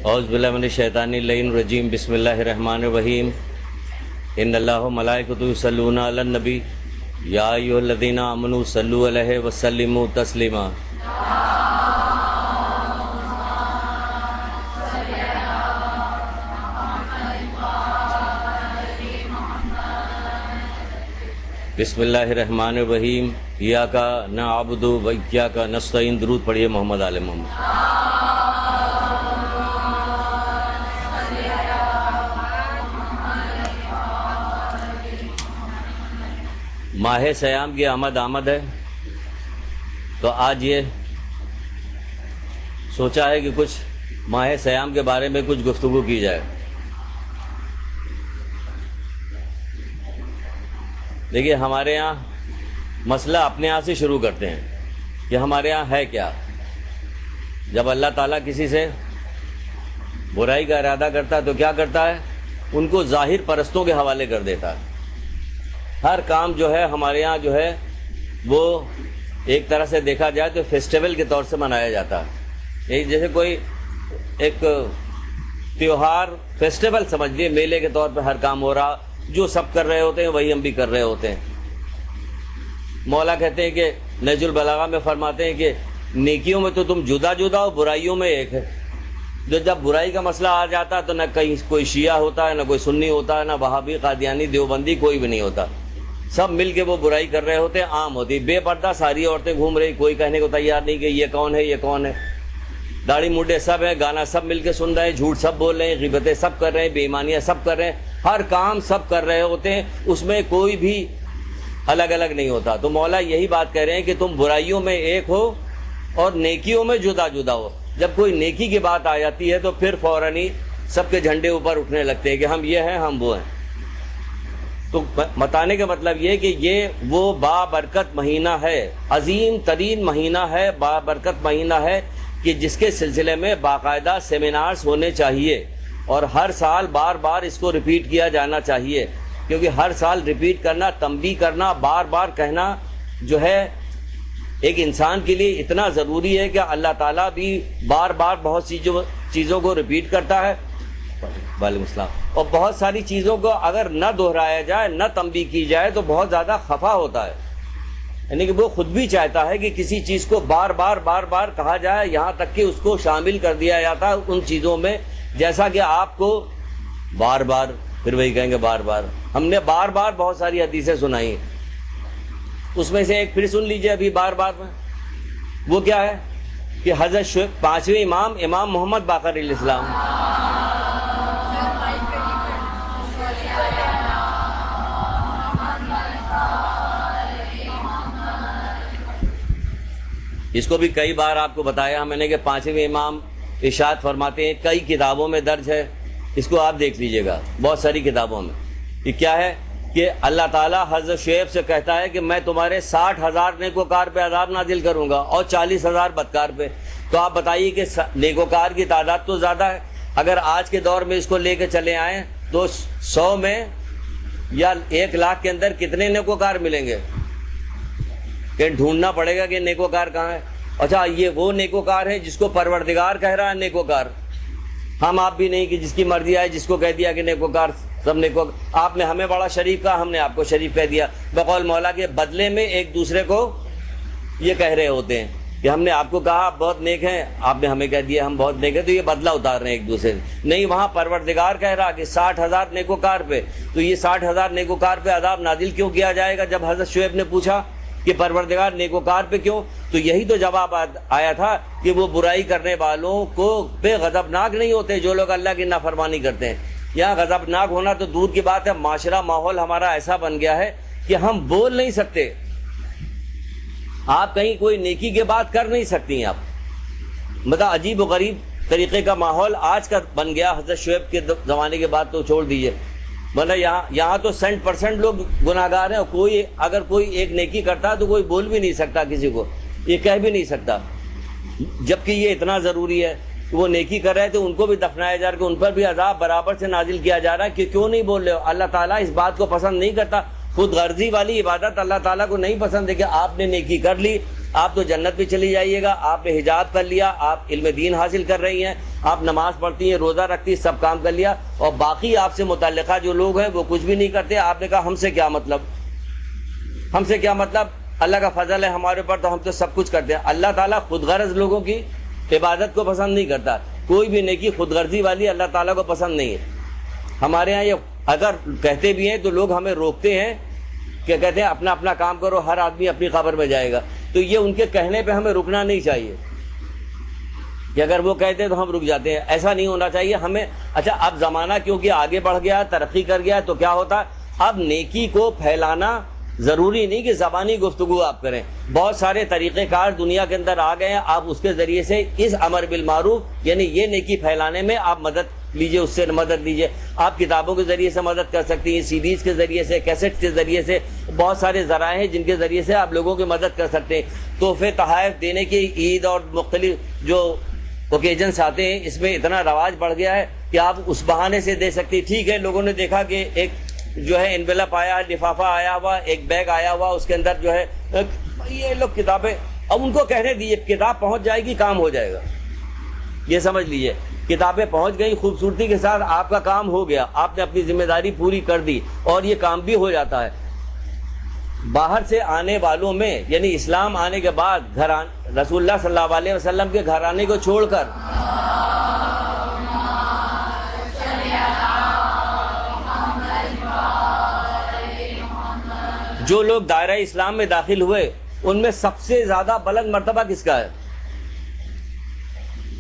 اعوذ باللہ من الشیطان اللعین الرجیم بسم اللہ الرحمن الرحیم ان اللہ و ملائکتہ یصلون علی النبی یا ایھا الذین آمنوا صلوا علیہ وسلموا تسلیما۔ بسم اللہ الرحمن الرحیم ایاک نعبد و ایاک نستعین۔ درود پڑھیے محمد آل محمد۔ ماہ سیام کی آمد ہے، تو آج یہ سوچا ہے کہ کچھ ماہ سیام کے بارے میں کچھ گفتگو کی جائے۔ دیکھیے، ہمارے یہاں مسئلہ اپنے یہاں سے شروع کرتے ہیں کہ ہمارے یہاں ہے کیا۔ جب اللہ تعالیٰ کسی سے برائی کا ارادہ کرتا ہے تو کیا کرتا ہے؟ ان کو ظاہر پرستوں کے حوالے کر دیتا ہے۔ ہر کام جو ہے ہمارے یہاں جو ہے وہ ایک طرح سے دیکھا جائے تو فیسٹیول کے طور سے منایا جاتا ہے۔ جیسے کوئی ایک تیوہار، فیسٹیول سمجھ لیے، میلے کے طور پہ ہر کام ہو رہا، جو سب کر رہے ہوتے ہیں وہی ہم بھی کر رہے ہوتے ہیں۔ مولا کہتے ہیں کہ نہج البلاغہ میں فرماتے ہیں کہ نیکیوں میں تو تم جدا جدا ہو، برائیوں میں ایک ہے۔ جو جب برائی کا مسئلہ آ جاتا ہے تو نہ کہیں کوئی شیعہ ہوتا ہے، نہ کوئی سنی ہوتا ہے، نہ وہابی، قادیانی، دیوبندی، کوئی بھی نہیں ہوتا۔ سب مل کے وہ برائی کر رہے ہوتے ہیں، عام ہوتی۔ بے پردہ ساری عورتیں گھوم رہی، کوئی کہنے کو تیار نہیں کہ یہ کون ہے، یہ کون ہے۔ داڑھی موڈے سب ہیں، گانا سب مل کے سن رہے ہیں، جھوٹ سب بول رہے ہیں، غیبتیں سب کر رہے ہیں، بے ایمانیاں سب کر رہے ہیں، ہر کام سب کر رہے ہوتے ہیں، اس میں کوئی بھی الگ الگ نہیں ہوتا۔ تو مولا یہی بات کہہ رہے ہیں کہ تم برائیوں میں ایک ہو اور نیکیوں میں جدا جدا ہو۔ جب کوئی نیکی کی بات آ جاتی ہے تو پھر فوراً ہی سب کے جھنڈے اوپر اٹھنے لگتے ہیں کہ ہم یہ ہیں، ہم وہ ہیں۔ تو بتانے کا مطلب یہ کہ یہ وہ بابرکت مہینہ ہے، عظیم ترین مہینہ ہے، بابرکت مہینہ ہے کہ جس کے سلسلے میں باقاعدہ سیمینارز ہونے چاہیے، اور ہر سال بار بار اس کو ریپیٹ کیا جانا چاہیے، کیونکہ ہر سال ریپیٹ کرنا، تنبیہ کرنا، بار بار کہنا جو ہے ایک انسان کے لیے اتنا ضروری ہے کہ اللہ تعالیٰ بھی بار بار بہت سی چیزوں کو ریپیٹ کرتا ہے۔ وعلیکم السلام۔ اور بہت ساری چیزوں کو اگر نہ دہرایا جائے، نہ تنبیہ کی جائے تو بہت زیادہ خفا ہوتا ہے، یعنی کہ وہ خود بھی چاہتا ہے کہ کسی چیز کو بار بار کہا جائے، یہاں تک کہ اس کو شامل کر دیا جاتا ہے ان چیزوں میں، جیسا کہ آپ کو بار بار پھر وہی کہیں گے بار بار۔ ہم نے بار بار بہت ساری حدیثیں سنائی ہیں، اس میں سے ایک پھر سن لیجئے ابھی بار بار میں۔ وہ کیا ہے کہ حضرت پانچویں امام محمد باقر علیہ السلام، اس کو بھی کئی بار آپ کو بتایا میں نے کہ پانچویں امام ارشاد فرماتے ہیں، کئی کتابوں میں درج ہے، اس کو آپ دیکھ لیجئے گا، بہت ساری کتابوں میں۔ یہ کیا ہے کہ اللہ تعالیٰ حضرت شعیب سے کہتا ہے کہ میں تمہارے 60,000 نیکوکار پہ عذاب نازل کروں گا اور 40,000 بدکار پہ۔ تو آپ بتائیے کہ نیکوکار کی تعداد تو زیادہ ہے، اگر آج کے دور میں اس کو لے کے چلے آئیں تو 100 میں یا 1,00,000 کے اندر کتنے نیکوکار ملیں گے؟ کہ ڈھونڈنا پڑے گا کہ نیکوکار کہاں ہے۔ اچھا، یہ وہ نیکوکار ہے جس کو پروردگار کہہ رہا ہے نیکوکار، ہم آپ بھی نہیں کہ جس کی مرضی آئے جس کو کہہ دیا کہ نیکوکار، سب نیکوکار۔ آپ نے ہمیں بڑا شریف کہا، ہم نے آپ کو شریف کہہ دیا، بقول مولا کے بدلے میں ایک دوسرے کو یہ کہہ رہے ہوتے ہیں کہ ہم نے آپ کو کہا آپ بہت نیک ہیں، آپ نے ہمیں کہہ دیا ہم بہت نیک ہیں، تو یہ بدلہ اتار رہے ہیں ایک دوسرے سے۔ نہیں، وہاں پروردگار کہہ رہا کہ 60,000 نیکوکار پہ، تو یہ 60,000 نیکوکار پہ عذاب نازل کیوں کیا جائے گا؟ جب حضرت شعیب نے پوچھا کہ پروردگار نیکوکار پہ کیوں، تو یہی تو جواب آیا تھا کہ وہ برائی کرنے والوں کو پہ غضبناک نہیں ہوتے جو لوگ اللہ کی نافرمانی کرتے ہیں۔ یہاں غضبناک ہونا تو دور کی بات ہے، معاشرہ ماحول ہمارا ایسا بن گیا ہے کہ ہم بول نہیں سکتے، آپ کہیں کوئی نیکی کی بات کر نہیں سکتی ہیں آپ، مطلب عجیب و غریب طریقے کا ماحول آج کا بن گیا۔ حضرت شعیب کے زمانے کے بعد تو چھوڑ دیجئے، مطلب یہاں تو 100% لوگ گناہگار ہیں، اور کوئی اگر کوئی ایک نیکی کرتا ہے تو کوئی بول بھی نہیں سکتا، کسی کو یہ کہہ بھی نہیں سکتا، جبکہ یہ اتنا ضروری ہے کہ وہ نیکی کر رہے تھے ان کو بھی دفنایا جا رہا ہے، کہ ان پر بھی عذاب برابر سے نازل کیا جا رہا ہے، کہ کیوں نہیں بول رہے ہو؟ اللہ تعالیٰ اس بات کو پسند نہیں کرتا، خود غرضی والی عبادت اللہ تعالیٰ کو نہیں پسند ہے کہ آپ نے نیکی کر لی، آپ تو جنت پہ چلی جائیے گا. آپ نے حجاب کر لیا, آپ علم دین حاصل کر رہی ہیں, آپ نماز پڑھتی ہیں, روزہ رکھتی ہیں, سب کام کر لیا, اور باقی آپ سے متعلقہ جو لوگ ہیں وہ کچھ بھی نہیں کرتے. آپ نے کہا ہم سے کیا مطلب, ہم سے کیا مطلب, اللہ کا فضل ہے ہمارے اوپر تو ہم تو سب کچھ کرتے ہیں. اللہ تعالیٰ خود غرض لوگوں کی عبادت کو پسند نہیں کرتا. کوئی بھی نیکی خود غرضی والی اللہ تعالیٰ کو پسند نہیں ہے. ہمارے ہاں یہ اگر کہتے بھی ہیں تو لوگ ہمیں روکتے ہیں کہ کہتے ہیں اپنا اپنا کام کرو, ہر آدمی اپنی قبر میں جائے گا. تو یہ ان کے کہنے پہ ہمیں رکنا نہیں چاہیے کہ اگر وہ کہتے ہیں تو ہم رک جاتے ہیں. ایسا نہیں ہونا چاہیے ہمیں. اچھا اب زمانہ کیونکہ آگے بڑھ گیا, ترقی کر گیا, تو کیا ہوتا, اب نیکی کو پھیلانا ضروری نہیں کہ زبانی گفتگو آپ کریں. بہت سارے طریقہ کار دنیا کے اندر آ گئے ہیں. آپ اس کے ذریعے سے اس امر بالمعروف یعنی یہ نیکی پھیلانے میں آپ مدد لیجئے, اس سے مدد لیجئے. آپ کتابوں کے ذریعے سے مدد کر سکتی ہیں, سیڈیز کے ذریعے سے, کیسٹ کے ذریعے سے. بہت سارے ذرائع ہیں جن کے ذریعے سے آپ لوگوں کی مدد کر سکتے ہیں. تحفے تحائف دینے کی عید اور مختلف جو اوکیجنس آتے ہیں اس میں اتنا رواج بڑھ گیا ہے کہ آپ اس بہانے سے دے سکتی. ٹھیک ہے, لوگوں نے دیکھا کہ ایک جو ہے انویلپ آیا, لفافہ آیا ہوا, ایک بیگ آیا ہوا, اس کے اندر جو ہے یہ لوگ کتابیں, اب ان کو کہنے دیجیے کتاب پہنچ جائے گی, کام ہو جائے گا. یہ سمجھ لیجیے کتابیں پہنچ گئی خوبصورتی کے ساتھ, آپ کا کام ہو گیا, آپ نے اپنی ذمہ داری پوری کر دی اور یہ کام بھی ہو جاتا ہے. باہر سے آنے والوں میں یعنی اسلام آنے کے بعد رسول اللہ صلی اللہ علیہ وسلم کے گھرانے کو چھوڑ کر جو لوگ دائرہ اسلام میں داخل ہوئے ان میں سب سے زیادہ بلند مرتبہ کس کا ہے؟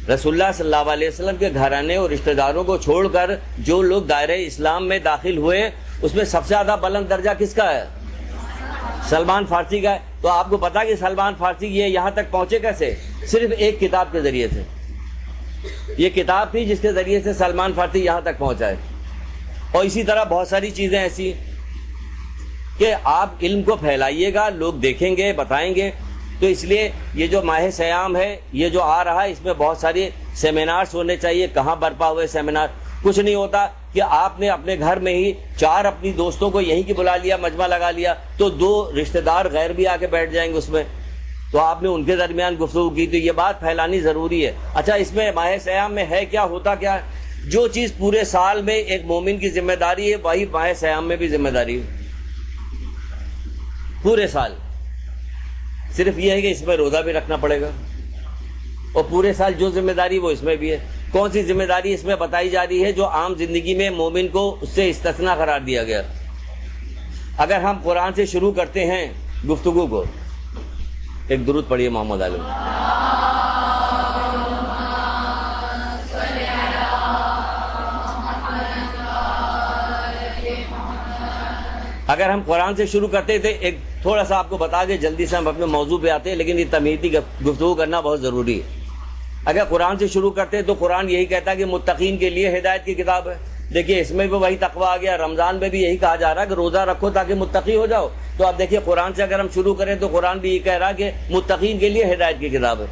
رسول اللہ صلی اللہ علیہ وسلم کے گھرانے اور رشتہ داروں کو چھوڑ کر جو لوگ دائرہ اسلام میں داخل ہوئے اس میں سب سے زیادہ بلند درجہ کس کا ہے؟ سلمان فارسی کا ہے. تو آپ کو پتا کہ سلمان فارسی یہ یہاں تک پہنچے کیسے؟ صرف ایک کتاب کے ذریعے سے. یہ کتاب تھی جس کے ذریعے سے سلمان فارسی یہاں تک پہنچا ہے. اور اسی طرح بہت ساری چیزیں ایسی کہ آپ علم کو پھیلائیے گا, لوگ دیکھیں گے, بتائیں گے. تو اس لیے یہ جو ماہ سیام ہے یہ جو آ رہا ہے اس میں بہت ساری سیمینارز ہونے چاہیے. کہاں برپا ہوئے سیمینار؟ کچھ نہیں ہوتا کہ آپ نے اپنے گھر میں ہی 4 اپنی دوستوں کو یہیں کی بلا لیا, مجمع لگا لیا, تو 2 رشتہ دار غیر بھی آ کے بیٹھ جائیں گے اس میں, تو آپ نے ان کے درمیان گفتگو کی. تو یہ بات پھیلانی ضروری ہے. اچھا اس میں ماہ سیام میں ہے کیا, ہوتا کیا ہے؟ جو چیز پورے سال میں ایک مومن کی ذمہ داری ہے وہی ماہ سیام میں بھی ذمہ داری ہے. پورے سال صرف یہ ہے کہ اس میں روزہ بھی رکھنا پڑے گا, اور پورے سال جو ذمہ داری وہ اس میں بھی ہے. کون سی ذمہ داری اس میں بتائی جا رہی ہے جو عام زندگی میں مومن کو اس سے استثناء قرار دیا گیا؟ اگر ہم قرآن سے شروع کرتے ہیں گفتگو کو, ایک درود پڑھیے محمد عالم. اگر ہم قرآن سے شروع کرتے تھے, ایک تھوڑا سا آپ کو بتا کے جلدی سے ہم اپنے موضوع پہ آتے ہیں, لیکن یہ تمہیدی گفتگو کرنا بہت ضروری ہے. اگر قرآن سے شروع کرتے تو قرآن یہی کہتا ہے کہ متقین کے لیے ہدایت کی کتاب ہے. دیکھیے اس میں بھی وہی تقویٰ آ گیا. رمضان میں بھی یہی کہا جا رہا ہے کہ روزہ رکھو تاکہ متقی ہو جاؤ. تو آپ دیکھیے قرآن سے اگر ہم شروع کریں تو قرآن بھی یہ کہہ رہا ہے کہ متقین کے لیے ہدایت کی کتاب ہے.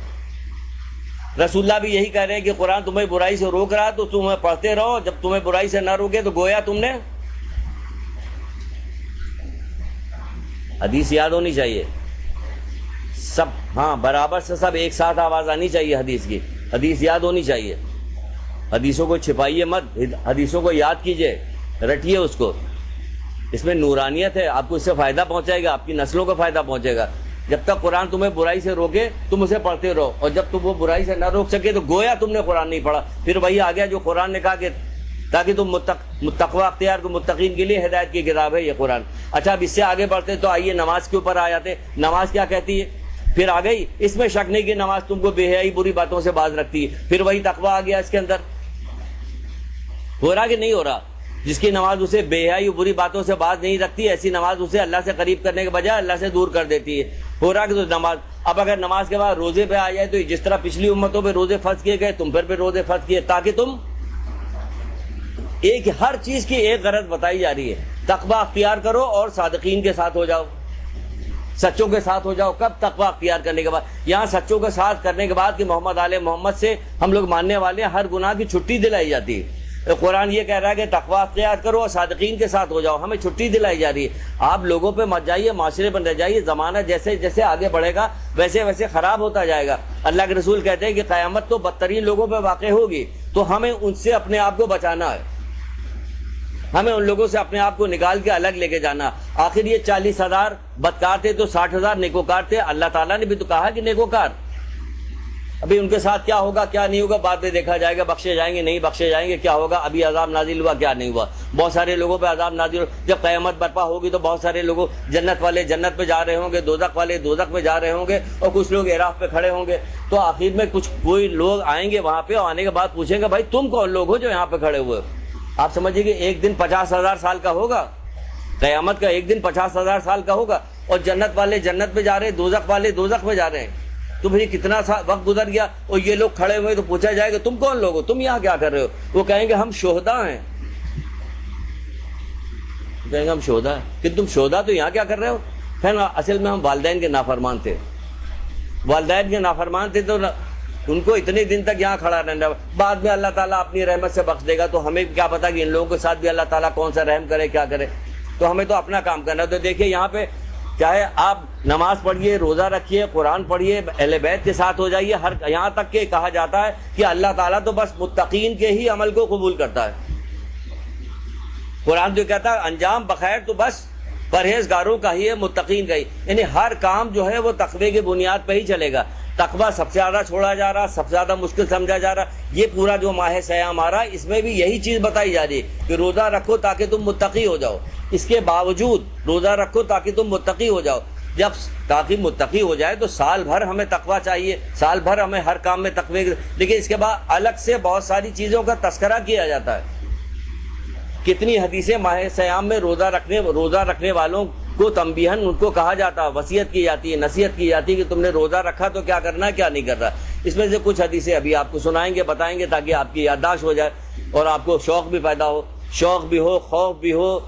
رسول اللہ بھی یہی کہہ رہے ہیں کہ قرآن تمہیں برائی سے روک رہا تو تمہیں پڑھتے رہو, جب تمہیں برائی سے نہ روکے تو گویا تم نے. حدیث یاد ہونی چاہیے سب, ہاں برابر سے سب ایک ساتھ آواز آنی چاہیے حدیث کی. حدیث یاد ہونی چاہیے. حدیثوں کو چھپائیے مت, حدیثوں کو یاد کیجئے, رٹیے اس کو. اس میں نورانیت ہے, آپ کو اس سے فائدہ پہنچائے گا, آپ کی نسلوں کو فائدہ پہنچے گا. جب تک قرآن تمہیں برائی سے روکے تم اسے پڑھتے رہو, اور جب تم وہ برائی سے نہ روک سکے تو گویا تم نے قرآن نہیں پڑھا. پھر وہی آ گیا جو قرآن نے کہا کہ تاکہ تم تقویٰ اختیار کو, متقین کے لیے ہدایت کی کتاب ہے یہ قرآن. اچھا اب اس سے آگے بڑھتے تو آئیے نماز کے اوپر آ جاتے. نماز کیا کہتی ہے؟ پھر آ گئی اس میں شک نہیں کہ نماز تم کو بے حیائی بری باتوں سے باز رکھتی ہے. پھر وہی تقویٰ آ گیا اس کے اندر. ہو رہا کہ نہیں ہو رہا؟ جس کی نماز اسے بے حیائی بری باتوں سے باز نہیں رکھتی, ایسی نماز اسے اللہ سے قریب کرنے کے بجائے اللہ سے دور کر دیتی ہے. ہو رہا کہ تو نماز. اب اگر نماز کے بعد روزے پہ آ جائے تو جس طرح پچھلی امتوں پہ روزے فرض کیے گئے تم پر روزے فرض کیے, تاکہ تم ایک ہر چیز کی ایک غرض بتائی جا رہی ہے. تقویٰ اختیار کرو اور صادقین کے ساتھ ہو جاؤ, سچوں کے ساتھ ہو جاؤ. کب؟ تقویٰ اختیار کرنے کے بعد. یہاں سچوں کے ساتھ کرنے کے بعد کہ محمد آل محمد سے ہم لوگ ماننے والے ہیں, ہر گناہ کی چھٹی دلائی جاتی ہے. قرآن یہ کہہ رہا ہے کہ تقویٰ اختیار کرو اور صادقین کے ساتھ ہو جاؤ. ہمیں چھٹی دلائی جا رہی ہے. آپ لوگوں پہ مت جائیے, معاشرے پر رہ جائیے. زمانہ جیسے جیسے آگے بڑھے گا ویسے ویسے خراب ہوتا جائے گا. اللہ کے رسول کہتے ہیں کہ قیامت تو بدترین لوگوں پہ واقع ہوگی, تو ہمیں ان سے اپنے آپ کو بچانا ہے. ہمیں ان لوگوں سے اپنے آپ کو نکال کے الگ لے کے جانا. آخر یہ 40,000 بدکار تھے تو 60,000 نیکوکار تھے. اللہ تعالیٰ نے بھی تو کہا کہ نیکوکار. ابھی ان کے ساتھ کیا ہوگا کیا نہیں ہوگا بعد میں دیکھا جائے گا. بخشے جائیں گے نہیں بخشے جائیں گے, کیا ہوگا. ابھی عذاب نازل ہوا کیا نہیں ہوا. بہت سارے لوگوں پہ عذاب نازل ہوا. جب قیامت برپا ہوگی تو بہت سارے لوگوں, جنت والے جنت پہ جا رہے ہوں گے, دوزخ والے دوزخ میں جا رہے ہوں گے, اور کچھ لوگ اعراف پہ کھڑے ہوں گے. تو آخر میں کوئی لوگ آئیں گے وہاں پہ, اور آنے کے بعد پوچھیں گے بھائی تم کون لوگ ہو جو یہاں پہ کھڑے ہوئے. آپ سمجھیے کہ ایک دن 50,000 سال کا ہوگا. قیامت کا ایک دن 50,000 سال کا ہوگا, اور جنت والے جنت میں جا رہے ہیں, دوزخ والے دوزخ میں جا رہے ہیں. تو پھر کتنا وقت گزر گیا, اور یہ لوگ کھڑے ہوئے تو پوچھا جائے گا تم کون لوگ ہو, تم یہاں کیا کر رہے ہو. وہ کہیں گے ہم شہداء ہیں. کہیں گے ہم شہداء ہیں. کہ تم شہداء تو یہاں کیا کر رہے ہو. پھر اصل میں ہم والدین کے نافرمان تھے. والدین کے نافرمان تھے تو ان کو اتنے دن تک یہاں کھڑا رہنا. بعد میں اللہ تعالیٰ اپنی رحمت سے بخش دے گا. تو ہمیں کیا پتا کہ ان لوگوں کے ساتھ بھی اللہ تعالیٰ کون سا رحم کرے کیا کرے. تو ہمیں تو اپنا کام کرنا. تو دیکھیے یہاں پہ چاہے آپ نماز پڑھیے, روزہ رکھیے, قرآن پڑھیے, اہل بیت کے ساتھ ہو جائیے, یہاں تک کہ کہا جاتا ہے کہ اللہ تعالیٰ تو بس متقین کے ہی عمل کو قبول کرتا ہے. قرآن جو کہتا ہے انجام بخیر تو بس پرہیزگاروں کا ہی ہے, متقین کا ہی. یعنی ہر کام جو ہے وہ تقوی کی بنیاد پہ ہی چلے گا. تقویٰ سب سے زیادہ چھوڑا جا رہا, سب سے زیادہ مشکل سمجھا جا رہا. یہ پورا جو ماہ سیام آ رہا ہے اس میں بھی یہی چیز بتائی جا رہی ہے کہ روزہ رکھو تاکہ تم متقی ہو جاؤ. اس کے باوجود روزہ رکھو تاکہ تم متقی ہو جاؤ. جب تاکہ متقی ہو جائے تو سال بھر ہمیں تقویٰ چاہیے, سال بھر ہمیں ہر کام میں تقوی. لیکن اس کے بعد الگ سے بہت ساری چیزوں کا تذکرہ کیا جاتا ہے. کتنی حدیثیں ماہ سیام میں روزہ رکھنے والوں کو تنبیہن ان کو کہا جاتا ہے, وصیت کی جاتی ہے, نصیحت کی جاتی ہے کہ تم نے روزہ رکھا تو کیا کرنا ہے کیا نہیں کرنا. اس میں سے کچھ حدیثیں ابھی آپ کو سنائیں گے, بتائیں گے, تاکہ آپ کی یادداشت ہو جائے اور آپ کو شوق بھی پیدا ہو. شوق بھی ہو, خوف بھی ہو,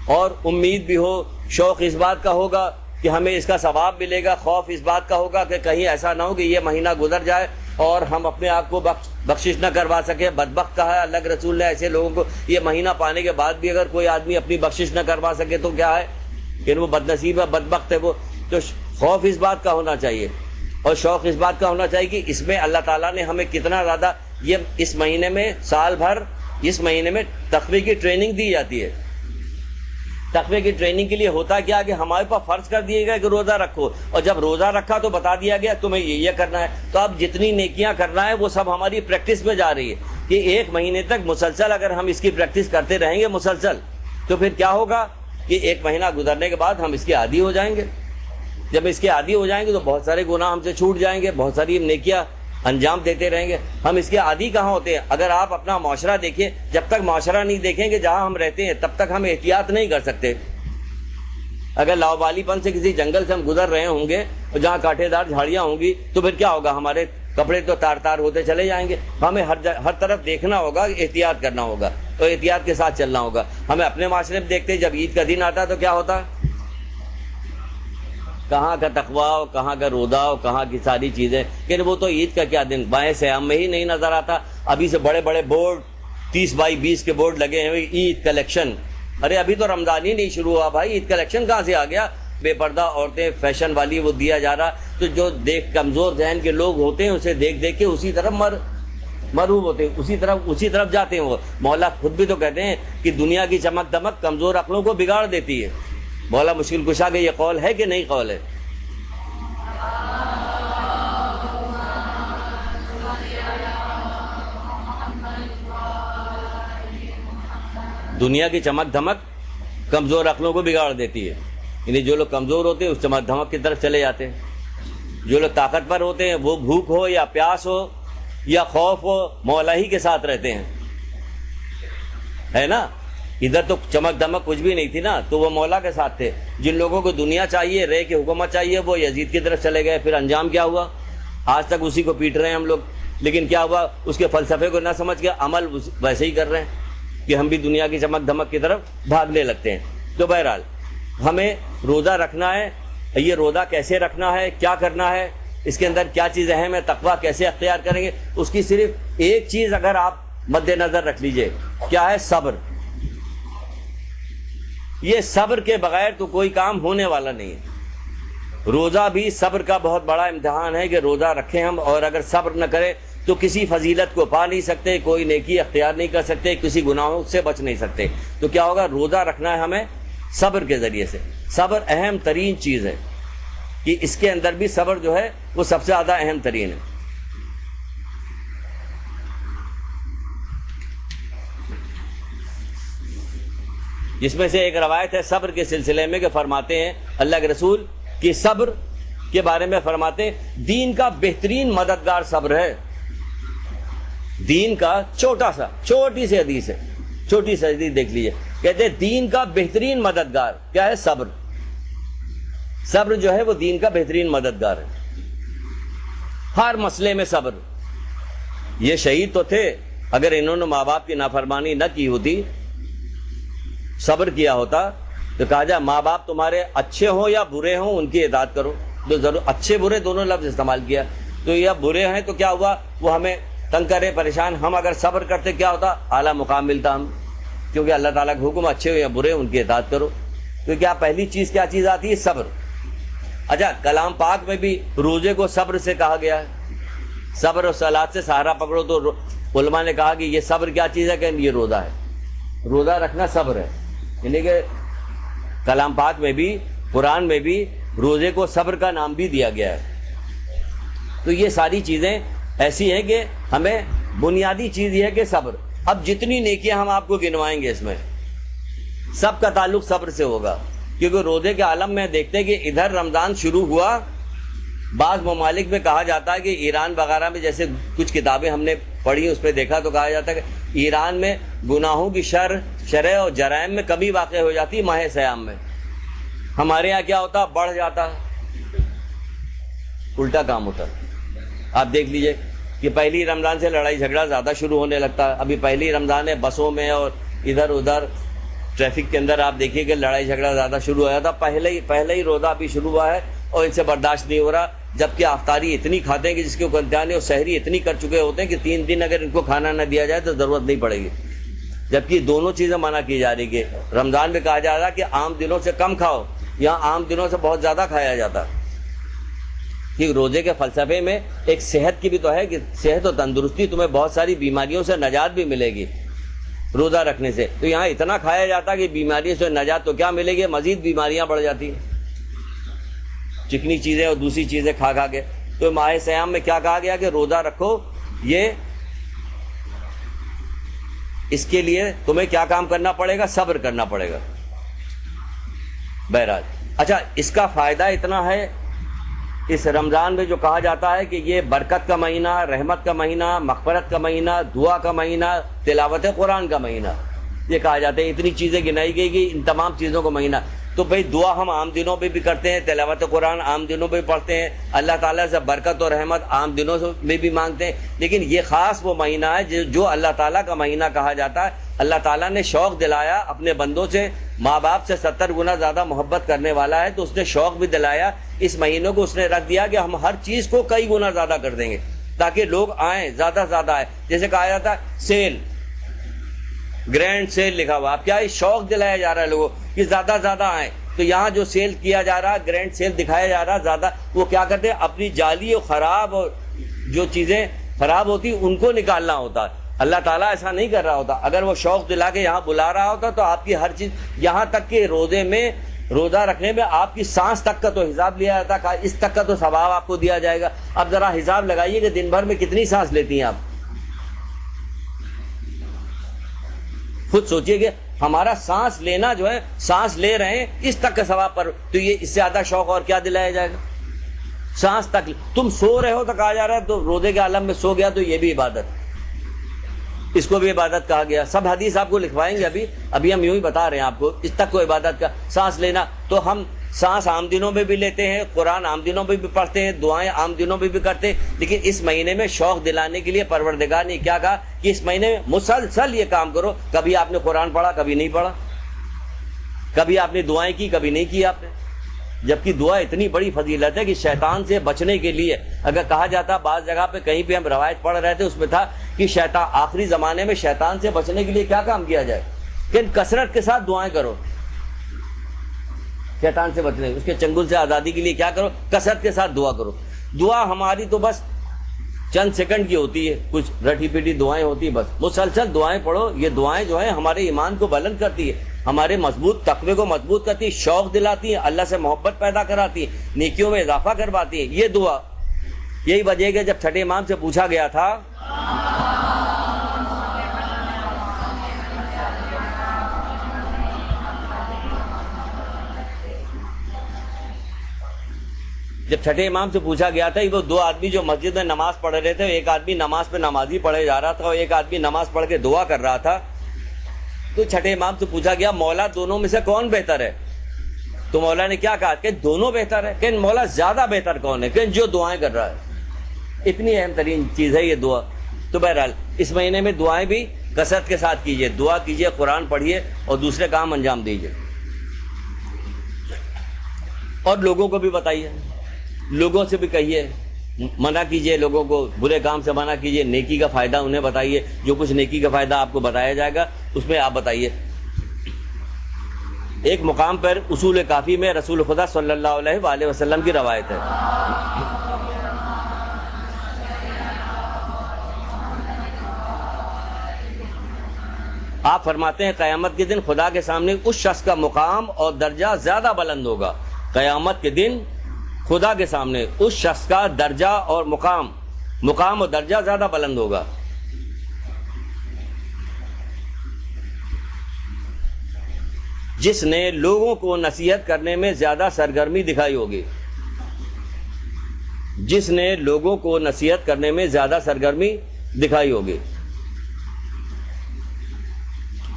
اور امید بھی ہو. شوق اس بات کا ہوگا کہ ہمیں اس کا ثواب ملے گا. خوف اس بات کا ہوگا کہ کہیں ایسا نہ ہو کہ یہ مہینہ گزر جائے اور ہم اپنے آپ کو بخشش نہ کروا سکے. بدبخت کہا ہے اللہ کے رسول نے ایسے لوگوں کو. یہ مہینہ پانے کے بعد بھی اگر کوئی آدمی اپنی بخشش نہ کروا سکے تو کیا ہے کہ وہ بد نصیب ہے, بدبخت ہے وہ. تو خوف اس بات کا ہونا چاہیے اور شوق اس بات کا ہونا چاہیے کہ اس میں اللہ تعالیٰ نے ہمیں کتنا زیادہ, یہ اس مہینے میں سال بھر اس مہینے میں تقوی کی ٹریننگ دی جاتی ہے. تقوی کی ٹریننگ کے لیے ہوتا کیا کہ ہمارے پاس فرض کر دیے گئے کہ روزہ رکھو, اور جب روزہ رکھا تو بتا دیا گیا تمہیں یہ کرنا ہے. تو اب جتنی نیکیاں کرنا ہے وہ سب ہماری پریکٹس میں جا رہی ہے کہ ایک مہینے تک مسلسل اگر ہم اس کی پریکٹس کرتے رہیں گے مسلسل, تو پھر کیا ہوگا کہ ایک مہینہ گزرنے کے بعد ہم اس کے عادی ہو جائیں گے. جب اس کے عادی ہو جائیں گے تو بہت سارے گناہ ہم سے چھوٹ جائیں گے, بہت ساری نیکیاں انجام دیتے رہیں گے. ہم اس کے عادی کہاں ہوتے ہیں. اگر آپ اپنا معاشرہ دیکھیں, جب تک معاشرہ نہیں دیکھیں گے جہاں ہم رہتے ہیں تب تک ہم احتیاط نہیں کر سکتے. اگر لاوالی پن سے کسی جنگل سے ہم گزر رہے ہوں گے اور جہاں کانٹے دار جھاڑیاں ہوں گی تو پھر کیا ہوگا, ہمارے کپڑے تو تار تار ہوتے چلے جائیں گے. ہمیں ہر طرف دیکھنا ہوگا, احتیاط کرنا ہوگا اور احتیاط کے ساتھ چلنا ہوگا. ہمیں اپنے معاشرے میں دیکھتے جب عید کا دن آتا تو کیا ہوتا, کہاں کا تقویٰ, کہاں کا روزہ, کہاں کی ساری چیزیں. کہ وہ تو عید کا کیا دن, ماہ سیام میں ہی نہیں نظر آتا. ابھی سے بڑے بڑے بورڈ 30x20 کے بورڈ لگے ہیں, عید کلیکشن. ارے ابھی تو رمضان ہی نہیں شروع ہوا بھائی, عید کلیکشن کہاں سے آ گیا. بے پردہ عورتیں, فیشن والی وہ دیا جا رہا. تو جو کمزور ذہن کے لوگ ہوتے ہیں اسے دیکھ دیکھ کے اسی طرف مرغوب ہوتے ہیں, اسی طرف جاتے ہیں. وہ مولا خود بھی تو کہتے ہیں کہ دنیا کی چمک دمک کمزور عقلوں کو بگاڑ دیتی ہے. مولا مشکل کشا کا یہ قول ہے کہ نہیں قول ہے. دنیا کی چمک دھمک کمزور عقلوں کو بگاڑ دیتی ہے. یعنی جو لوگ کمزور ہوتے ہیں اس چمک دھمک کی طرف چلے جاتے ہیں. جو لوگ طاقتور ہوتے ہیں وہ بھوک ہو یا پیاس ہو یا خوف ہو مولا ہی کے ساتھ رہتے ہیں, ہے نا. ادھر تو چمک دمک کچھ بھی نہیں تھی نا, تو وہ مولا کے ساتھ تھے. جن لوگوں کو دنیا چاہیے, رے کی حکومت چاہیے, وہ یزید کی طرف چلے گئے. پھر انجام کیا ہوا, آج تک اسی کو پیٹ رہے ہیں ہم لوگ. لیکن کیا ہوا, اس کے فلسفے کو نہ سمجھ کے عمل ویسے ہی کر رہے ہیں کہ ہم بھی دنیا کی چمک دمک کی طرف بھاگنے لگتے ہیں. تو بہرحال ہمیں روزہ رکھنا ہے. یہ روزہ کیسے رکھنا ہے, کیا کرنا ہے, اس کے اندر کیا چیز اہم ہے, تقویٰ کیسے اختیار کریں گے, اس کی صرف ایک چیز اگر آپ مد نظر رکھ لیجئے، کیا ہے؟ صبر۔ یہ صبر کے بغیر تو کوئی کام ہونے والا نہیں ہے۔ روزہ بھی صبر کا بہت بڑا امتحان ہے کہ روزہ رکھیں ہم، اور اگر صبر نہ کرے تو کسی فضیلت کو پا نہیں سکتے، کوئی نیکی اختیار نہیں کر سکتے، کسی گناہوں سے بچ نہیں سکتے۔ تو کیا ہوگا؟ روزہ رکھنا ہے ہمیں صبر کے ذریعے سے۔ صبر اہم ترین چیز ہے کہ اس کے اندر بھی صبر جو ہے وہ سب سے زیادہ اہم ترین ہے۔ جس میں سے ایک روایت ہے صبر کے سلسلے میں کہ فرماتے ہیں اللہ کے رسول کہ صبر کے بارے میں فرماتے ہیں دین کا بہترین مددگار صبر ہے۔ دین کا چھوٹی سی حدیث ہے، چھوٹی سی حدیث دیکھ لیجیے، کہتے ہیں دین کا بہترین مددگار کیا ہے؟ صبر۔ صبر جو ہے وہ دین کا بہترین مددگار ہے، ہر مسئلے میں صبر۔ یہ شہید تو تھے، اگر انہوں نے ماں باپ کی نافرمانی نہ کی ہوتی، صبر کیا ہوتا تو کہا جائے ماں باپ تمہارے اچھے ہوں یا برے ہوں ان کی اطاعت کرو، تو ضرور اچھے برے دونوں لفظ استعمال کیا۔ تو یہ برے ہیں تو کیا ہوا؟ وہ ہمیں تنگ کرے، پریشان۔ ہم اگر صبر کرتے کیا ہوتا؟ اعلیٰ مقام ملتا ہم، کیونکہ اللہ تعالیٰ کا حکم اچھے ہو یا برے ان کی اطاعت کرو۔ تو کیا پہلی چیز کیا چیز آتی ہے؟ صبر۔ اچھا، کلام پاک میں بھی روزے کو صبر سے کہا گیا ہے، صبر اور صلات سے سہارا پکڑو۔ تو علماء نے کہا کہ یہ صبر کیا چیز ہے؟ کہ یہ روزہ ہے، روزہ رکھنا صبر ہے۔ یعنی کہ کلام پاک میں بھی، قرآن میں بھی روزے کو صبر کا نام بھی دیا گیا ہے۔ تو یہ ساری چیزیں ایسی ہیں کہ ہمیں بنیادی چیز یہ ہے کہ صبر۔ اب جتنی نیکیاں ہم آپ کو گنوائیں گے اس میں سب کا تعلق صبر سے ہوگا، کیونکہ روزے کے عالم میں دیکھتے ہیں کہ ادھر رمضان شروع ہوا، بعض ممالک میں کہا جاتا ہے کہ ایران وغیرہ میں، جیسے کچھ کتابیں ہم نے پڑھی اس پہ دیکھا تو کہا جاتا ہے کہ ایران میں گناہوں کی شرح اور جرائم میں کمی واقع ہو جاتی ہے ماہ سیام میں۔ ہمارے یہاں کیا ہوتا؟ بڑھ جاتا، الٹا کام ہوتا۔ آپ دیکھ لیجئے کہ پہلی رمضان سے لڑائی جھگڑا زیادہ شروع ہونے لگتا ہے۔ ابھی پہلی رمضان ہے، بسوں میں اور ادھر ادھر ٹریفک کے اندر آپ دیکھیے کہ لڑائی جھگڑا زیادہ شروع ہوا تھا۔ پہلے ہی روزہ ابھی شروع ہوا ہے اور ان سے برداشت نہیں ہو رہا، جبکہ افطاری اتنی کھاتے ہیں کہ جس کے اوپر امتحان ہے، اور سحری اتنی کر چکے ہوتے ہیں کہ 3 دن اگر ان کو کھانا نہ دیا جائے تو ضرورت نہیں پڑے گی، جبکہ دونوں چیزیں منع کی جا رہی ہے۔ رمضان میں کہا جا رہا کہ عام دنوں سے کم کھاؤ، یہاں عام دنوں سے بہت زیادہ کھایا جاتا ہے۔ کہ روزے کے فلسفے میں ایک صحت کی بھی تو ہے کہ صحت و تندرستی، تمہیں بہت ساری بیماریوں سے نجات بھی ملے گی روزہ رکھنے سے۔ تو یہاں اتنا کھایا جاتا کہ بیماریوں سے نجات تو کیا ملے گی، مزید بیماریاں بڑھ جاتی ہیں چکنی چیزیں اور دوسری چیزیں کھا کھا کے۔ تو ماہ سیام میں کیا کہا گیا کہ روزہ رکھو، یہ اس کے لیے تمہیں کیا کام کرنا پڑے گا؟ صبر کرنا پڑے گا۔ بہرحال اچھا، اس کا فائدہ اتنا ہے اس رمضان میں جو کہا جاتا ہے کہ یہ برکت کا مہینہ، رحمت کا مہینہ، مغفرت کا مہینہ، دعا کا مہینہ، تلاوت قرآن کا مہینہ، یہ کہا جاتا ہے۔ اتنی چیزیں گنائی گئی کہ ان تمام چیزوں کا مہینہ۔ تو بھئی دعا ہم عام دنوں میں بھی کرتے ہیں، تلاوت قرآن عام دنوں میں بھی پڑھتے ہیں، اللہ تعالیٰ سے برکت اور رحمت عام دنوں میں بھی مانگتے ہیں، لیکن یہ خاص وہ مہینہ ہے جو اللہ تعالیٰ کا مہینہ کہا جاتا ہے۔ اللہ تعالیٰ نے شوق دلایا اپنے بندوں سے، ماں باپ سے 70 گنا زیادہ محبت کرنے والا ہے، تو اس نے شوق بھی دلایا، اس مہینوں کو اس نے رکھ دیا کہ ہم ہر چیز کو کئی گنا زیادہ کر دیں گے تاکہ لوگ آئیں، زیادہ سے زیادہ آئیں۔ جیسے کہا جاتا ہے سیل، گرینڈ سیل لکھا ہوا، اب کیا ہے؟ شوق دلایا جا رہا ہے لوگوں کہ زیادہ زیادہ آئیں۔ تو یہاں جو سیل کیا جا رہا ہے، گرینڈ سیل دکھایا جا رہا ہے زیادہ، وہ کیا کرتے ہیں؟ اپنی جعلی اور خراب اور جو چیزیں خراب ہوتی ان کو نکالنا ہوتا ہے۔ اللہ تعالیٰ ایسا نہیں کر رہا ہوتا۔ اگر وہ شوق دلا کے یہاں بلا رہا ہوتا تو آپ کی ہر چیز، یہاں تک کہ روزے میں، روزہ رکھنے میں آپ کی سانس تک کا تو حساب لیا جاتا ہے، اس تک کا تو ثواب آپ کو دیا جائے گا۔ اب ذرا حساب لگائیے کہ دن بھر میں کتنی سانس لیتی ہیں آپ، خود سوچئے کہ ہمارا سانس لینا جو ہے، سانس لے رہے ہیں اس تک کا ثواب پر، تو یہ اس سے زیادہ شوق اور کیا دلایا جائے گا؟ سانس تک تم سو رہے ہو تو کہا جا رہا ہے، تو روزے کے عالم میں سو گیا تو یہ بھی عبادت، اس کو بھی عبادت کہا گیا۔ سب حدیث آپ کو لکھوائیں گے، ابھی ہم یوں ہی بتا رہے ہیں آپ کو، اس تک کو عبادت کا سانس لینا۔ تو ہم سانس عام دنوں میں بھی لیتے ہیں، قرآن عام دنوں میں بھی پڑھتے ہیں، دعائیں عام دنوں میں بھی کرتے ہیں، لیکن اس مہینے میں شوق دلانے کے لیے پروردگار نے کیا کہا کہ اس مہینے میں مسلسل یہ کام کرو۔ کبھی آپ نے قرآن پڑھا، کبھی نہیں پڑھا، کبھی آپ نے دعائیں کی، کبھی نہیں کی آپ نے، جبکہ دعا اتنی بڑی فضیلت ہے کہ شیطان سے بچنے کے لیے اگر کہا جاتا، بعض جگہ پہ کہیں پہ ہم روایت پڑھ رہے تھے اس میں تھا کہ شیطان آخری زمانے میں شیطان سے بچنے کے لیے کیا کام کیا جائے کہ کثرت کے ساتھ دعائیں کرو. شیطان سے بچنے، اس کے چنگل سے آزادی کے لیے کیا کرو؟ کثرت کے ساتھ دعا کرو. دعا ہماری تو بس چند سیکنڈ کی ہوتی ہے، کچھ رٹی پیٹی دعائیں ہوتی ہیں، بس مسلسل دعائیں پڑھو. یہ دعائیں جو ہیں ہمارے ایمان کو بلند کرتی ہے، ہمارے مضبوط تقوی کو مضبوط کرتی ہے، شوق دلاتی ہیں، اللہ سے محبت پیدا کراتی ہیں، نیکیوں میں اضافہ کرواتی ہیں. یہ دعا یہی وجہ ہے کہ جب چھٹے امام سے پوچھا گیا تھا وہ دو آدمی جو مسجد میں نماز پڑھ رہے تھے، ایک آدمی نماز پہ نمازی پڑھے جا رہا تھا اور ایک آدمی نماز پڑھ کے دعا کر رہا تھا. تو چھٹے امام سے پوچھا گیا مولا دونوں میں سے کون بہتر ہے؟ تو مولا نے کیا کہا کہ دونوں بہتر ہے. کہ مولا زیادہ بہتر کون ہے؟ کہ جو دعائیں کر رہا ہے. اتنی اہم ترین چیز ہے یہ دعا. تو بہرحال اس مہینے میں دعائیں بھی کثرت کے ساتھ کیجیے، دعا کیجیے، قرآن پڑھیے اور دوسرے کام انجام دیجیے. اور لوگوں کو بھی بتائیے، لوگوں سے بھی کہیے، منع کیجیے، لوگوں کو برے کام سے منع کیجیے، نیکی کا فائدہ انہیں بتائیے. جو کچھ نیکی کا فائدہ آپ کو بتایا جائے گا اس میں آپ بتائیے. ایک مقام پر اصول کافی میں رسول خدا صلی اللہ علیہ وآلہ وسلم کی روایت ہے. آپ فرماتے ہیں قیامت کے دن خدا کے سامنے اس شخص کا مقام اور درجہ زیادہ بلند ہوگا. قیامت کے دن خدا کے سامنے اس شخص کا درجہ اور مقام اور درجہ زیادہ بلند ہوگا. جس نے لوگوں کو نصیحت کرنے میں زیادہ سرگرمی دکھائی ہوگی. جس نے لوگوں کو نصیحت کرنے میں زیادہ سرگرمی دکھائی ہوگی.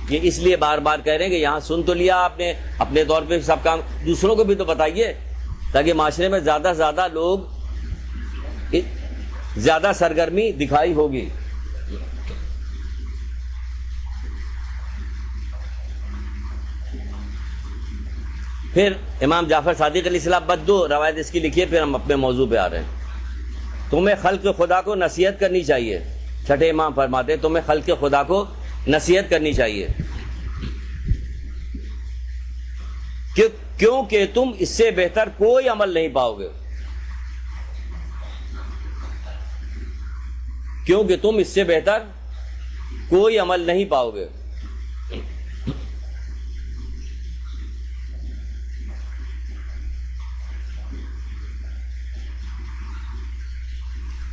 یہ اس لیے بار بار کہہ رہے ہیں کہ یہاں سن تو لیا آپ نے، اپنے طور پہ سب کام دوسروں کو بھی تو بتائیے تاکہ معاشرے میں زیادہ سے زیادہ لوگ زیادہ سرگرمی دکھائی ہوگی. پھر امام جعفر صادق علیہ السلام بد دو روایت اس کی لکھی ہے. پھر ہم اپنے موضوع پہ آ رہے ہیں. تمہیں خلق خدا کو نصیحت کرنی چاہیے. چھٹے امام فرماتے ہیں تمہیں خلق خدا کو نصیحت کرنی چاہیے کیونکہ تم اس سے بہتر کوئی عمل نہیں پاؤ گے. کیونکہ تم اس سے بہتر کوئی عمل نہیں پاؤ گے.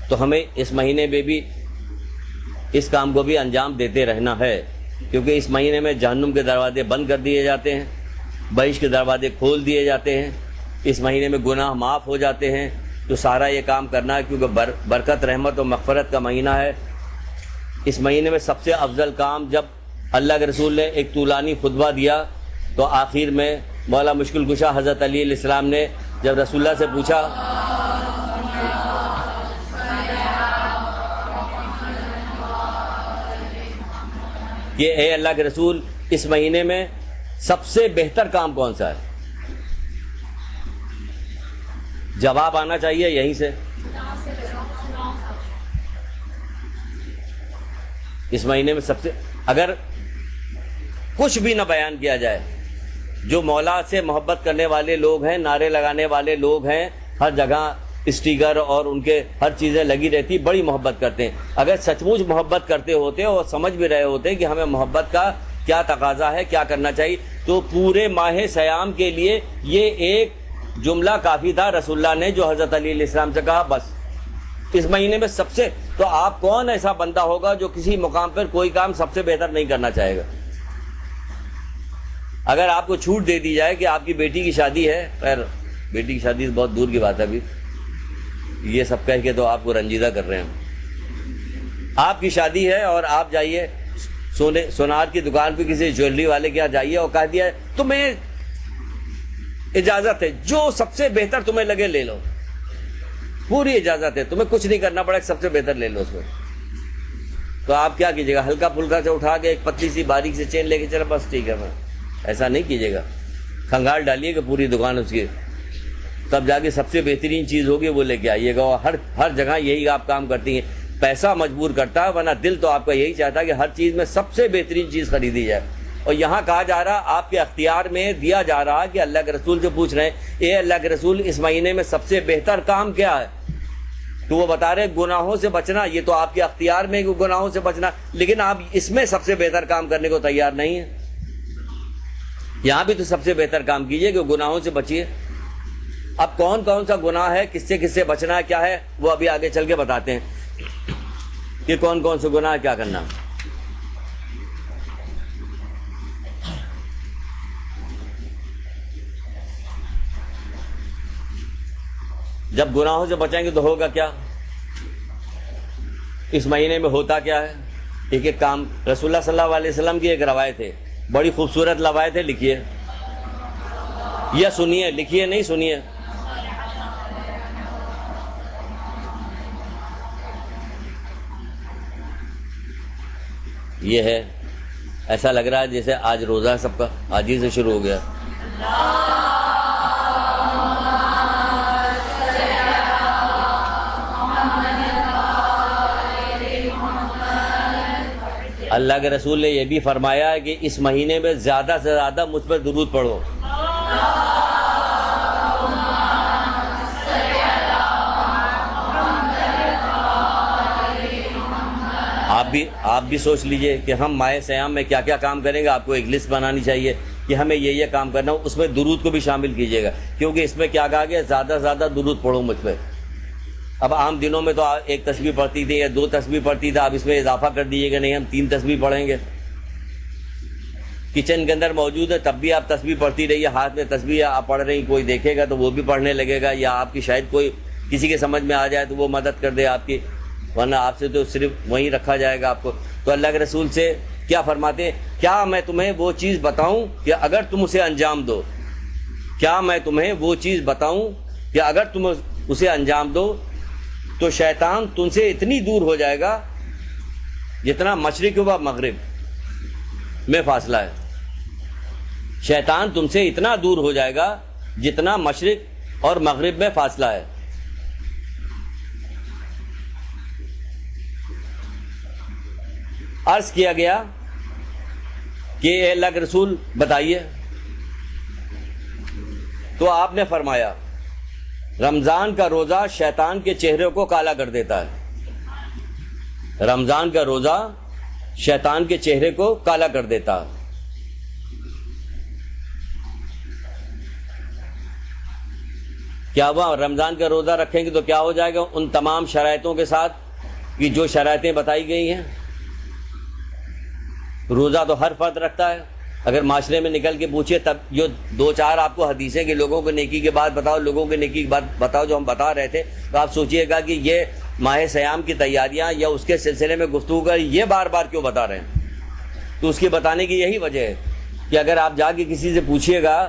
تو ہمیں اس مہینے میں بھی اس کام کو بھی انجام دیتے رہنا ہے، کیونکہ اس مہینے میں جہنم کے دروازے بند کر دیے جاتے ہیں، بہشت کے دروازے کھول دیے جاتے ہیں. اس مہینے میں گناہ معاف ہو جاتے ہیں. تو سارا یہ کام کرنا ہے کیونکہ برکت، رحمت و مغفرت کا مہینہ ہے. اس مہینے میں سب سے افضل کام، جب اللہ کے رسول نے ایک طولانی خطبہ دیا تو آخر میں مولا مشکل کشا حضرت علی علیہ السلام نے جب رسول اللہ سے پوچھا کہ اے اللہ کے رسول اس مہینے میں سب سے بہتر کام کون سا ہے؟ جواب آنا چاہیے یہیں سے. اس مہینے میں سب سے، اگر کچھ بھی نہ بیان کیا جائے، جو مولا سے محبت کرنے والے لوگ ہیں، نعرے لگانے والے لوگ ہیں، ہر جگہ اسٹیکر اور ان کے ہر چیزیں لگی رہتی، بڑی محبت کرتے ہیں. اگر سچ مچ محبت کرتے ہوتے اور سمجھ بھی رہے ہوتے کہ ہمیں محبت کا کیا تقاضا ہے، کیا کرنا چاہیے، تو پورے ماہ سیام کے لیے یہ ایک جملہ کافی تھا رسول اللہ نے جو حضرت علی علیہ السلام سے کہا بس اس مہینے میں سب سے. تو آپ کون ایسا بندہ ہوگا جو کسی مقام پر کوئی کام سب سے بہتر نہیں کرنا چاہے گا؟ اگر آپ کو چھوٹ دے دی جائے کہ آپ کی بیٹی کی شادی ہے، خیر بیٹی کی شادی بہت دور کی بات ہے، ابھی یہ سب کہہ کے تو آپ کو رنجیدہ کر رہے ہیں. آپ کی شادی ہے اور آپ جائیے سونار کی دکان پہ کسی جویلری والے کے یہاں جائیے اور کہہ دیا تمہیں اجازت ہے جو سب سے بہتر تمہیں لگے لے لو، پوری اجازت ہے، تمہیں کچھ نہیں کرنا پڑے، سب سے بہتر لے لو اس میں. تو آپ کیا کیجیے گا؟ ہلکا پھلکا سے اٹھا کے ایک پتلی سی باریک سے چین لے کے چلا بس ٹھیک ہے. میں ایسا نہیں کیجیے گا، کھنگال ڈالیے کہ پوری دکان اس کی تب جا کے سب سے بہترین چیز ہوگی وہ لے کے آئیے گا. اور ہر جگہ یہی آپ کام کرتی ہیں. پیسہ مجبور کرتا ہے, ورنہ دل تو آپ کا یہی چاہتا ہے کہ ہر چیز میں سب سے بہترین چیز خریدی جائے. اور یہاں کہا جا رہا, آپ کے اختیار میں دیا جا رہا کہ اللہ کے رسول سے پوچھ رہے ہیں, اے اللہ کے رسول اس مہینے میں سب سے بہتر کام کیا ہے؟ تو وہ بتا رہے گناہوں سے بچنا. یہ تو آپ کے اختیار میں کہ گناہوں سے بچنا, لیکن آپ اس میں سب سے بہتر کام کرنے کو تیار نہیں ہیں. یہاں بھی تو سب سے بہتر کام کیجئے کہ گناہوں سے بچیے. اب کون کون سا گناہ ہے, کس سے بچنا ہے, کیا ہے, وہ ابھی آگے چل کے بتاتے ہیں کہ کون کون سے گناہ کیا کرنا. جب گناہوں سے بچیں گے تو ہوگا کیا؟ اس مہینے میں ہوتا کیا ہے؟ ایک ایک کام. رسول اللہ صلی اللہ علیہ وسلم کی ایک روایت ہے, بڑی خوبصورت روایت ہے, لکھیے یا سنیے, لکھیے نہیں سنیے. یہ ہے, ایسا لگ رہا ہے جیسے آج روزہ ہے سب کا, آج ہی سے شروع ہو گیا. اللہ کے رسول نے یہ بھی فرمایا ہے کہ اس مہینے میں زیادہ سے زیادہ مجھ پر درود پڑھو. آپ بھی سوچ لیجئے کہ ہم ماہ سیام میں کیا کیا کام کریں گے. آپ کو ایک لسٹ بنانی چاہیے کہ ہمیں یہ کام کرنا ہو, اس میں درود کو بھی شامل کیجئے گا, کیونکہ اس میں کیا کہا گیا, زیادہ سے زیادہ درود پڑھو مجھ پہ. اب عام دنوں میں تو ایک تسبیح پڑھتی تھی یا 2 تسبیح پڑھتی تھی, آپ اس میں اضافہ کر دیجیے گا, نہیں ہم 3 تسبیح پڑھیں گے. کچن کے اندر موجود ہے تب بھی آپ تسبیح پڑھتی رہیے, ہاتھ میں تسبیح آپ پڑھ رہی, کوئی دیکھے گا تو وہ بھی پڑھنے لگے گا, یا آپ کی شاید کوئی کسی کے سمجھ میں آ جائے تو وہ مدد کر دے آپ کی, ورنہ آپ سے تو صرف وہیں رکھا جائے گا آپ کو. تو اللہ کے رسول سے کیا فرماتے ہیں, کیا میں تمہیں وہ چیز بتاؤں کہ اگر تم اسے انجام دو, کیا میں تمہیں وہ چیز بتاؤں کہ اگر تم اسے انجام دو تو شیطان تم سے اتنی دور ہو جائے گا جتنا مشرق و مغرب میں فاصلہ ہے. شیطان تم سے اتنا دور ہو جائے گا جتنا مشرق اور مغرب میں فاصلہ ہے. عرض کیا گیا کہ اے اللہ کے رسول بتائیے, تو آپ نے فرمایا رمضان کا روزہ شیطان کے چہرے کو کالا کر دیتا ہے. رمضان کا روزہ شیطان کے چہرے کو کالا کر دیتا ہے. کیا ہوا, رمضان کا روزہ رکھیں گے تو کیا ہو جائے گا, ان تمام شرائطوں کے ساتھ کہ جو شرائطیں بتائی گئی ہیں. روزہ تو ہر فرد رکھتا ہے. اگر معاشرے میں نکل کے پوچھے تب جو 2-4 آپ کو حدیثیں کہ لوگوں کو نیکی کی بات بتاؤ, لوگوں کو نیکی کی بات بتاؤ جو ہم بتا رہے تھے, تو آپ سوچئے گا کہ یہ ماہ سیام کی تیاریاں یا اس کے سلسلے میں گفتگو کر یہ بار بار کیوں بتا رہے ہیں. تو اس کے بتانے کی یہی وجہ ہے کہ اگر آپ جا کے کسی سے پوچھیے گا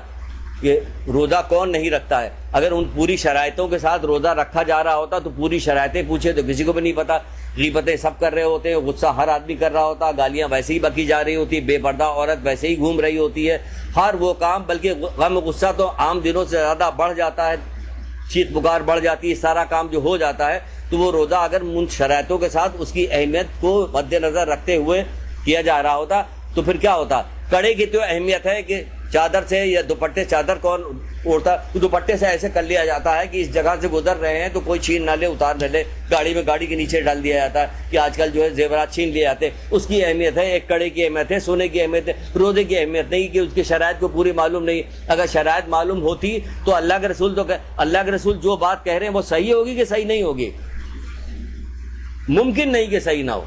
کہ روزہ کون نہیں رکھتا ہے, اگر ان پوری شرائطوں کے ساتھ روزہ رکھا جا رہا ہوتا تو پوری شرائطیں پوچھے تو کسی کو بھی نہیں پتا. غیبتیں سب کر رہے ہوتے ہیں, غصہ ہر آدمی کر رہا ہوتا, گالیاں ویسے ہی بکی جا رہی ہوتی, بے پردہ عورت ویسے ہی گھوم رہی ہوتی ہے, ہر وہ کام, بلکہ غم غصہ تو عام دنوں سے زیادہ بڑھ جاتا ہے, چیخ پکار بڑھ جاتی ہے, سارا کام جو ہو جاتا ہے. تو وہ روزہ اگر ان شرائطوں کے ساتھ اس کی اہمیت کو مد نظر رکھتے ہوئے کیا جا رہا ہوتا تو پھر کیا ہوتا. کڑے کی تو اہمیت ہے کہ چادر سے یا دوپٹے, چادر کون اوڑھتا, تو دوپٹے سے ایسے کر لیا جاتا ہے کہ اس جگہ سے گزر رہے ہیں تو کوئی چھین نہ لے, اتار نہ لے, گاڑی میں گاڑی کے نیچے ڈال دیا جاتا ہے کہ آج کل جو ہے زیورات چھین لیے جاتے ہیں. اس کی اہمیت ہے, ایک کڑے کی اہمیت ہے, سونے کی اہمیت ہے, روزے کی اہمیت نہیں کہ اس کی شرائط کو پوری معلوم نہیں. اگر شرائط معلوم ہوتی تو اللہ کے رسول جو بات کہہ رہے ہیں وہ صحیح ہوگی کہ صحیح نہیں ہوگی؟ ممکن نہیں کہ صحیح نہ ہو,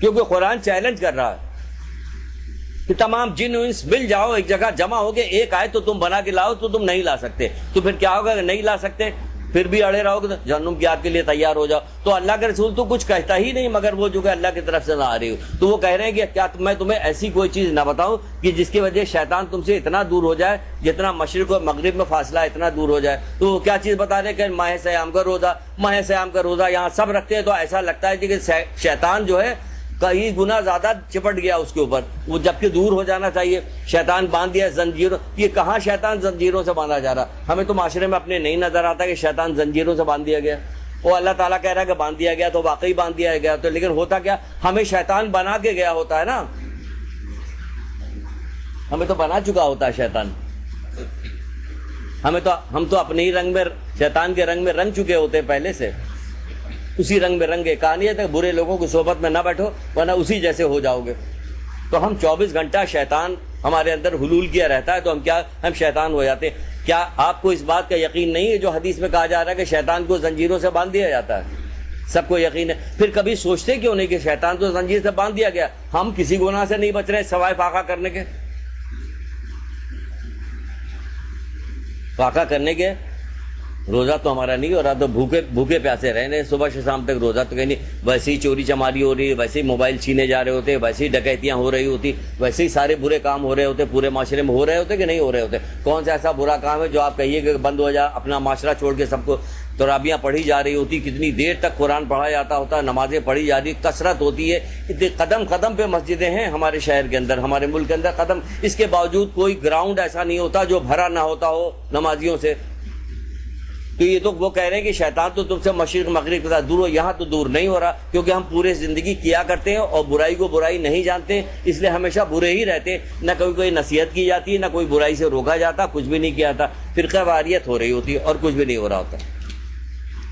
کیونکہ قرآن چیلنج کر رہا ہے کہ تمام جن و انس مل جاؤ ایک جگہ جمع ہو گئے, ایک آئے تو تم بنا کے لاؤ, تو تم نہیں لا سکتے. تو پھر کیا ہوگا, نہیں لا سکتے پھر بھی اڑے رہو گے تو جہنم کی آگ کے لیے تیار ہو جاؤ. تو اللہ کے رسول تو کچھ کہتا ہی نہیں مگر وہ جو کہ اللہ کی طرف سے نہ آ رہی ہو. تو وہ کہہ رہے ہیں کہ کیا میں تمہیں ایسی کوئی چیز نہ بتاؤں کہ جس کی وجہ شیطان تم سے اتنا دور ہو جائے جتنا مشرق اور مغرب میں فاصلہ اتنا دور ہو جائے. تو وہ کیا چیز بتا رہے کہ ماہ سیام کا روزہ, ماہ سیام کا روزہ یہاں سب رکھتے ہیں, تو ایسا لگتا ہے کہ شیطان جو ہے کئی گنا زیادہ چپٹ گیا اس کے اوپر، وہ جبکہ دور ہو جانا چاہیے. شیطان باندھ دیا زنجیروں. یہ کہاں شیطان زنجیروں سے باندھا جا رہا؟ ہمیں تو معاشرے میں اپنے نہیں نظر آتا کہ شیطان زنجیروں سے باندھ دیا گیا. وہ اللہ تعالیٰ کہہ رہا ہے کہ باندھ دیا گیا تو واقعی باندھ دیا گیا تو، لیکن ہوتا کیا؟ ہمیں شیطان بنا کے گیا ہوتا ہے نا، ہمیں تو بنا چکا ہوتا ہے شیطان. ہم تو اپنے ہی رنگ میں، شیطان کے رنگ میں رنگ چکے ہوتے ہیں پہلے سے، اسی رنگ میں رنگے. کہانی ہے کہ برے لوگوں کی صحبت میں نہ بیٹھو ورنہ اسی جیسے ہو جاؤ گے. تو ہم 24 گھنٹہ شیطان ہمارے اندر حلول کیا رہتا ہے، تو ہم شیطان ہو جاتے ہیں. کیا آپ کو اس بات کا یقین نہیں ہے جو حدیث میں کہا جا رہا ہے کہ شیطان کو زنجیروں سے باندھ دیا جاتا ہے؟ سب کو یقین ہے. پھر کبھی سوچتے کیوں نہیں کہ شیطان تو زنجیر سے باندھ دیا گیا، ہم کسی گناہ سے نہیں بچ رہے سوائے فاقہ کرنے کے. فاقہ کرنے کے روزہ تو ہمارا نہیں ہو رہا، تو بھوکے پیاسے رہنے صبح سے شام تک روزہ تو کہیں نہیں. ویسے ہی چوری چماری ہو رہی ہے، ویسے ہی موبائل چھینے جا رہے ہوتے، ویسے ہی ڈکیتیاں ہو رہی ہوتی، ویسے ہی سارے برے کام ہو رہے ہوتے پورے معاشرے میں. ہو رہے ہوتے کہ نہیں ہو رہے ہوتے؟ کون سا ایسا برا کام ہے جو آپ کہیے کہ بند ہو جا؟ اپنا معاشرہ چھوڑ کے سب کو ترابیاں پڑھی جا رہی ہوتی، کتنی دیر تک قرآن پڑھا جاتا ہوتا، نمازیں پڑھی جا رہی، کثرت ہوتی ہے، اتنے قدم قدم پہ مسجدیں ہیں ہمارے شہر کے اندر، ہمارے ملک کے اندر قدم. اس کے باوجود کوئی گراؤنڈ ایسا نہیں ہوتا جو بھرا نہ ہوتا ہو نمازیوں سے. تو یہ تو وہ کہہ رہے ہیں کہ شیطان تو تم سے مشرق مغرب کے ساتھ دور ہو. یہاں تو دور نہیں ہو رہا، کیونکہ ہم پورے زندگی کیا کرتے ہیں اور برائی کو برائی نہیں جانتے، اس لیے ہمیشہ برے ہی رہتے ہیں. نہ کوئی نصیحت کی جاتی ہے، نہ کوئی برائی سے روکا جاتا، کچھ بھی نہیں کیا جاتا. فرقہ واریت ہو رہی ہوتی ہے اور کچھ بھی نہیں ہو رہا ہوتا.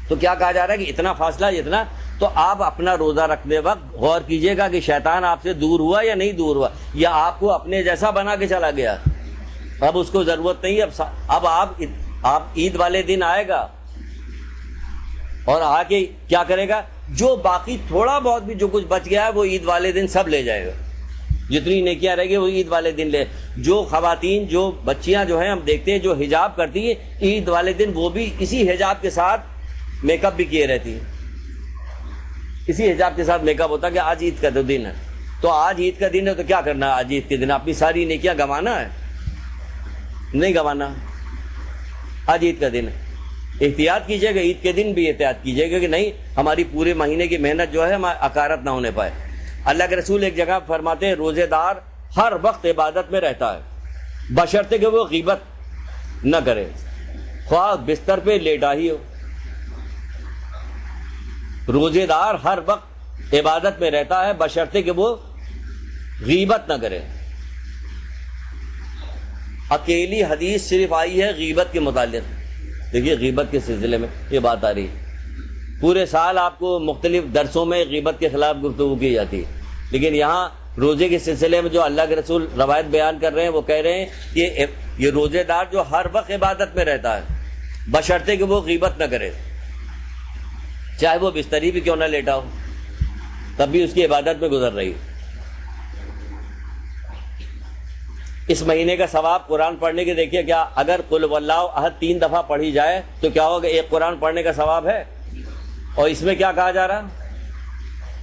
تو کیا کہا جا رہا ہے کہ اتنا فاصلہ اتنا. تو آپ اپنا روزہ رکھتے وقت غور کیجئے گا کہ شیطان آپ سے دور ہوا یا نہیں دور ہوا، یا آپ کو اپنے جیسا بنا کے چلا گیا. اب اس کو ضرورت نہیں. اب آپ عید والے دن آئے گا اور آ کے کیا کرے گا؟ جو باقی تھوڑا بہت بھی جو کچھ بچ گیا ہے وہ عید والے دن سب لے جائے گا. جتنی نیکیاں رہ گئی وہ عید والے دن لے. جو خواتین، جو بچیاں جو ہیں، ہم دیکھتے ہیں جو حجاب کرتی ہیں عید والے دن وہ بھی اسی حجاب کے ساتھ میک اپ بھی کیے رہتی ہیں. اسی حجاب کے ساتھ میک اپ ہوتا کہ آج عید کا تو دن ہے، تو آج عید کا دن ہے تو کیا کرنا ہے؟ آج عید کے دن اپنی ساری نیکیاں گنوانا ہے؟ نہیں گنوانا. آج عید کا دن ہے، احتیاط کیجیے گا. عید کے دن بھی احتیاط کیجیے گا کہ نہیں ہماری پورے مہینے کی محنت جو ہے اکارت نہ ہونے پائے. اللہ کے رسول ایک جگہ فرماتے ہیں روزے دار ہر وقت عبادت میں رہتا ہے بشرطے کہ وہ غیبت نہ کرے، خواہ بستر پہ لیٹا ہی ہو. روزے دار ہر وقت عبادت میں رہتا ہے بشرطے کہ وہ غیبت نہ کرے. اکیلی حدیث صرف آئی ہے غیبت کے متعلق. دیکھیے غیبت کے سلسلے میں یہ بات آ رہی ہے. پورے سال آپ کو مختلف درسوں میں غیبت کے خلاف گفتگو کی جاتی ہے، لیکن یہاں روزے کے سلسلے میں جو اللہ کے رسول روایت بیان کر رہے ہیں وہ کہہ رہے ہیں کہ یہ روزے دار جو ہر وقت عبادت میں رہتا ہے بشرطے کہ وہ غیبت نہ کرے، چاہے وہ بستری بھی کیوں نہ لیٹا ہو تب بھی اس کی عبادت میں گزر رہی ہے. اس مہینے کا ثواب قرآن پڑھنے کے دیکھیے کیا، اگر قل واللہ احد 3 دفعہ پڑھی جائے تو کیا ہوگا؟ ایک قرآن پڑھنے کا ثواب ہے. اور اس میں کیا کہا جا رہا؟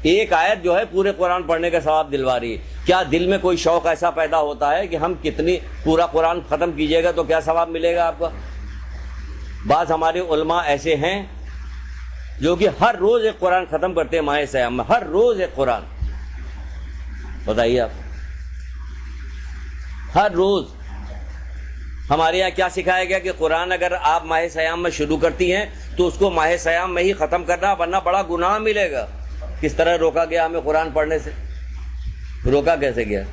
ایک آیت جو ہے پورے قرآن پڑھنے کا ثواب دلوا رہی ہے. کیا دل میں کوئی شوق ایسا پیدا ہوتا ہے کہ ہم کتنی پورا قرآن ختم کیجیے گا تو کیا ثواب ملے گا آپ کا؟ بعض ہمارے علماء ایسے ہیں جو کہ ہر روز ایک قرآن ختم کرتے ہیں ماہ سیام میں، ہر روز ایک قرآن. بتائیے آپ، ہر روز. ہمارے یہاں کیا سکھایا گیا کہ قرآن اگر آپ ماہ سیام میں شروع کرتی ہیں تو اس کو ماہ سیام میں ہی ختم کرنا، ورنہ بڑا گناہ ملے گا. کس طرح روکا گیا ہمیں قرآن پڑھنے سے؟ روکا کیسے گیا؟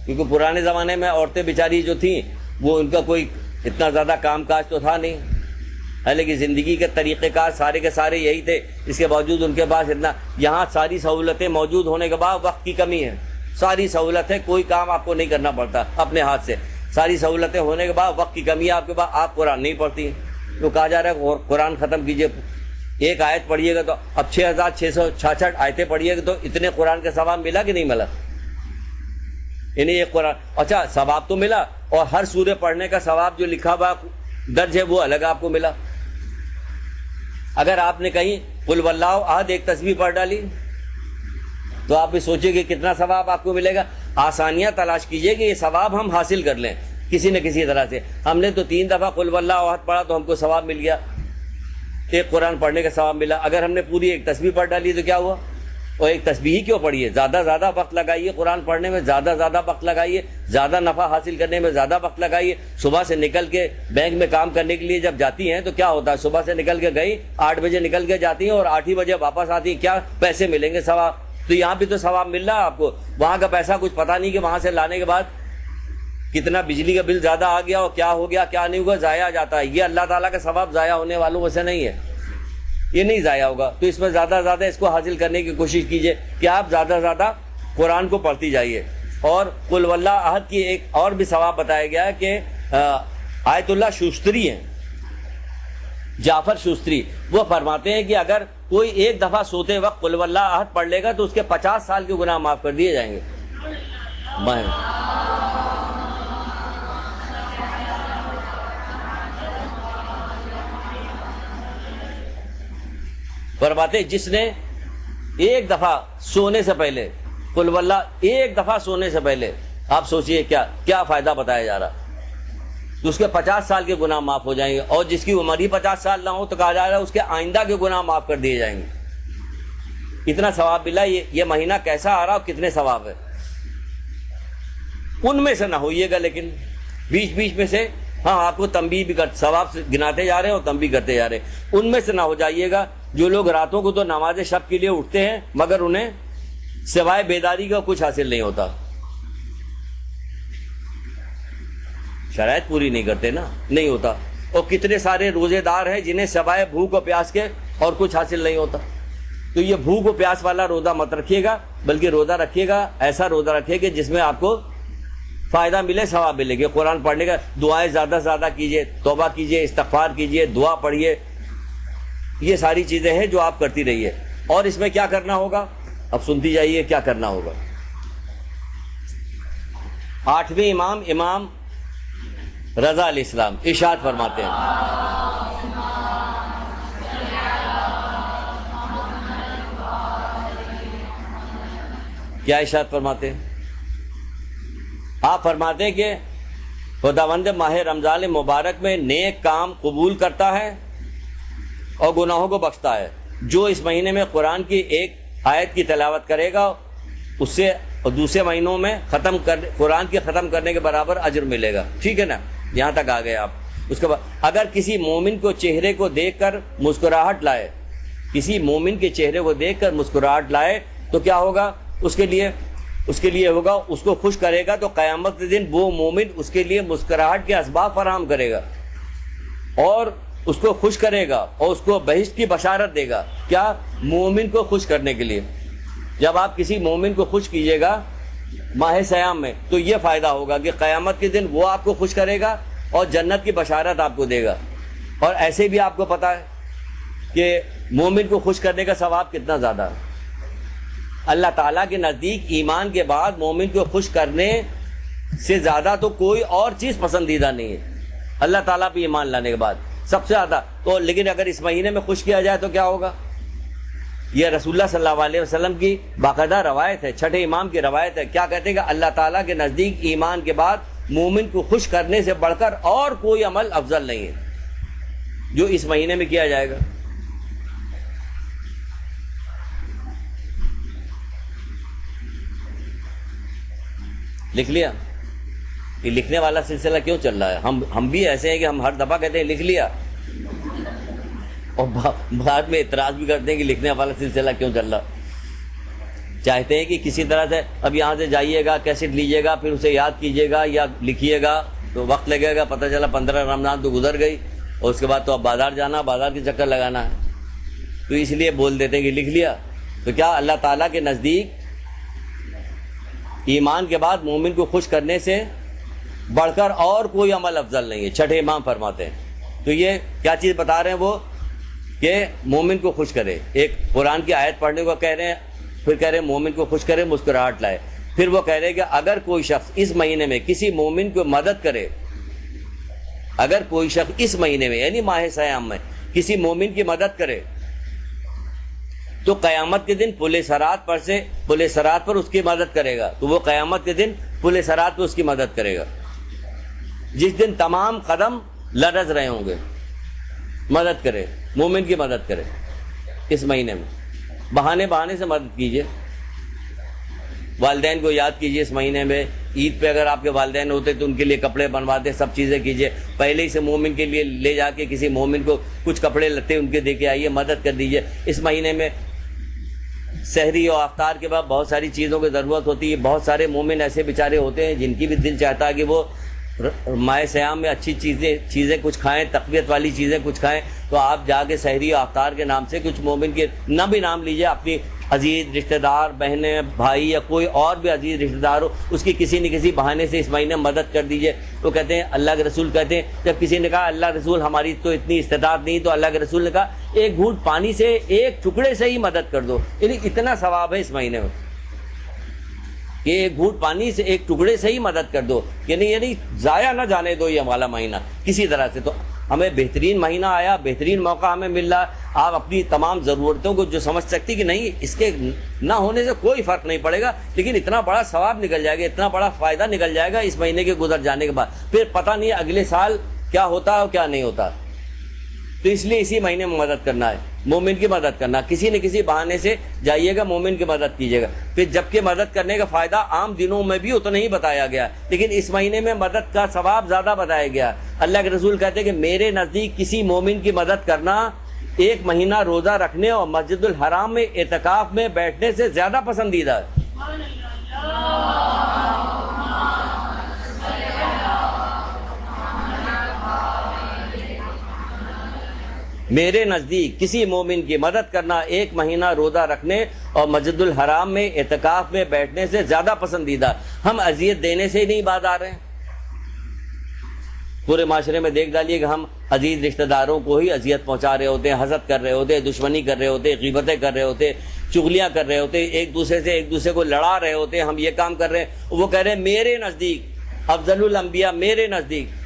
کیونکہ پرانے زمانے میں عورتیں بیچاری جو تھیں وہ ان کا کوئی اتنا زیادہ کام کاج تو تھا نہیں، حالانکہ زندگی کے طریقہ کار سارے کے سارے یہی تھے. اس کے باوجود ان کے پاس اتنا، یہاں ساری سہولتیں موجود ہونے کے بعد وقت کی کمی ہے. ساری سہولت ہے، کوئی کام آپ کو نہیں کرنا پڑتا اپنے ہاتھ سے. ساری سہولتیں ہونے کے بعد وقت کی کمی ہے آپ کے پاس، آپ قرآن نہیں پڑھتی. تو کہا جا رہا ہے قرآن ختم کیجئے. ایک آیت پڑھیے گا تو اب 6666 آیتیں پڑھیے گا تو اتنے قرآن کا ثواب ملا کہ نہیں ملا؟ یعنی ایک قرآن، اچھا ثواب تو ملا، اور ہر سورہ پڑھنے کا ثواب جو لکھا ہوا درج ہے وہ الگ آپ کو ملا. اگر آپ نے کہیں قل واللہ احد ایک تسبیح پڑھ ڈالی تو آپ بھی سوچیں کہ کتنا ثواب آپ کو ملے گا. آسانیاں تلاش کیجئے کہ یہ ثواب ہم حاصل کر لیں کسی نہ کسی طرح سے. ہم نے تو 3 دفعہ قل واللہ احد پڑھا تو ہم کو ثواب مل گیا، ایک قرآن پڑھنے کا ثواب ملا. اگر ہم نے پوری ایک تسبیح پڑھ ڈالی تو کیا ہوا؟ اور ایک تسبیح کیوں پڑھیے؟ زیادہ زیادہ وقت لگائیے قرآن پڑھنے میں، زیادہ زیادہ وقت لگائیے، زیادہ نفع حاصل کرنے میں زیادہ وقت لگائیے۔ صبح سے نکل کے بینک میں کام کرنے کے لیے جب جاتی ہیں تو کیا ہوتا ہے؟ صبح سے نکل کے گئی، 8 بجے نکل کے جاتی ہیں اور 8 ہی بجے واپس آتی ہیں، کیا پیسے ملیں گے؟ ثواب۔ تو یہاں بھی تو ثواب مل رہا ہے آپ کو، وہاں کا پیسہ کچھ پتہ نہیں کہ وہاں سے لانے کے بعد کتنا بجلی کا بل زیادہ آ گیا اور کیا ہو گیا کیا نہیں ہوگا، ضائع جاتا ہے۔ یہ اللہ تعالیٰ کا ثواب ضائع ہونے والوں میں سے نہیں ہے، یہ نہیں ضائع ہوگا۔ تو اس میں زیادہ سے زیادہ اس کو حاصل کرنے کی کوشش کیجئے کہ آپ زیادہ سے زیادہ قرآن کو پڑھتی جائیے۔ اور قل واللہ احد کی ایک اور بھی ثواب بتایا گیا ہے کہ آیت اللہ شوستری ہیں، جعفر شوستری، وہ فرماتے ہیں کہ اگر کوئی ایک دفعہ سوتے وقت قل واللہ احد پڑھ لے گا تو اس کے 50 سال کے گناہ معاف کر دیے جائیں گے۔ فرماتے جس نے ایک دفعہ سونے سے پہلے قل واللہ، ایک دفعہ سونے سے پہلے، آپ سوچئے کیا فائدہ بتایا جا رہا، تو اس کے 50 سال کے گناہ معاف ہو جائیں گے، اور جس کی عمر ہی 50 سال نہ ہو تو کہا جا رہا ہے اس کے آئندہ کے گناہ معاف کر دیے جائیں گے۔ اتنا ثواب ملا۔ یہ مہینہ کیسا آ رہا اور کتنے ثواب ہے؟ ان میں سے نہ ہوئیے گا، لیکن بیچ بیچ میں سے آپ کو تنبیہ بھی ثواب گناتے جا رہے ہیں اور تنبیہ کرتے جا رہے ہیں۔ ان میں سے نہ ہو جائیے گا جو لوگ راتوں کو تو نماز شب کے لیے اٹھتے ہیں مگر انہیں سوائے بیداری کا کچھ حاصل نہیں ہوتا، شرائط پوری نہیں کرتے نا، نہیں ہوتا۔ اور کتنے سارے روزے دار ہیں جنہیں سوائے بھوک و پیاس کے اور کچھ حاصل نہیں ہوتا۔ تو یہ بھوک و پیاس والا روزہ مت رکھیے گا، بلکہ روزہ رکھیے گا، ایسا روزہ رکھیے کہ جس میں آپ کو فائدہ ملے، ثواب ملے گا۔ قرآن پڑھنے کا دعائیں زیادہ سے زیادہ کیجیے، توبہ کیجیے، استغفار کیجیے، دعا پڑھیے، یہ ساری چیزیں ہیں جو آپ کرتی رہیے۔ اور اس میں کیا کرنا ہوگا؟ اب سنتی جائیے کیا کرنا ہوگا۔ 8ویں امام رضا علیہ السلام ارشاد فرماتے ہیں، کیا ارشاد فرماتے ہیں؟ آپ فرماتے ہیں کہ خداوند ماہ رمضان مبارک میں نیک کام قبول کرتا ہے اور گناہوں کو بخشتا ہے۔ جو اس مہینے میں قرآن کی ایک آیت کی تلاوت کرے گا اس سے دوسرے مہینوں میں قرآن کی ختم کرنے کے برابر اجر ملے گا۔ ٹھیک ہے نا، یہاں تک آ گئے آپ۔ اس کے بعد اگر کسی مومن کو چہرے کو دیکھ کر مسکراہٹ لائے، کسی مومن کے چہرے کو دیکھ کر مسکراہٹ لائے تو کیا ہوگا؟ اس کے لیے ہوگا، اس کو خوش کرے گا تو قیامت کے دن وہ مومن اس کے لیے مسکراہٹ کے اسباب فراہم کرے گا اور اس کو خوش کرے گا اور اس کو بہشت کی بشارت دے گا۔ کیا؟ مومن کو خوش کرنے کے لیے۔ جب آپ کسی مومن کو خوش کیجئے گا ماہ سیام میں تو یہ فائدہ ہوگا کہ قیامت کے دن وہ آپ کو خوش کرے گا اور جنت کی بشارت آپ کو دے گا۔ اور ایسے بھی آپ کو پتا ہے کہ مومن کو خوش کرنے کا ثواب کتنا زیادہ ہے۔ اللہ تعالیٰ کے نزدیک ایمان کے بعد مومن کو خوش کرنے سے زیادہ تو کوئی اور چیز پسندیدہ نہیں ہے، اللہ تعالیٰ پہ ایمان لانے کے بعد سب سے زیادہ تو۔ لیکن اگر اس مہینے میں خوش کیا جائے تو کیا ہوگا؟ یہ رسول اللہ صلی اللہ علیہ وسلم کی باقاعدہ روایت ہے، چھٹے امام کی روایت ہے۔ کیا کہتے ہیں کہ اللہ تعالیٰ کے نزدیک ایمان کے بعد مومن کو خوش کرنے سے بڑھ کر اور کوئی عمل افضل نہیں ہے جو اس مہینے میں کیا جائے گا۔ لکھ لیا؟ یہ لکھنے والا سلسلہ کیوں چل رہا ہے؟ ہم بھی ایسے ہیں کہ ہم ہر دفعہ کہتے ہیں لکھ لیا اور بعد میں اعتراض بھی کرتے ہیں کہ لکھنے والا سلسلہ کیوں چل رہا۔ چاہتے ہیں کہ کسی طرح سے اب یہاں سے جائیے گا، کیسٹ لیجیے گا، پھر اسے یاد کیجیے گا یا لکھیے گا تو وقت لگے گا، پتہ چلا 15 رمضان تو گزر گئی اور اس کے بعد تو اب بازار جانا، بازار کے چکر لگانا ہے، تو اس لیے بول دیتے ہیں کہ لکھ لیا۔ تو کیا اللہ تعالیٰ کے نزدیک ایمان کے بعد مومن کو خوش کرنے سے بڑھ کر اور کوئی عمل افضل نہیں ہے، چھٹے امام فرماتے ہیں۔ تو یہ کیا چیز بتا رہے ہیں وہ کہ مومن کو خوش کرے، ایک قرآن کی آیت پڑھنے کو کہہ رہے ہیں، پھر کہہ رہے ہیں مومن کو خوش کرے، مسکراہٹ لائے، پھر وہ کہہ رہے ہیں کہ اگر کوئی شخص اس مہینے میں کسی مومن کو مدد کرے، اگر کوئی شخص اس مہینے میں یعنی ماہ سیام میں کسی مومن کی مدد کرے تو قیامت کے دن پل صراط پر اس کی مدد کرے گا، تو وہ قیامت کے دن پل صراط پر اس کی مدد کرے گا، جس دن تمام قدم لرز رہے ہوں گے، مدد کرے، مومن کی مدد کرے اس مہینے میں۔ بہانے سے مدد کیجیے. والدین کو یاد کیجیے اس مہینے میں. عید پہ اگر آپ کے والدین ہوتے تو ان کے لیے کپڑے بنواتے, سب چیزیں کیجیے. پہلے ہی سے مومن کے لیے لے جا کے کسی مومن کو کچھ کپڑے لتے ان کے دے کے آئیے, مدد کر دیجیے. اس مہینے میں سحری اور افطار کے بعد بہت ساری چیزوں کی ضرورت ہوتی ہے. بہت سارے مومن ایسے بیچارے ہوتے ہیں جن کی بھی دل چاہتا ہے کہ وہ ماہ سیام میں اچھی چیزیں کچھ کھائیں, تقویت والی چیزیں کچھ کھائیں. تو آپ جا کے سحری اور افطار کے نام سے کچھ مومن کے نہ بھی نام لیجیے, اپنی عزیز رشتہ دار, بہنیں, بھائی یا کوئی اور بھی عزیز رشتہ دار ہو, اس کی کسی نہ کسی بہانے سے اس مہینے مدد کر دیجیے. تو کہتے ہیں اللہ کے رسول کہتے ہیں, جب کسی نے کہا اللہ رسول ہماری تو اتنی استطاعت نہیں, تو اللہ کے رسول نے کہا ایک گھونٹ پانی سے, ایک ٹکڑے سے ہی مدد کر دو. یعنی اتنا ثواب ہے اس مہینے میں کہ ایک گھونٹ پانی سے, ایک ٹکڑے سے ہی مدد کر دو. یعنی ضائع نہ جانے دو یہ والا مہینہ کسی طرح سے. تو ہمیں بہترین مہینہ آیا, بہترین موقع ہمیں مل رہا. آپ اپنی تمام ضرورتوں کو جو سمجھ سکتی کہ نہیں اس کے نہ ہونے سے کوئی فرق نہیں پڑے گا, لیکن اتنا بڑا ثواب نکل جائے گا, اتنا بڑا فائدہ نکل جائے گا اس مہینے کے گزر جانے کے بعد. پھر پتہ نہیں اگلے سال کیا ہوتا ہے اور کیا نہیں ہوتا. تو اس لیے اسی مہینے میں مدد کرنا ہے, مومن کی مدد کرنا. کسی نہ کسی بہانے سے جائیے گا, مومن کی مدد کیجیے گا. پھر جبکہ مدد کرنے کا فائدہ عام دنوں میں بھی اتنا ہی بتایا گیا, لیکن اس مہینے میں مدد کا ثواب زیادہ بتایا گیا. اللہ کے رسول کہتے ہیں کہ میرے نزدیک کسی مومن کی مدد کرنا ایک مہینہ روزہ رکھنے اور مسجد الحرام میں اعتکاف میں بیٹھنے سے زیادہ پسندیدہ ہے. میرے نزدیک کسی مومن کی مدد کرنا ایک مہینہ روزہ رکھنے اور مسجد الحرام میں اعتکاف میں بیٹھنے سے زیادہ پسندیدہ. ہم اذیت دینے سے ہی نہیں باز آ رہے ہیں. پورے معاشرے میں دیکھ ڈالیے کہ ہم عزیز رشتہ داروں کو ہی اذیت پہنچا رہے ہوتے ہیں, حسد کر رہے ہوتے ہیں, دشمنی کر رہے ہوتے ہیں, غیبتیں کر رہے ہوتے ہیں, چغلیاں کر رہے ہوتے ہیں, ایک دوسرے کو لڑا رہے ہوتے ہیں. ہم یہ کام کر رہے ہیں, وہ کہہ رہے ہیں میرے نزدیک افضل الانبیاء, میرے نزدیک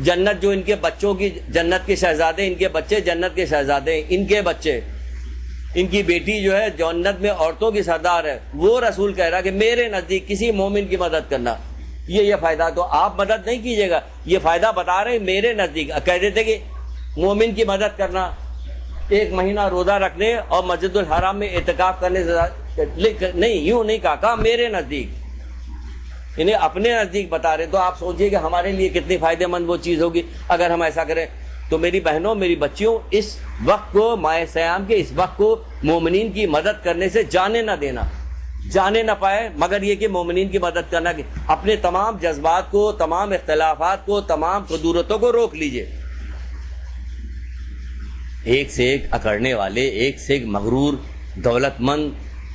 جنت جو ان کے بچوں کی جنت کے شہزادے, ان کے بچے جنت کے شہزادے, ان کے بچے, ان کی بیٹی جو ہے جنت میں عورتوں کی سردار ہے. وہ رسول کہہ رہا کہ میرے نزدیک کسی مومن کی مدد کرنا یہ فائدہ. تو آپ مدد نہیں کیجیے گا, یہ فائدہ بتا رہے میرے نزدیک. کہہ دیتے کہ مومن کی مدد کرنا ایک مہینہ روزہ رکھنے اور مسجد الحرام میں اعتکاف کرنے سے نہیں, یوں نہیں کہا میرے نزدیک, یعنی اپنے نزدیک بتا رہے. تو آپ سوچئے کہ ہمارے لیے کتنی فائدہ مند وہ چیز ہوگی اگر ہم ایسا کریں. تو میری بہنوں, میری بچیوں, اس وقت کو, ماہ سیام کے اس وقت کو مومنین کی مدد کرنے سے جانے نہ دینا, جانے نہ پائے مگر یہ کہ مومنین کی مدد کرنا. کہ اپنے تمام جذبات کو, تمام اختلافات کو, تمام قدورتوں کو روک لیجئے. ایک سے ایک اکڑنے والے, ایک سے ایک مغرور, دولت مند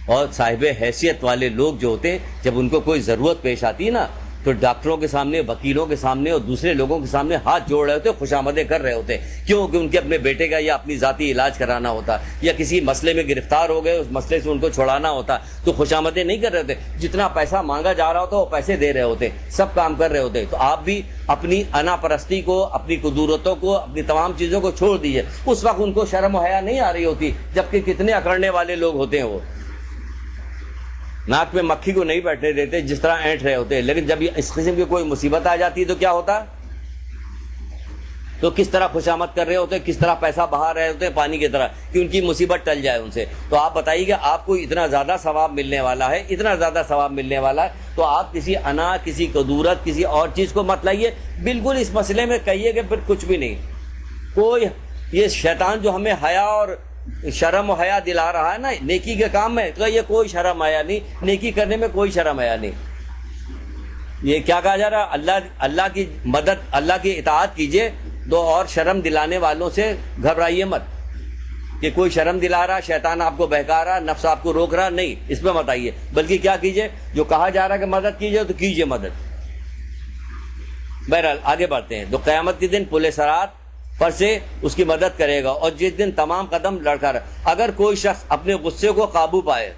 اور صاحب حیثیت والے لوگ جو ہوتے ہیں, جب ان کو کوئی ضرورت پیش آتی ہے نا تو ڈاکٹروں کے سامنے, وکیلوں کے سامنے اور دوسرے لوگوں کے سامنے ہاتھ جوڑ رہے ہوتے, خوشامدیں کر رہے ہوتے. کیوں کہ ان کے اپنے بیٹے کا یا اپنی ذاتی علاج کرانا ہوتا, یا کسی مسئلے میں گرفتار ہو گئے, اس مسئلے سے ان کو چھڑانا ہوتا, تو خوشامدیں نہیں کر رہے ہوتے. جتنا پیسہ مانگا جا رہا ہوتا وہ پیسے دے رہے ہوتے, سب کام کر رہے ہوتے. تو آپ بھی اپنی انا پرستی کو, اپنی قدورتوں کو, اپنی تمام چیزوں کو چھوڑ دیجیے. اس وقت ان کو شرم و حیا نہیں آ رہی ہوتی, جبکہ کتنے اکڑنے والے لوگ ہوتے ہیں. وہ ناک میں مکھی کو نہیں بیٹھنے دیتے, جس طرح اینٹ رہے ہوتے ہیں. لیکن جب اس قسم کی کوئی مصیبت آ جاتی ہے تو کیا ہوتا, تو کس طرح خوشامد کر رہے ہوتے, کس طرح پیسہ بہا رہے ہوتے پانی کی طرح کہ ان کی مصیبت ٹل جائے ان سے. تو آپ بتائیے کہ آپ کو اتنا زیادہ ثواب ملنے والا ہے, اتنا زیادہ ثواب ملنے والا ہے, تو آپ کسی انا, کسی قدورت, کسی اور چیز کو مت لائیے. بالکل اس مسئلے میں کہیے کہ پھر کچھ بھی نہیں. کوئی یہ شیطان جو ہمیں حیا اور شرم و حیا دلا رہا ہے نا نیکی کے کام میں, تو یہ کوئی شرم حیا نہیں, نیکی کرنے میں کوئی شرم حیا نہیں. یہ کیا کہا جا رہا, اللہ کی مدد, اللہ کی اطاعت کیجئے, دو اور شرم دلانے والوں سے گھبرائیے مت. کہ کوئی شرم دلا رہا, شیطان آپ کو بہکا رہا, نفس آپ کو روک رہا, نہیں, اس پہ مت آئیے. بلکہ کیا کیجئے, جو کہا جا رہا کہ مدد کیجئے تو کیجئے مدد. بہرحال آگے بڑھتے ہیں. تو قیامت کے دن پل صراط پر سے اس کی مدد کرے گا, اور جس دن تمام قدم لڑکا رہا. اگر کوئی شخص اپنے غصے کو قابو پائے,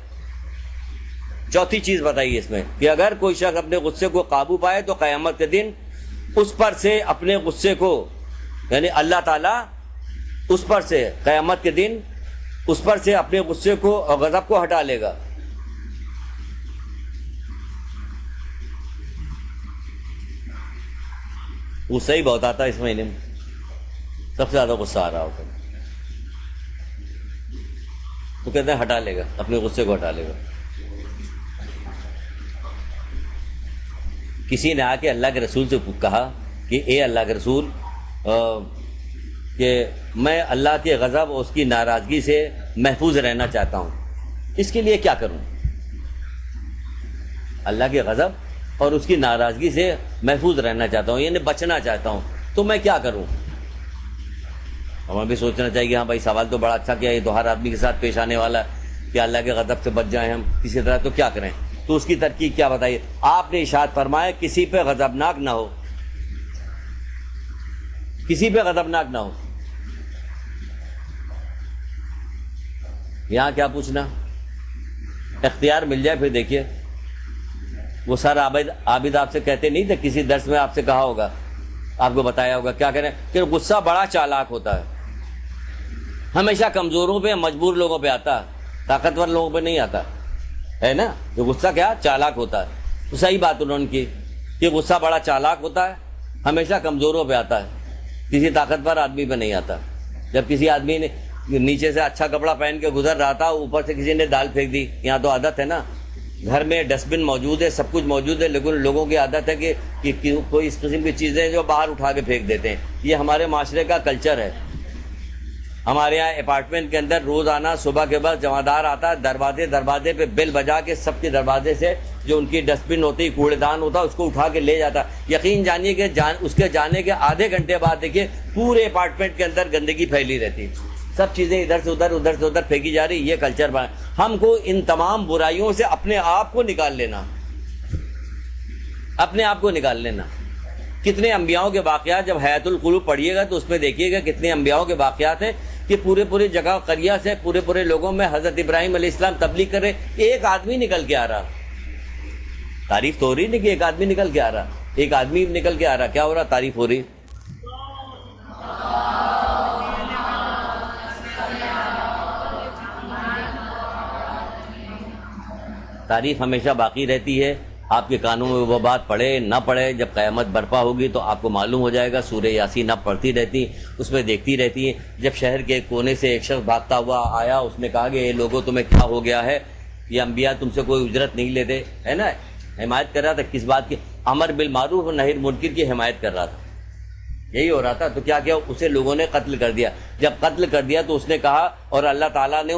چوتھی چیز بتائیے اس میں, کہ اگر کوئی شخص اپنے غصے کو قابو پائے تو قیامت کے دن اس پر سے اپنے غصے کو, یعنی اللہ تعالیٰ اس پر سے قیامت کے دن اس پر سے اپنے غصے کو اور غضب کو ہٹا لے گا. غصہ ہی بہت آتا ہے اس مہینے میں, سب سے زیادہ غصہ آ رہا ہوتا ہے. تو کہتے ہیں ہٹا لے گا، اپنے غصے کو ہٹا لے گا۔ کسی نے آ کے اللہ کے رسول سے کہا کہ اے اللہ کے رسول، کہ میں اللہ کے غضب اور اس کی ناراضگی سے محفوظ رہنا چاہتا ہوں، اس کے لیے کیا کروں؟ اللہ کے غضب اور اس کی ناراضگی سے محفوظ رہنا چاہتا ہوں، یعنی بچنا چاہتا ہوں، تو میں کیا کروں؟ ہمیں بھی سوچنا چاہیے کہ ہاں بھائی سوال تو بڑا اچھا کیا، یہ تو ہر آدمی کے ساتھ پیش آنے والا ہے کہ اللہ کے غضب سے بچ جائیں ہم کسی طرح، تو کیا کریں؟ تو اس کی ترکیب کیا بتائیے؟ آپ نے ارشاد فرمایا کسی پہ غضبناک نہ ہو، کسی پہ غضبناک نہ ہو۔ یہاں کیا پوچھنا، اختیار مل جائے پھر دیکھیے، وہ سر عابد آپ سے کہتے نہیں تھے، کسی درس میں آپ سے کہا ہوگا، آپ کو بتایا ہوگا، کیا کریں کہ غصہ بڑا چالاک ہوتا ہے، ہمیشہ کمزوروں پہ مجبور لوگوں پہ آتا ہے، طاقتور لوگوں پہ نہیں آتا ہے نا۔ جو غصہ کیا چالاک ہوتا ہے، تو صحیح بات انہوں نے کی کہ غصہ بڑا چالاک ہوتا ہے، ہمیشہ کمزوروں پہ آتا ہے، کسی طاقتور آدمی پہ نہیں آتا۔ جب کسی آدمی نے نیچے سے اچھا کپڑا پہن کے گزر رہا تھا، اوپر سے کسی نے دال پھینک دی، یہاں تو عادت ہے نا، گھر میں ڈسٹ بن موجود ہے، سب کچھ موجود ہے، لیکن لوگوں کی عادت ہے کہ کوئی اس قسم کی چیزیں جو باہر اٹھا کے پھینک دیتے ہیں۔ یہ ہمارے معاشرے کا کلچر ہے۔ ہمارے یہاں اپارٹمنٹ کے اندر روزانہ صبح کے بعد جمعدار آتا ہے، دروازے پہ بیل بجا کے سب کے دروازے سے جو ان کی ڈسٹ بن ہوتی ہے، کوڑے دان ہوتا ہے، اس کو اٹھا کے لے جاتا ہے۔ یقین جانیے کہ اس کے جانے کے آدھے گھنٹے بعد دیکھیے پورے اپارٹمنٹ کے اندر گندگی پھیلی رہتی ہے، سب چیزیں ادھر سے ادھر پھینکی جا رہی۔ یہ کلچر بنا، ہم کو ان تمام برائیوں سے اپنے آپ کو نکال لینا، اپنے آپ کو نکال لینا۔ کتنے انبیاءوں کے واقعات جب حیات القلوب پڑھیے گا تو اس میں دیکھیے گا کتنے انبیاءوں کے واقعات ہیں کہ پورے جگہ قریہ سے پورے لوگوں میں حضرت ابراہیم علیہ السلام تبلیغ کر رہے، ایک آدمی نکل کے آ رہا۔ تعریف تو ہو رہی نہیں کہ ایک آدمی نکل کے آ رہا، ایک آدمی نکل کے آ رہا، کیا ہو رہا؟ تعریف ہو رہی۔ تعریف ہمیشہ باقی رہتی ہے۔ آپ کے کانوں میں وہ بات پڑھے نہ پڑھے، جب قیامت برپا ہوگی تو آپ کو معلوم ہو جائے گا۔ سورہ یاسین آپ پڑھتی رہتی، اس میں دیکھتی رہتی ہیں۔ جب شہر کے کونے سے ایک شخص بھاگتا ہوا آیا، اس نے کہا کہ اے لوگوں تمہیں کیا ہو گیا ہے؟ یہ انبیاء تم سے کوئی اجرت نہیں لیتے، ہے نا؟ حمایت کر رہا تھا کس بات کی؟ امر بالمعروف اور نہی عن المنکر کی حمایت کر رہا تھا، یہی ہو رہا تھا۔ تو کیا کیا؟ اسے لوگوں نے قتل کر دیا۔ جب قتل کر دیا تو اس نے کہا، اور اللہ تعالیٰ نے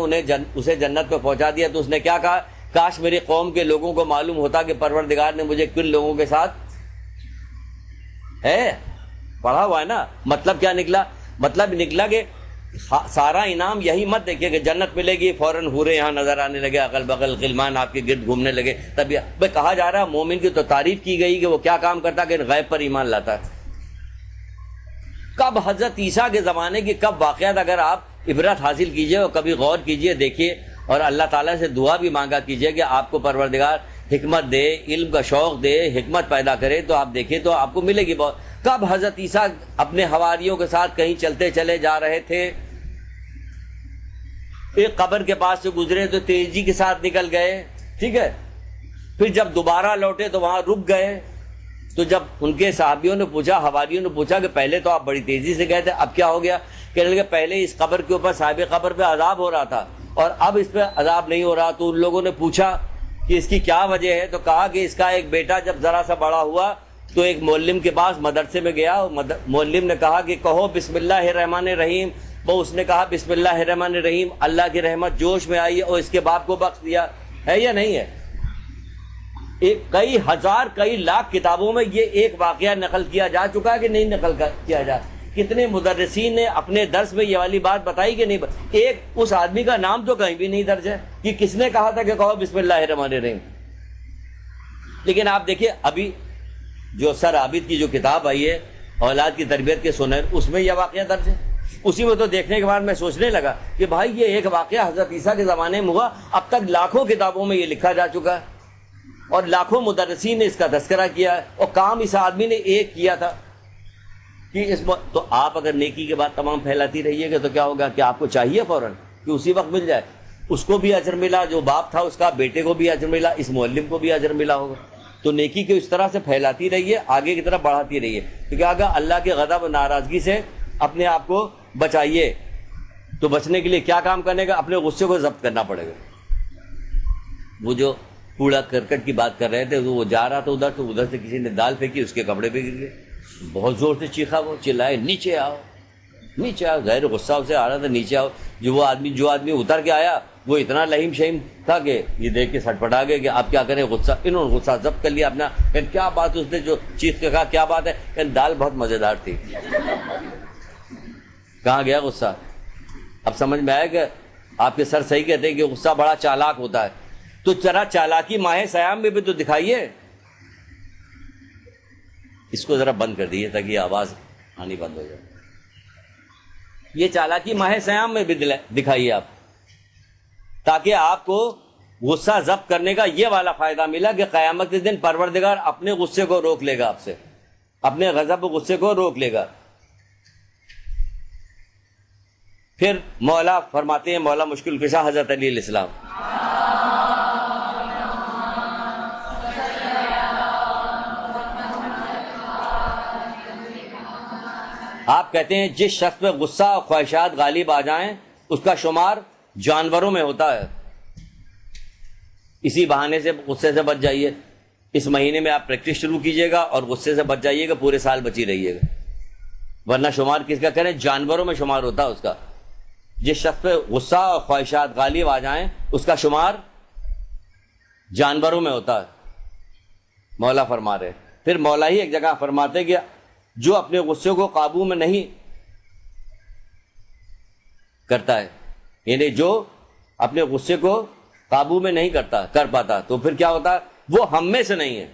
اسے جنت پہ پہنچا دیا، تو اس نے کیا کہا؟ کاش میرے قوم کے لوگوں کو معلوم ہوتا کہ پروردگار نے مجھے کن لوگوں کے ساتھ ہے۔ پڑھا ہوا ہے نا۔ مطلب کیا نکلا؟ مطلب نکلا کہ سارا انعام یہی مت دیکھیے کہ جنت ملے گی فوراً حوریں یہاں نظر آنے لگے، اگل بغل غلمان آپ کے گرد گھومنے لگے، تب یہ کہا جا رہا ہے مومن کی تو تعریف کی گئی کہ وہ کیا کام کرتا کہ غیب پر ایمان لاتا ہے۔ کب حضرت عیسیٰ کے زمانے کی کب واقعات اگر آپ عبرت حاصل کیجئے اور کبھی غور کیجئے، دیکھیے، اور اللہ تعالیٰ سے دعا بھی مانگا کیجئے کہ آپ کو پروردگار حکمت دے، علم کا شوق دے، حکمت پیدا کرے، تو آپ دیکھیں تو آپ کو ملے گی بہت۔ کب حضرت عیسیٰ اپنے حواریوں کے ساتھ کہیں چلتے چلے جا رہے تھے، ایک قبر کے پاس سے گزرے تو تیزی کے ساتھ نکل گئے، ٹھیک ہے، پھر جب دوبارہ لوٹے تو وہاں رک گئے، تو جب ان کے صحابیوں نے پوچھا، حواریوں نے پوچھا کہ پہلے تو آپ بڑی تیزی سے گئے تھے، اب کیا ہو گیا؟ کہنے لگے پہلے اس قبر کے اوپر صاحب قبر پہ عذاب ہو رہا تھا اور اب اس پہ عذاب نہیں ہو رہا۔ تو ان لوگوں نے پوچھا کہ اس کی کیا وجہ ہے؟ تو کہا کہ اس کا ایک بیٹا جب ذرا سا بڑا ہوا تو ایک معلم کے پاس مدرسے میں گیا، معلم نے کہا کہ کہو بسم اللہ الرحمن الرحیم، وہ اس نے کہا بسم اللہ الرحمن الرحیم، اللہ کی رحمت جوش میں آئی اور اس کے باپ کو بخش دیا، ہے یا نہیں ہے؟ کئی ہزار کئی لاکھ کتابوں میں یہ ایک واقعہ نقل کیا جا چکا ہے کہ نہیں نقل کیا جا؟ کتنے مدرسین نے اپنے درس میں یہ والی بات بتائی کہ نہیں؟ ایک اس آدمی کا نام تو کہیں بھی نہیں درج ہے کہ کس نے کہا تھا کہ کہو بسم اللہ الرحمن الرحیم۔ لیکن آپ دیکھیے ابھی جو سر عابد کی جو کتاب آئی ہے اولاد کی تربیت کے سنن، اس میں یہ واقعہ درج ہے۔ اسی میں تو دیکھنے کے بعد میں سوچنے لگا کہ بھائی یہ ایک واقعہ حضرت عیسیٰ کے زمانے میں ہوا، اب تک لاکھوں کتابوں میں یہ لکھا جا چکا ہے اور لاکھوں مدرسین نے اس کا تذکرہ کیا ہے، اور کام اس آدمی نے ایک کیا تھا کہ تو آپ اگر نیکی کے بعد تمام پھیلاتی رہیے گا تو کیا ہوگا کہ آپ کو چاہیے فوراً کہ اسی وقت مل جائے، اس کو بھی اجر ملا، جو باپ تھا اس کا، بیٹے کو بھی اجر ملا، اس معلم کو بھی اجر ملا ہوگا۔ تو نیکی کو اس طرح سے پھیلاتی رہیے، آگے کی طرف بڑھاتی رہیے، کیونکہ اگر اللہ کے غضب و ناراضگی سے اپنے آپ کو بچائیے۔ تو تو بچنے کے لیے کیا کام کرنے کا؟ اپنے غصے کو ضبط کرنا پڑے گا. وہ جو کوڑا کرکٹ کی بات کر رہے تھے، وہ جا رہا تھا ادھر سے کسی نے دال پھینکی، اس کے کپڑے پہ گر گئے. بہت زور سے چیخا، وہ چلائے نیچے آؤ نیچے آؤ. ظاہر غصہ اسے آ رہا تھا نیچے آؤ. جو آدمی اتر کے آیا وہ اتنا لہیم شہیم تھا کہ یہ دیکھ کے سٹپٹا گئے کہ آپ کیا کریں. غصہ انہوں نے غصہ ضبط کر لیا اپنا. کیا بات، اس نے جو چیخ کے کہا کیا بات ہے؟ دال بہت مزیدار تھی. کہاں گیا غصہ؟ اب سمجھ میں آیا کہ آپ کے سر صحیح کہتے ہیں کہ غصہ بڑا چالاک ہوتا ہے. تو ذرا چالاکی ماہ سیام میں بھی تو دکھائیے. اس کو ذرا بند کر دیجیے تاکہ آواز آنی بند ہو جائے. یہ چالاکی ماہ سیام میں بھی دکھائیے آپ، تاکہ آپ کو غصہ ضبط کرنے کا یہ والا فائدہ ملا کہ قیامت کے دن پروردگار اپنے غصے کو روک لے گا، آپ سے اپنے غضب و غصے کو روک لے گا. پھر مولا فرماتے ہیں، مولا مشکل کشا حضرت علی علیہ السلام، آپ کہتے ہیں جس شخص پہ غصہ اور خواہشات غالب آ جائیں اس کا شمار جانوروں میں ہوتا ہے. اسی بہانے سے غصے سے بچ جائیے. اس مہینے میں آپ پریکٹس شروع کیجئے گا اور غصے سے بچ جائیے گا، پورے سال بچی رہیے گا. ورنہ شمار کس کا کریں؟ جانوروں میں شمار ہوتا ہے اس کا. جس شخص پہ غصہ اور خواہشات غالب آ جائیں اس کا شمار جانوروں میں ہوتا ہے، مولا فرما رہے. پھر مولا ہی ایک جگہ فرماتے کہ جو اپنے غصے کو قابو میں نہیں کرتا ہے، یعنی جو اپنے غصے کو قابو میں نہیں کر پاتا، تو پھر کیا ہوتا ہے؟ وہ ہم میں سے نہیں ہے.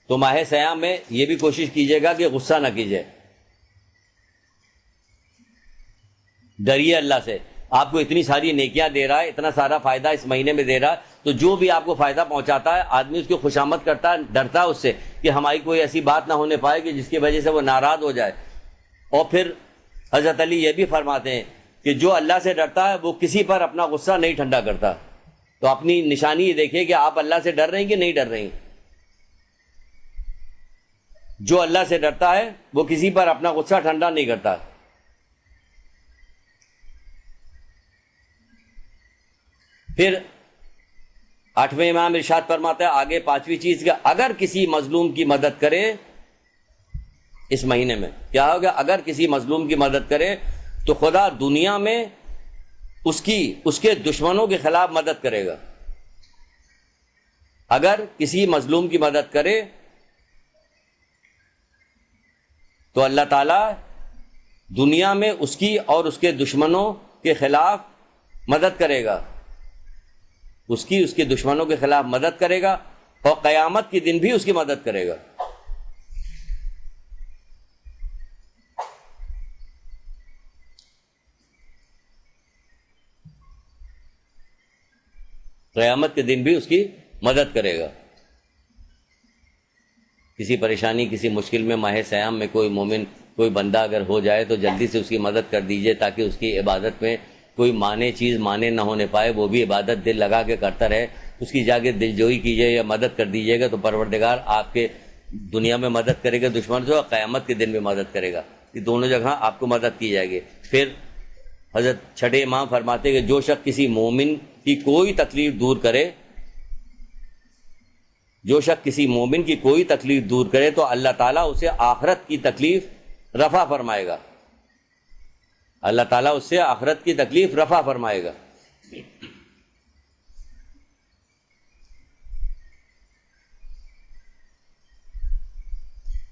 تو ماہ سیام میں یہ بھی کوشش کیجیے گا کہ غصہ نہ کیجیے. ڈریے اللہ سے. آپ کو اتنی ساری نیکیاں دے رہا ہے، اتنا سارا فائدہ اس مہینے میں دے رہا ہے، تو جو بھی آپ کو فائدہ پہنچاتا ہے آدمی اس کی خوشامد کرتا ہے، ڈرتا ہے اس سے کہ ہماری کوئی ایسی بات نہ ہونے پائے کہ جس کی وجہ سے وہ ناراض ہو جائے. اور پھر حضرت علی یہ بھی فرماتے ہیں کہ جو اللہ سے ڈرتا ہے وہ کسی پر اپنا غصہ نہیں ٹھنڈا کرتا. تو اپنی نشانی یہ دیکھیے کہ آپ اللہ سے ڈر رہے ہیں کہ نہیں ڈر رہے ہیں. جو اللہ سے ڈرتا ہے وہ کسی پر اپنا غصہ ٹھنڈا نہیں کرتا. پھر 8ویں امام ارشاد فرماتا ہے آگے 5ویں چیز کہ اگر کسی مظلوم کی مدد کرے اس مہینے میں، کیا ہوگا؟ اگر کسی مظلوم کی مدد کرے تو خدا دنیا میں اس کے دشمنوں کے خلاف مدد کرے گا. اگر کسی مظلوم کی مدد کرے تو اللہ تعالی دنیا میں اس کی اور اس کے دشمنوں کے خلاف مدد کرے گا. اس کے دشمنوں کے خلاف مدد کرے گا اور قیامت کے دن بھی اس کی مدد کرے گا. قیامت کے دن بھی اس کی مدد کرے گا. کسی پریشانی، کسی مشکل میں ماہ سیام میں کوئی مومن، کوئی بندہ اگر ہو جائے تو جلدی سے اس کی مدد کر دیجئے تاکہ اس کی عبادت میں کوئی چیز مانے نہ ہونے پائے، وہ بھی عبادت دل لگا کے کرتا رہے. اس کی جا کے دل جوئی کیجئے یا مدد کر دیجئے گا تو پروردگار آپ کے دنیا میں مدد کرے گا دشمن سے، اور قیامت کے دن میں مدد کرے گا. یہ دونوں جگہ آپ کو مدد کی جائے گی. پھر حضرت 6 امام فرماتے کہ جو شخص کسی مومن کی کوئی تکلیف دور کرے، جو شخص کسی مومن کی کوئی تکلیف دور کرے تو اللہ تعالیٰ اسے آخرت کی تکلیف رفع فرمائے گا. اللہ تعالیٰ اس سے آخرت کی تکلیف رفع فرمائے گا.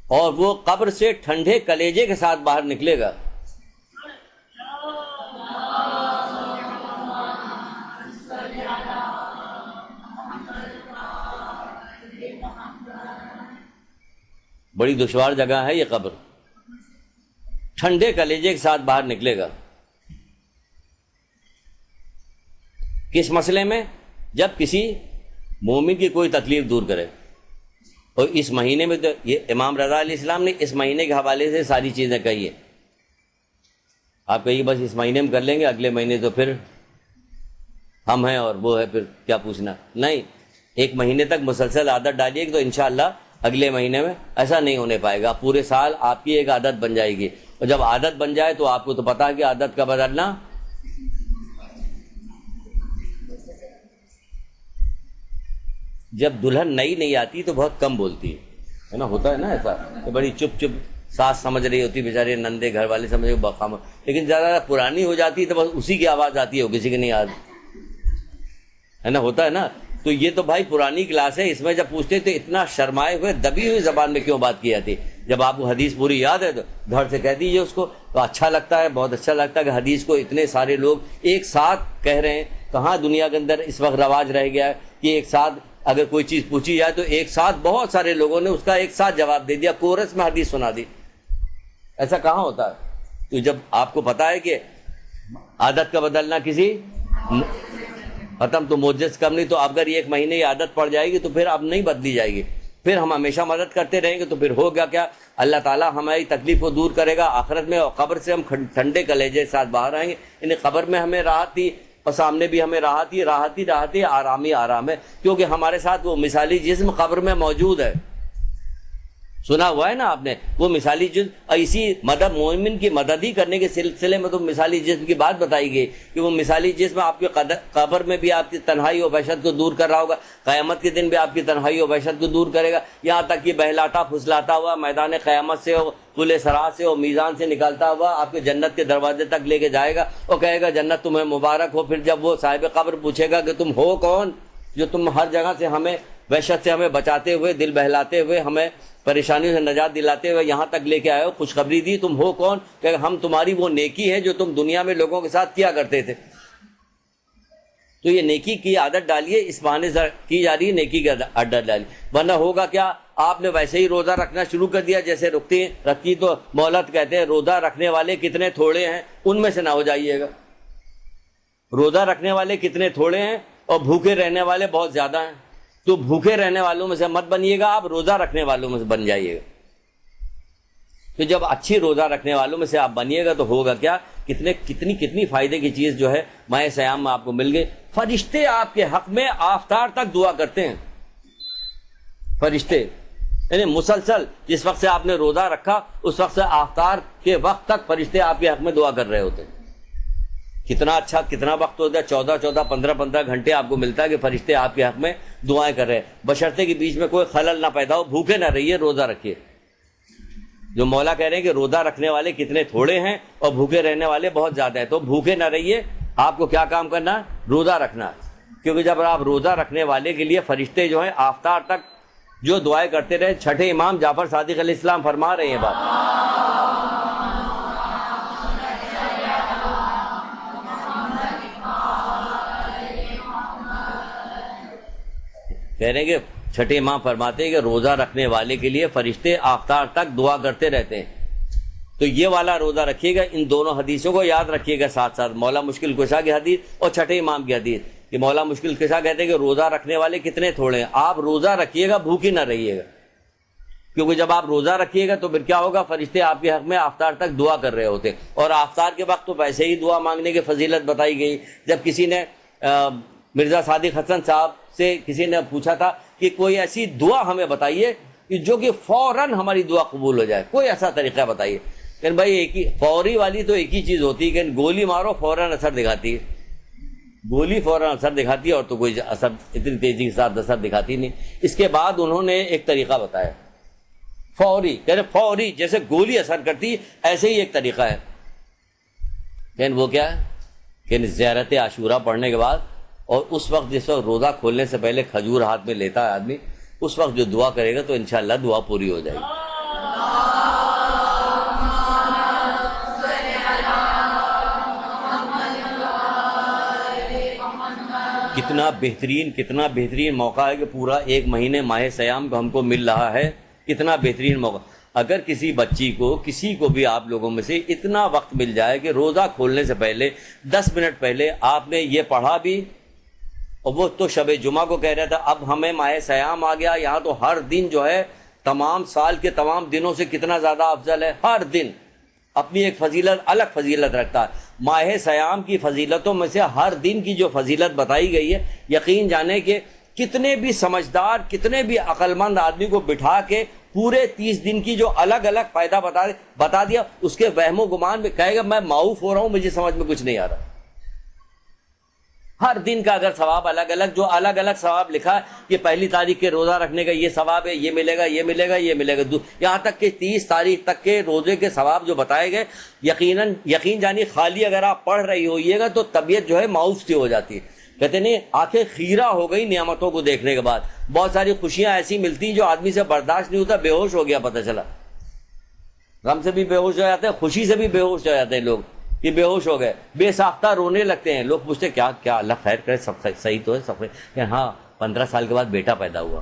اور وہ قبر سے ٹھنڈے کلیجے کے ساتھ باہر نکلے گا. بڑی دشوار جگہ ہے یہ قبر. ٹھنڈے کلیجے کے ساتھ باہر نکلے گا. کس مسئلے میں؟ جب کسی مومن کی کوئی تکلیف دور کرے. اور اس مہینے میں تو یہ امام رضا علیہ السلام نے اس مہینے کے حوالے سے ساری چیزیں کہی ہیں. آپ کہیے بس اس مہینے میں کر لیں گے، اگلے مہینے تو پھر ہم ہیں اور وہ ہے، پھر کیا پوچھنا. نہیں، ایک مہینے تک مسلسل عادت ڈالیے گا تو انشاءاللہ اگلے مہینے میں، ایسا نہیں ہونے پائے گا. پورے سال آپ کی ایک عادت بن جائے گی، اور جب عادت بن جائے تو آپ کو تو پتا ہے کہ عادت کا بدلنا. جب دلہن نئی نہیں آتی تو بہت کم بولتی ہے نا، ہوتا ہے نا ایسا کہ بڑی چپ چپ ساس سمجھ رہی ہوتی بیچارے، نندے گھر والے سمجھ بخام، لیکن زیادہ پرانی ہو جاتی ہے تو بس اسی کی آواز آتی ہے، وہ کسی کی نہیں آتی ہے نا، ہوتا ہے نا. تو یہ تو بھائی پرانی کلاس ہے، اس میں جب پوچھتے تو اتنا شرمائے ہوئے دبی ہوئی زبان میں کیوں بات کی جاتی. جب آپ کو حدیث پوری یاد ہے تو دھڑ سے کہہ دیجیے اس کو، تو اچھا لگتا ہے، بہت اچھا لگتا ہے کہ حدیث کو اتنے سارے لوگ ایک ساتھ کہہ رہے ہیں. کہاں دنیا کے اندر اس وقت رواج رہ گیا ہے کہ ایک ساتھ اگر کوئی چیز پوچھی جائے تو ایک ساتھ بہت سارے لوگوں نے اس کا ایک ساتھ جواب دے دیا، کورس میں حدیث سنا دی. ایسا کہاں ہوتا ہے؟ تو جب آپ کو پتا ہے کہ عادت کا بدلنا کسی ختم تو معجز کم نہیں، تو اگر ایک مہینے یہ عادت پڑ جائے گی تو پھر اب نہیں بدلی جائے گی، پھر ہم ہمیشہ مدد کرتے رہیں گے. تو پھر ہوگا کیا؟ اللہ تعالیٰ ہماری تکلیف کو دور کرے گا آخرت میں، اور قبر سے ہم ٹھنڈے کلیجے کے ساتھ باہر آئیں گے. یعنی قبر میں ہمیں راحت تھی اور سامنے بھی ہمیں راحت ہی راحت ہی آرام ہی آرام ہے، کیونکہ ہمارے ساتھ وہ مثالی جسم قبر میں موجود ہے. سنا ہوا ہے نا آپ نے وہ مثالی جسم. اسی مدد مومن کی مدد ہی کرنے کے سلسلے میں تو مثالی جسم کی بات بتائی گئی کہ وہ مثالی جسم آپ کے قبر میں بھی آپ کی تنہائی اور وحشت کو دور کر رہا ہوگا، قیامت کے دن بھی آپ کی تنہائی اور وحشت کو دور کرے گا، یہاں تک کہ بہلاتا پھسلاتا ہوا میدان قیامت سے اور طول سرا سے اور میزان سے نکالتا ہوا آپ کے جنت کے دروازے تک لے کے جائے گا اور کہے گا جنت تمہیں مبارک ہو. پھر جب وہ صاحب قبر پوچھے گا کہ تم ہو کون جو تم ہر جگہ سے ہمیں وحشت سے ہمیں بچاتے ہوئے، دل بہلاتے ہوئے، ہمیں پریشانیوں سے نجات دلاتے ہوئے یہاں تک لے کے آئے ہو، خوشخبری دی، تم ہو کون؟ کہ ہم تمہاری وہ نیکی ہے جو تم دنیا میں لوگوں کے ساتھ کیا کرتے تھے. تو یہ نیکی کی عادت ڈالیے، اس بہانے سے کی جا رہی ہے نیکی کی عادت ڈالیے. ورنہ ہوگا کیا؟ آپ نے ویسے ہی روزہ رکھنا شروع کر دیا، جیسے رکھتی تو مہلت کہتے ہیں، روزہ رکھنے والے کتنے تھوڑے ہیں ان میں سے نہ ہو جائیے گا. روزہ رکھنے والے کتنے تھوڑے ہیں اور بھوکے رہنے والے بہت زیادہ ہیں. تو بھوکے رہنے والوں میں سے مت بنیے گا، آپ روزہ رکھنے والوں میں سے بن جائیے گا. تو جب اچھی روزہ رکھنے والوں میں سے آپ بنیے گا تو ہوگا کیا؟ کتنی فائدے کی چیز جو ہے ماہ سیام میں آپ کو مل گئی. فرشتے آپ کے حق میں آفتار تک دعا کرتے ہیں. فرشتے یعنی مسلسل جس وقت سے آپ نے روزہ رکھا اس وقت سے آفتار کے وقت تک فرشتے آپ کے حق میں دعا کر رہے ہوتے ہیں. کتنا اچھا، کتنا وقت ہوتا ہے، 14 15 گھنٹے آپ کو ملتا ہے کہ فرشتے آپ کے حق میں دعائیں کر رہے ہیں، بشرطے کے بیچ میں کوئی خلل نہ پیدا ہو. بھوکے نہ رہیے، روزہ رکھیے. جو مولا کہہ رہے ہیں کہ روزہ رکھنے والے کتنے تھوڑے ہیں اور بھوکے رہنے والے بہت زیادہ ہیں. تو بھوکے نہ رہیے، آپ کو کیا کام کرنا ہے؟ روزہ رکھنا. کیونکہ جب آپ روزہ رکھنے والے کے لیے فرشتے جو ہیں آفتار تک جو دعائیں کرتے رہے. چھٹے امام جعفر صادق علیہ السلام فرما رہے ہیں بات، کہہ رہے ہیں کہ چھٹے امام فرماتے ہیں کہ روزہ رکھنے والے کے لیے فرشتے آفتار تک دعا کرتے رہتے ہیں. تو یہ والا روزہ رکھیے گا. ان دونوں حدیثوں کو یاد رکھیے گا ساتھ ساتھ، مولا مشکل کشا کی حدیث اور چھٹے امام کی حدیث. کہ مولا مشکل کشا کہتے ہیں کہ روزہ رکھنے والے کتنے تھوڑے ہیں. آپ روزہ رکھیے گا، بھوکی نہ رہیے گا. کیونکہ جب آپ روزہ رکھیے گا تو پھر کیا ہوگا؟ فرشتے آپ کے حق میں آفتار تک دعا کر رہے ہوتے ہیں. اور آفتار کے وقت تو ویسے ہی دعا مانگنے کی فضیلت بتائی گئی. جب کسی نے مرزا صادق حسن صاحب سے کسی نے پوچھا تھا کہ کوئی ایسی دعا ہمیں بتائیے کہ جو کہ فوراً ہماری دعا قبول ہو جائے، کوئی ایسا طریقہ بتائیے. کہ بھائی ایک ہی فوری والی تو ایک ہی چیز ہوتی ہے کہ گولی مارو فوراً اثر دکھاتی ہے، گولی فوراً اثر دکھاتی ہے اور تو کوئی اثر اتنی تیزی کے ساتھ اثر دکھاتی نہیں. اس کے بعد انہوں نے ایک طریقہ بتایا فوری، کہتے فوری جیسے گولی اثر کرتی ایسے ہی ایک طریقہ ہے. لیکن وہ کیا ہے کہ زیارت عاشورہ پڑھنے کے بعد اور اس وقت جس وقت روزہ کھولنے سے پہلے کھجور ہاتھ میں لیتا ہے آدمی، اس وقت جو دعا کرے گا تو انشاءاللہ دعا پوری ہو جائے گی. کتنا بہترین موقع ہے کہ پورا ایک مہینے ماہ سیام کو ہم کو مل رہا ہے. کتنا بہترین موقع. اگر کسی بچی کو، کسی کو بھی آپ لوگوں میں سے اتنا وقت مل جائے کہ روزہ کھولنے سے پہلے 10 منٹ پہلے آپ نے یہ پڑھا بھی، اور وہ تو شب جمعہ کو کہہ رہا تھا، اب ہمیں ماہ سیام آ گیا، یہاں تو ہر دن جو ہے تمام سال کے تمام دنوں سے کتنا زیادہ افضل ہے. ہر دن اپنی ایک فضیلت، الگ فضیلت رکھتا ہے. ماہ سیام کی فضیلتوں میں سے ہر دن کی جو فضیلت بتائی گئی ہے، یقین جانے کہ کتنے بھی سمجھدار کتنے بھی عقل مند آدمی کو بٹھا کے پورے 30 دن کی جو الگ الگ فائدہ بتا دیا، اس کے وہم و گمان میں کہے گا میں معاف ہو رہا ہوں، مجھے سمجھ میں کچھ نہیں آ رہا۔ ہر دن کا اگر ثواب الگ الگ، جو الگ الگ ثواب لکھا ہے کہ پہلی تاریخ کے روزہ رکھنے کا یہ ثواب ہے، یہ ملے گا یہ ملے گا یہ ملے گا، یہاں تک کہ 30 تاریخ تک کے روزے کے ثواب جو بتائے گئے، یقین جانی خالی اگر آپ پڑھ رہی ہوئیے گا تو طبیعت جو ہے معاف سی ہو جاتی ہے۔ کہتے نہیں آنکھیں خیرہ ہو گئی نعمتوں کو دیکھنے کے بعد، بہت ساری خوشیاں ایسی ملتی جو آدمی سے برداشت نہیں ہوتا، بے ہوش ہو گیا پتہ چلا، غم سے بھی بے ہوش ہو جاتے ہیں، خوشی سے بھی بے ہوش ہو جاتے ہیں لوگ، یہ بے ہوش ہو گئے، بے ساختہ رونے لگتے ہیں۔ لوگ پوچھتے کیا اللہ خیر کرے، سب صحیح تو ہے سب کہ ہاں 15 سال کے بعد بیٹا پیدا ہوا،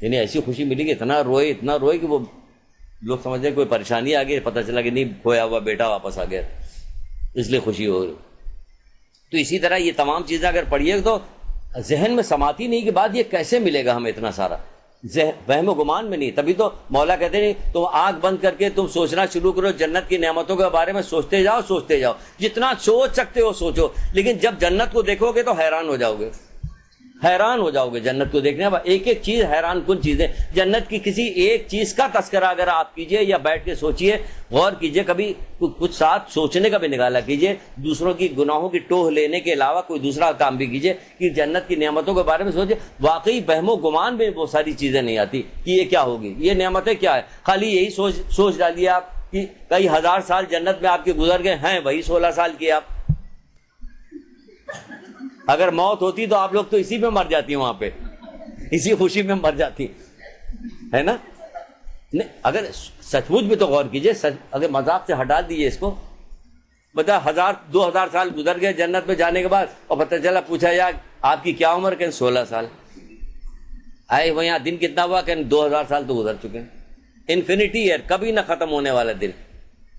یعنی ایسی خوشی ملی کہ اتنا روئے کہ وہ لوگ سمجھتے ہیں کوئی پریشانی آ گئی، پتہ چلا کہ نہیں کھویا ہوا بیٹا واپس آ گیا، اس لیے خوشی ہو رہی۔ تو اسی طرح یہ تمام چیزیں اگر پڑھیے تو ذہن میں سماتی نہیں کہ بعد یہ کیسے ملے گا ہمیں اتنا سارا، وہم و گمان میں نہیں۔ تبھی تو مولا کہتے نہیں تم آنکھ بند کر کے تم سوچنا شروع کرو جنت کی نعمتوں کے بارے میں، سوچتے جاؤ، جتنا سوچ سکتے ہو سوچو، لیکن جب جنت کو دیکھو گے تو حیران ہو جاؤ گے جنت کو دیکھنے۔ ایک ایک چیز حیران کن چیزیں، جنت کی کسی ایک چیز کا تذکرہ اگر آپ کیجئے یا بیٹھ کے سوچئے، غور کیجئے، کبھی کچھ ساتھ سوچنے کا بھی نکالا کیجئے، دوسروں کی گناہوں کی ٹوہ لینے کے علاوہ کوئی دوسرا کام بھی کیجئے کہ جنت کی نعمتوں کے بارے میں سوچئے۔ واقعی وہم و گمان میں وہ ساری چیزیں نہیں آتی کہ یہ کیا ہوگی، یہ نعمتیں کیا ہے، خالی یہی سوچ ڈالیے آپ کہ کئی ہزار سال جنت میں آپ کے گزر گئے ہیں، وہی 16 سال کی آپ۔ اگر موت ہوتی تو آپ لوگ تو اسی میں مر جاتی ہیں، وہاں پہ اسی خوشی میں مر جاتی ہے نا۔ نہیں اگر سچ مچ بھی تو غور کیجئے، اگر مذاق سے ہٹا دیجئے اس کو، بتا 1000-2000 سال گزر گئے جنت میں جانے کے بعد اور پتہ چلا پوچھا جائے آپ کی کیا عمر، کہ 16 سال آئے وہ، یہاں دن کتنا ہوا کہ 2000 سال تو گزر چکے ہیں۔ انفینٹی ہے، کبھی نہ ختم ہونے والا دن،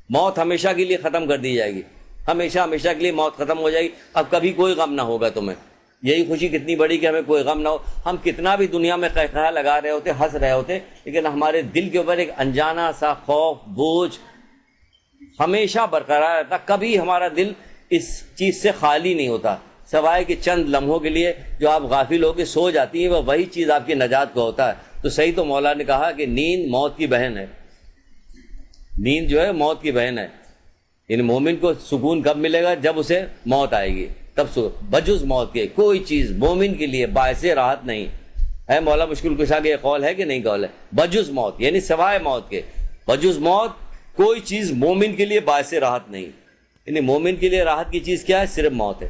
موت ہمیشہ کے لیے ختم کر دی جائے گی، ہمیشہ کے لیے موت ختم ہو جائے گی، اب کبھی کوئی غم نہ ہوگا تمہیں۔ یہی خوشی کتنی بڑی کہ ہمیں کوئی غم نہ ہو، ہم کتنا بھی دنیا میں قہقہہ لگا رہے ہوتے، ہنس رہے ہوتے، لیکن ہمارے دل کے اوپر ایک انجانا سا خوف بوجھ ہمیشہ برقرار رہتا، کبھی ہمارا دل اس چیز سے خالی نہیں ہوتا، سوائے کہ چند لمحوں کے لیے جو آپ غافل ہو کے سو جاتی ہیں، وہی چیز آپ کی نجات کو ہوتا ہے۔ تو صحیح تو مولا نے کہا کہ نیند موت کی بہن ہے، نیند جو ہے موت کی بہن ہے، یعنی مومن کو سکون کب ملے گا، جب اسے موت آئے گی، تب بجز موت کے کوئی چیز مومن کے لیے باعث راحت نہیں ہے۔ مولا مشکل کشا کے یہ قول ہے کہ نہیں قول ہے، بجز موت یعنی سوائے موت کے، بجز موت کوئی چیز مومن کے لیے باعث راحت نہیں، یعنی مومن کے لیے راحت کی چیز کیا ہے، صرف موت ہے۔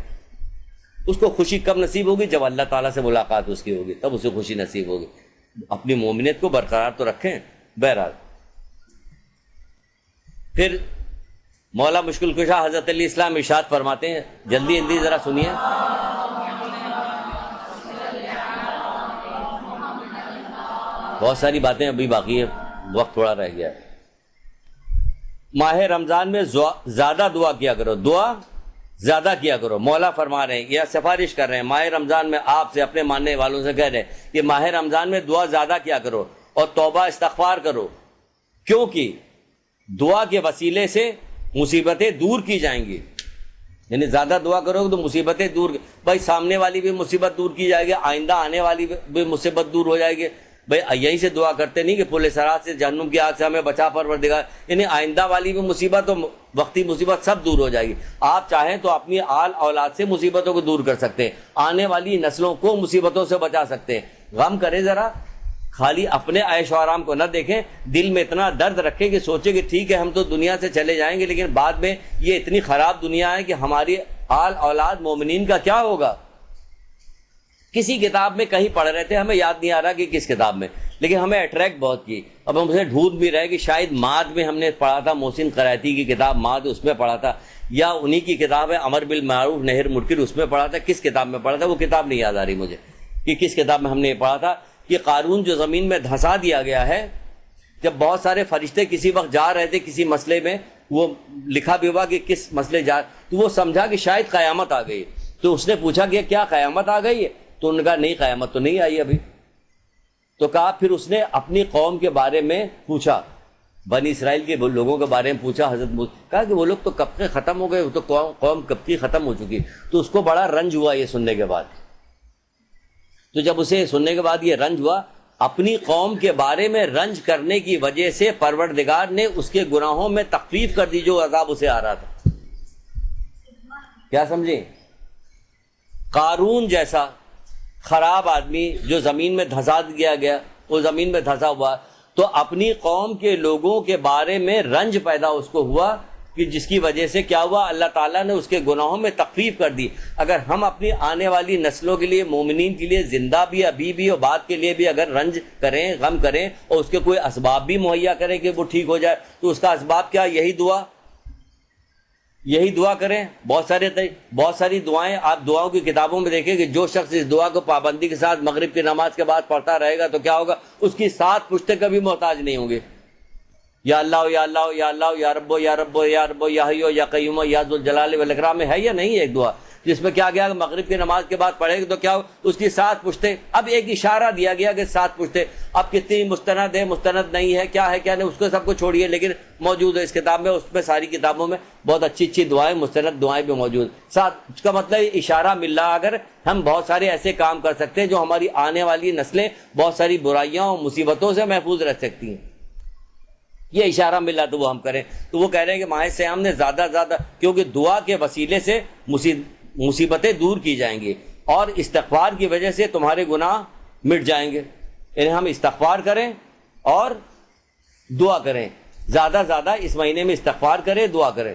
اس کو خوشی کب نصیب ہوگی، جب اللہ تعالیٰ سے ملاقات اس کی ہوگی، تب اسے خوشی نصیب ہوگی۔ اپنی مومنیت کو برقرار تو رکھیں۔ بہرحال پھر مولا مشکل کشا حضرت علیہ السلام ارشاد فرماتے ہیں، جلدی ذرا سنیے، بہت ساری باتیں ابھی باقی ہے، وقت تھوڑا رہ گیا ہے۔ ماہ رمضان میں زیادہ دعا کیا کرو، دعا زیادہ کیا کرو۔ مولا فرما رہے ہیں یا سفارش کر رہے ہیں، ماہ رمضان میں آپ سے، اپنے ماننے والوں سے کہہ رہے ہیں کہ ماہ رمضان میں دعا زیادہ کیا کرو اور توبہ استغفار کرو، کیونکہ دعا کے وسیلے سے مصیبتیں دور کی جائیں گی۔ یعنی زیادہ دعا کرو تو مصیبتیں دور، بھائی سامنے والی بھی مصیبت دور کی جائے گی، آئندہ آنے والی بھی مصیبت دور ہو جائے گی۔ بھائی یہیں سے دعا کرتے نہیں کہ پل صراط سے، جہنم کی آگ سے ہمیں بچا پروردگار، یعنی آئندہ والی بھی مصیبت اور وقتی مصیبت سب دور ہو جائے گی۔ آپ چاہیں تو اپنی آل اولاد سے مصیبتوں کو دور کر سکتے ہیں، آنے والی نسلوں کو مصیبتوں سے بچا سکتے ہیں۔ غم کریں ذرا، خالی اپنے عیش و آرام کو نہ دیکھیں، دل میں اتنا درد رکھیں کہ سوچیں کہ ٹھیک ہے ہم تو دنیا سے چلے جائیں گے، لیکن بعد میں یہ اتنی خراب دنیا ہے کہ ہماری آل اولاد مومنین کا کیا ہوگا۔ کسی کتاب میں کہیں پڑھ رہے تھے، ہمیں یاد نہیں آ رہا کہ کس کتاب میں، لیکن ہمیں اٹریکٹ بہت کی، اب ہم اسے ڈھونڈ بھی رہے کہ شاید ماد میں ہم نے پڑھا تھا، محسن قرائتی کی کتاب ماد، اس میں پڑھا تھا، یا انہی کی کتاب ہے امر بالمعروف نہی عن المنکر، اس میں پڑھا تھا، کس کتاب میں پڑھا تھا وہ کتاب نہیں یاد آ رہی مجھے کہ کس کتاب میں ہم نے یہ پڑھا تھا کہ قارون جو زمین میں دھنسا دیا گیا ہے، جب بہت سارے فرشتے کسی وقت جا رہے تھے کسی مسئلے میں، وہ لکھا بھی ہوا کہ کس مسئلے جا، تو وہ سمجھا کہ شاید قیامت آ گئی، تو اس نے پوچھا کہ کیا قیامت آ گئی ہے، تو انہوں نے کہا نہیں قیامت تو نہیں آئی ابھی۔ تو کہا پھر اس نے اپنی قوم کے بارے میں پوچھا، بنی اسرائیل کے لوگوں کے بارے میں پوچھا، حضرت موسیٰ کہا کہ وہ لوگ تو کب کے ختم ہو گئے، وہ تو قوم کب کی ختم ہو چکی، تو اس کو بڑا رنج ہوا یہ سننے کے بعد۔ تو جب اسے سننے کے بعد یہ رنج ہوا، اپنی قوم کے بارے میں رنج کرنے کی وجہ سے پروردگار نے اس کے گناہوں میں تخفیف کر دی جو عذاب اسے آ رہا تھا۔ کیا سمجھیں؟ قارون جیسا خراب آدمی جو زمین میں دھسا دیا گیا، وہ زمین میں دھسا ہوا، تو اپنی قوم کے لوگوں کے بارے میں رنج پیدا اس کو ہوا کہ جس کی وجہ سے کیا ہوا، اللہ تعالیٰ نے اس کے گناہوں میں تخفیف کر دی۔ اگر ہم اپنی آنے والی نسلوں کے لیے، مومنین کے لیے، زندہ بھی ابھی بھی اور بعد کے لیے بھی اگر رنج کریں، غم کریں اور اس کے کوئی اسباب بھی مہیا کریں کہ وہ ٹھیک ہو جائے، تو اس کا اسباب کیا؟ یہی دعا کریں۔ بہت ساری دعائیں آپ دعاؤں کی کتابوں میں دیکھیں کہ جو شخص اس دعا کو پابندی کے ساتھ مغرب کی نماز کے بعد پڑھتا رہے گا تو کیا ہوگا، اس کی 7 پشتیں کبھی محتاج نہیں ہوں گے۔ یا اللہ یا اللہ یا اللہ یا رب یا رب یا رب یا حیو یا قیوم یا ذو الجلال والاکرام میں ہے یا نہیں ایک دعا جس میں کیا گیا کہ مغرب کی نماز کے بعد پڑھے گا تو کیا ہو، اس کی 7 پشتیں۔ اب ایک اشارہ دیا گیا کہ 7 پشتیں، اب کتنی مستند ہے، مستند نہیں ہے، کیا نہیں، اس کو سب کو چھوڑیے، لیکن موجود ہے اس کتاب میں، اس میں ساری کتابوں میں بہت اچھی اچھی دعائیں، مستند دعائیں بھی موجود۔ 7 کا مطلب اشارہ مل رہا، اگر ہم بہت سارے ایسے کام کر سکتے ہیں جو ہماری آنے والی نسلیں بہت ساری برائیوں اور مصیبتوں سے محفوظ رہ سکتی ہیں، یہ اشارہ ملا تو وہ ہم کریں۔ تو وہ کہہ رہے ہیں کہ ماہ صیام نے زیادہ کیونکہ دعا کے وسیلے سے مصیبتیں دور کی جائیں گی اور استغفار کی وجہ سے تمہارے گناہ مٹ جائیں گے، یعنی ہم استغفار کریں اور دعا کریں، زیادہ اس مہینے میں استغفار کریں، دعا کریں۔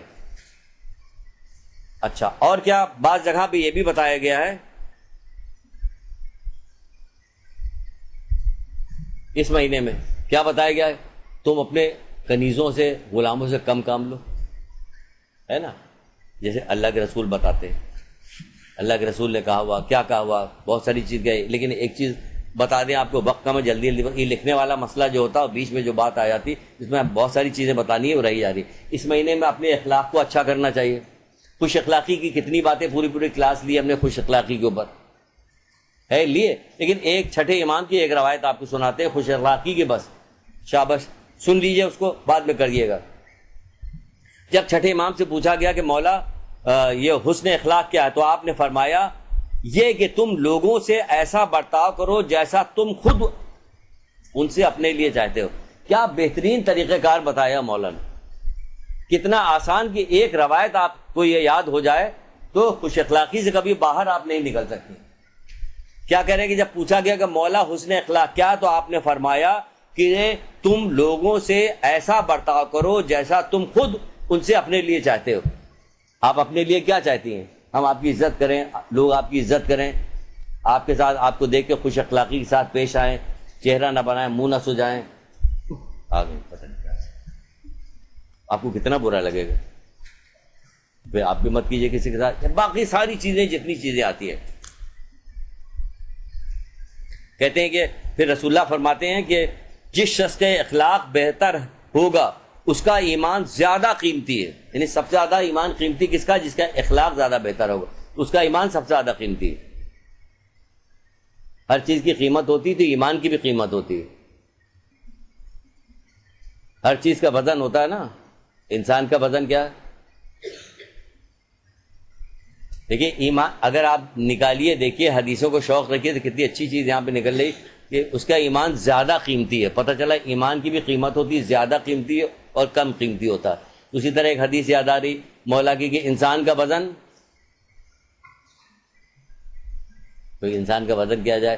اچھا، اور کیا بعض جگہ پہ یہ بھی بتایا گیا ہے اس مہینے میں، کیا بتایا گیا ہے؟ تم اپنے کنیزوں سے، غلاموں سے کم کام لو، ہے نا، جیسے اللہ کے رسول بتاتے ہیں۔ اللہ کے رسول نے کہا ہوا، کیا کہا ہوا، بہت ساری چیز گئی، لیکن ایک چیز بتا دیں آپ کو، وقت کم ہے، جلدی یہ لکھنے والا مسئلہ جو ہوتا ہے بیچ میں جو بات آ جاتی اس میں بہت ساری چیزیں بتانی ہے وہ رہی جا رہی۔ اس مہینے میں اپنے اخلاق کو اچھا کرنا چاہیے۔ خوش اخلاقی کی کتنی باتیں، پوری کلاس لی ہم نے خوش اخلاقی کے اوپر ہے لیے، لیکن ایک چھٹے امام کی ایک روایت آپ کو سناتے ہیں خوش اخلاقی کے، بس شاباش سن لیجئے، اس کو بعد میں کریے گا۔ جب چھٹے امام سے پوچھا گیا کہ مولا یہ حسن اخلاق کیا ہے، تو آپ نے فرمایا یہ کہ تم لوگوں سے ایسا برتاؤ کرو جیسا تم خود ان سے اپنے لیے چاہتے ہو۔ کیا بہترین طریقہ کار بتایا مولا نے، کتنا آسان کہ ایک روایت آپ کو یہ یاد ہو جائے تو خوش اخلاقی سے کبھی باہر آپ نہیں نکل سکتے۔ کیا کہہ رہے ہیں کہ جب پوچھا گیا کہ مولا حسن اخلاق کیا، تو آپ نے فرمایا کہ تم لوگوں سے ایسا برتاؤ کرو جیسا تم خود ان سے اپنے لیے چاہتے ہو۔ آپ اپنے لیے کیا چاہتی ہیں؟ ہم آپ کی عزت کریں، لوگ آپ کی عزت کریں، آپ کے ساتھ، آپ کو دیکھ کے خوش اخلاقی کے ساتھ پیش آئیں، چہرہ نہ بنائیں، منہ نہ سجائیں۔ آگے پتہ نہیں کیا، آپ کو کتنا برا لگے گا، پھر آپ بھی مت کیجیے کسی کے ساتھ۔ باقی ساری چیزیں، جتنی چیزیں آتی ہیں، کہتے ہیں کہ پھر رسول اللہ فرماتے ہیں کہ جس شخص کے اخلاق بہتر ہوگا اس کا ایمان زیادہ قیمتی ہے، یعنی سب سے زیادہ ایمان قیمتی کس کا؟ جس کا اخلاق زیادہ بہتر ہوگا، اس کا ایمان سب سے زیادہ قیمتی ہے۔ ہر چیز کی قیمت ہوتی ہے تو ایمان کی بھی قیمت ہوتی ہے، ہر چیز کا وزن ہوتا ہے نا، انسان کا وزن کیا ہے؟ دیکھیے ایمان اگر آپ نکالیے، دیکھیے حدیثوں کو شوق رکھیے تو کتنی اچھی چیز یہاں پہ نکل رہی کہ اس کا ایمان زیادہ قیمتی ہے۔ پتہ چلا ایمان کی بھی قیمت ہوتی ہے، زیادہ قیمتی اور کم قیمتی ہوتا ہے۔ اسی طرح ایک حدیث یاد آ رہی مولا کی کہ انسان کا وزن، تو انسان کا وزن کیا جائے،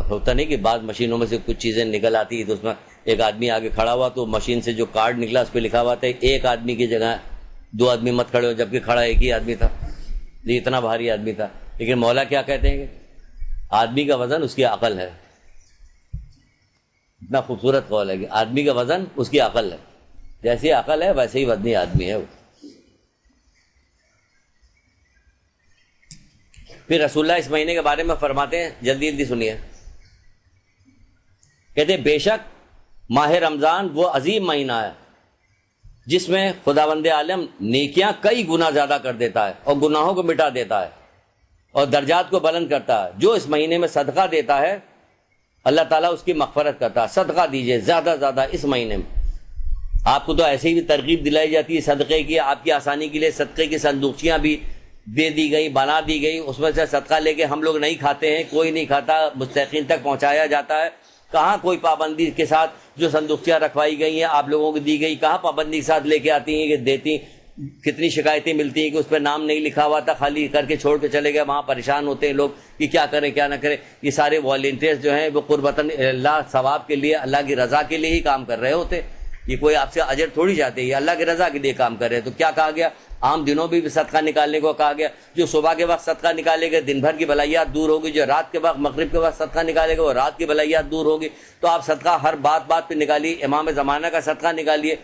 ہوتا نہیں کہ بعض مشینوں میں سے کچھ چیزیں نکل آتی تو اس میں ایک آدمی آگے کھڑا ہوا تو مشین سے جو کارڈ نکلا اس پہ لکھا ہوا تھا ایک آدمی کی جگہ 2 آدمی مت کھڑے ہو، جبکہ کھڑا ایک ہی آدمی تھا، یہ اتنا بھاری آدمی تھا۔ لیکن مولا کیا کہتے ہیں کہ آدمی کا وزن اس کی عقل ہے۔ اتنا خوبصورت قول ہے کہ آدمی کا وزن اس کی عقل ہے، جیسی عقل ہے ویسے ہی وزنی آدمی ہے وہ۔ پھر رسول اللہ اس مہینے کے بارے میں فرماتے ہیں، جلدی سنیے، کہتے ہیں بے شک ماہ رمضان وہ عظیم مہینہ ہے جس میں خداوند عالم نیکیاں کئی گنا زیادہ کر دیتا ہے اور گناہوں کو مٹا دیتا ہے اور درجات کو بلند کرتا ہے۔ جو اس مہینے میں صدقہ دیتا ہے اللہ تعالیٰ اس کی مغفرت کرتا ہے۔ صدقہ دیجئے زیادہ اس مہینے میں۔ آپ کو تو ایسے ہی بھی ترغیب دلائی جاتی ہے صدقے کی، آپ کی آسانی کے لیے صدقے کی صندوقچیاں بھی دے دی گئی، بنا دی گئی، اس میں سے صدقہ لے کے ہم لوگ نہیں کھاتے ہیں، کوئی نہیں کھاتا، مستحقین تک پہنچایا جاتا ہے۔ کہاں کوئی پابندی کے ساتھ جو صندوقچیاں رکھوائی گئی ہیں آپ لوگوں کو دی گئی، کہاں پابندی کے ساتھ لے کے آتی ہیں کہ دیتی؟ کتنی شکایتیں ملتی ہیں کہ اس پہ نام نہیں لکھا ہوا تھا، خالی کر کے چھوڑ کے چلے گئے، وہاں پریشان ہوتے ہیں لوگ کہ کیا کریں کیا نہ کریں۔ یہ سارے والنٹیئرز جو ہیں وہ قربتاً اللہ، ثواب کے لیے، اللہ کی رضا کے لیے ہی کام کر رہے ہوتے، یہ کوئی آپ سے اجر تھوڑی چاہتے، یہ اللہ کی رضا کے لیے کام کر رہے ہیں۔ تو کیا کہا گیا؟ عام دنوں بھی صدقہ نکالنے کو کہا گیا، جو صبح کے وقت صدقہ نکالے گا دن بھر کی بلائیات دور ہوگی، جو رات کے وقت مغرب کے وقت صدقہ نکالے گا وہ رات کی بلائیات دور ہوگی۔ تو آپ صدقہ ہر بات پہ نکالیے، امام زمانہ کا صدقہ نکالیے۔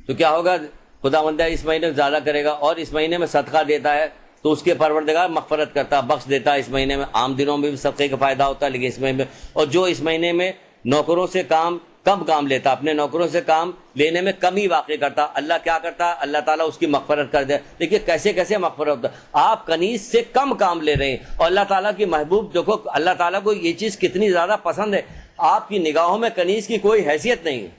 تو کیا ہوگا؟ خداوند اس مہینے میں زیادہ کرے گا، اور اس مہینے میں صدقہ دیتا ہے تو اس کے پروردگار مغفرت کرتا ہے، بخش دیتا ہے۔ اس مہینے میں عام دنوں میں بھی صدقے کا فائدہ ہوتا ہے، لیکن اس مہینے میں، اور جو اس مہینے میں نوکروں سے کم کام لیتا، اپنے نوکروں سے کام لینے میں کمی واقع کرتا، اللہ کیا کرتا؟ اللہ تعالیٰ اس کی مغفرت کر دے۔ دیکھیے کیسے مغفرت ہوتا، آپ کنیز سے کم کام لے رہے ہیں، اور اللہ تعالیٰ کی محبوب، دیکھو اللہ تعالیٰ کو یہ چیز کتنی زیادہ پسند ہے، آپ کی نگاہوں میں کنیز کی کوئی حیثیت نہیں ہے۔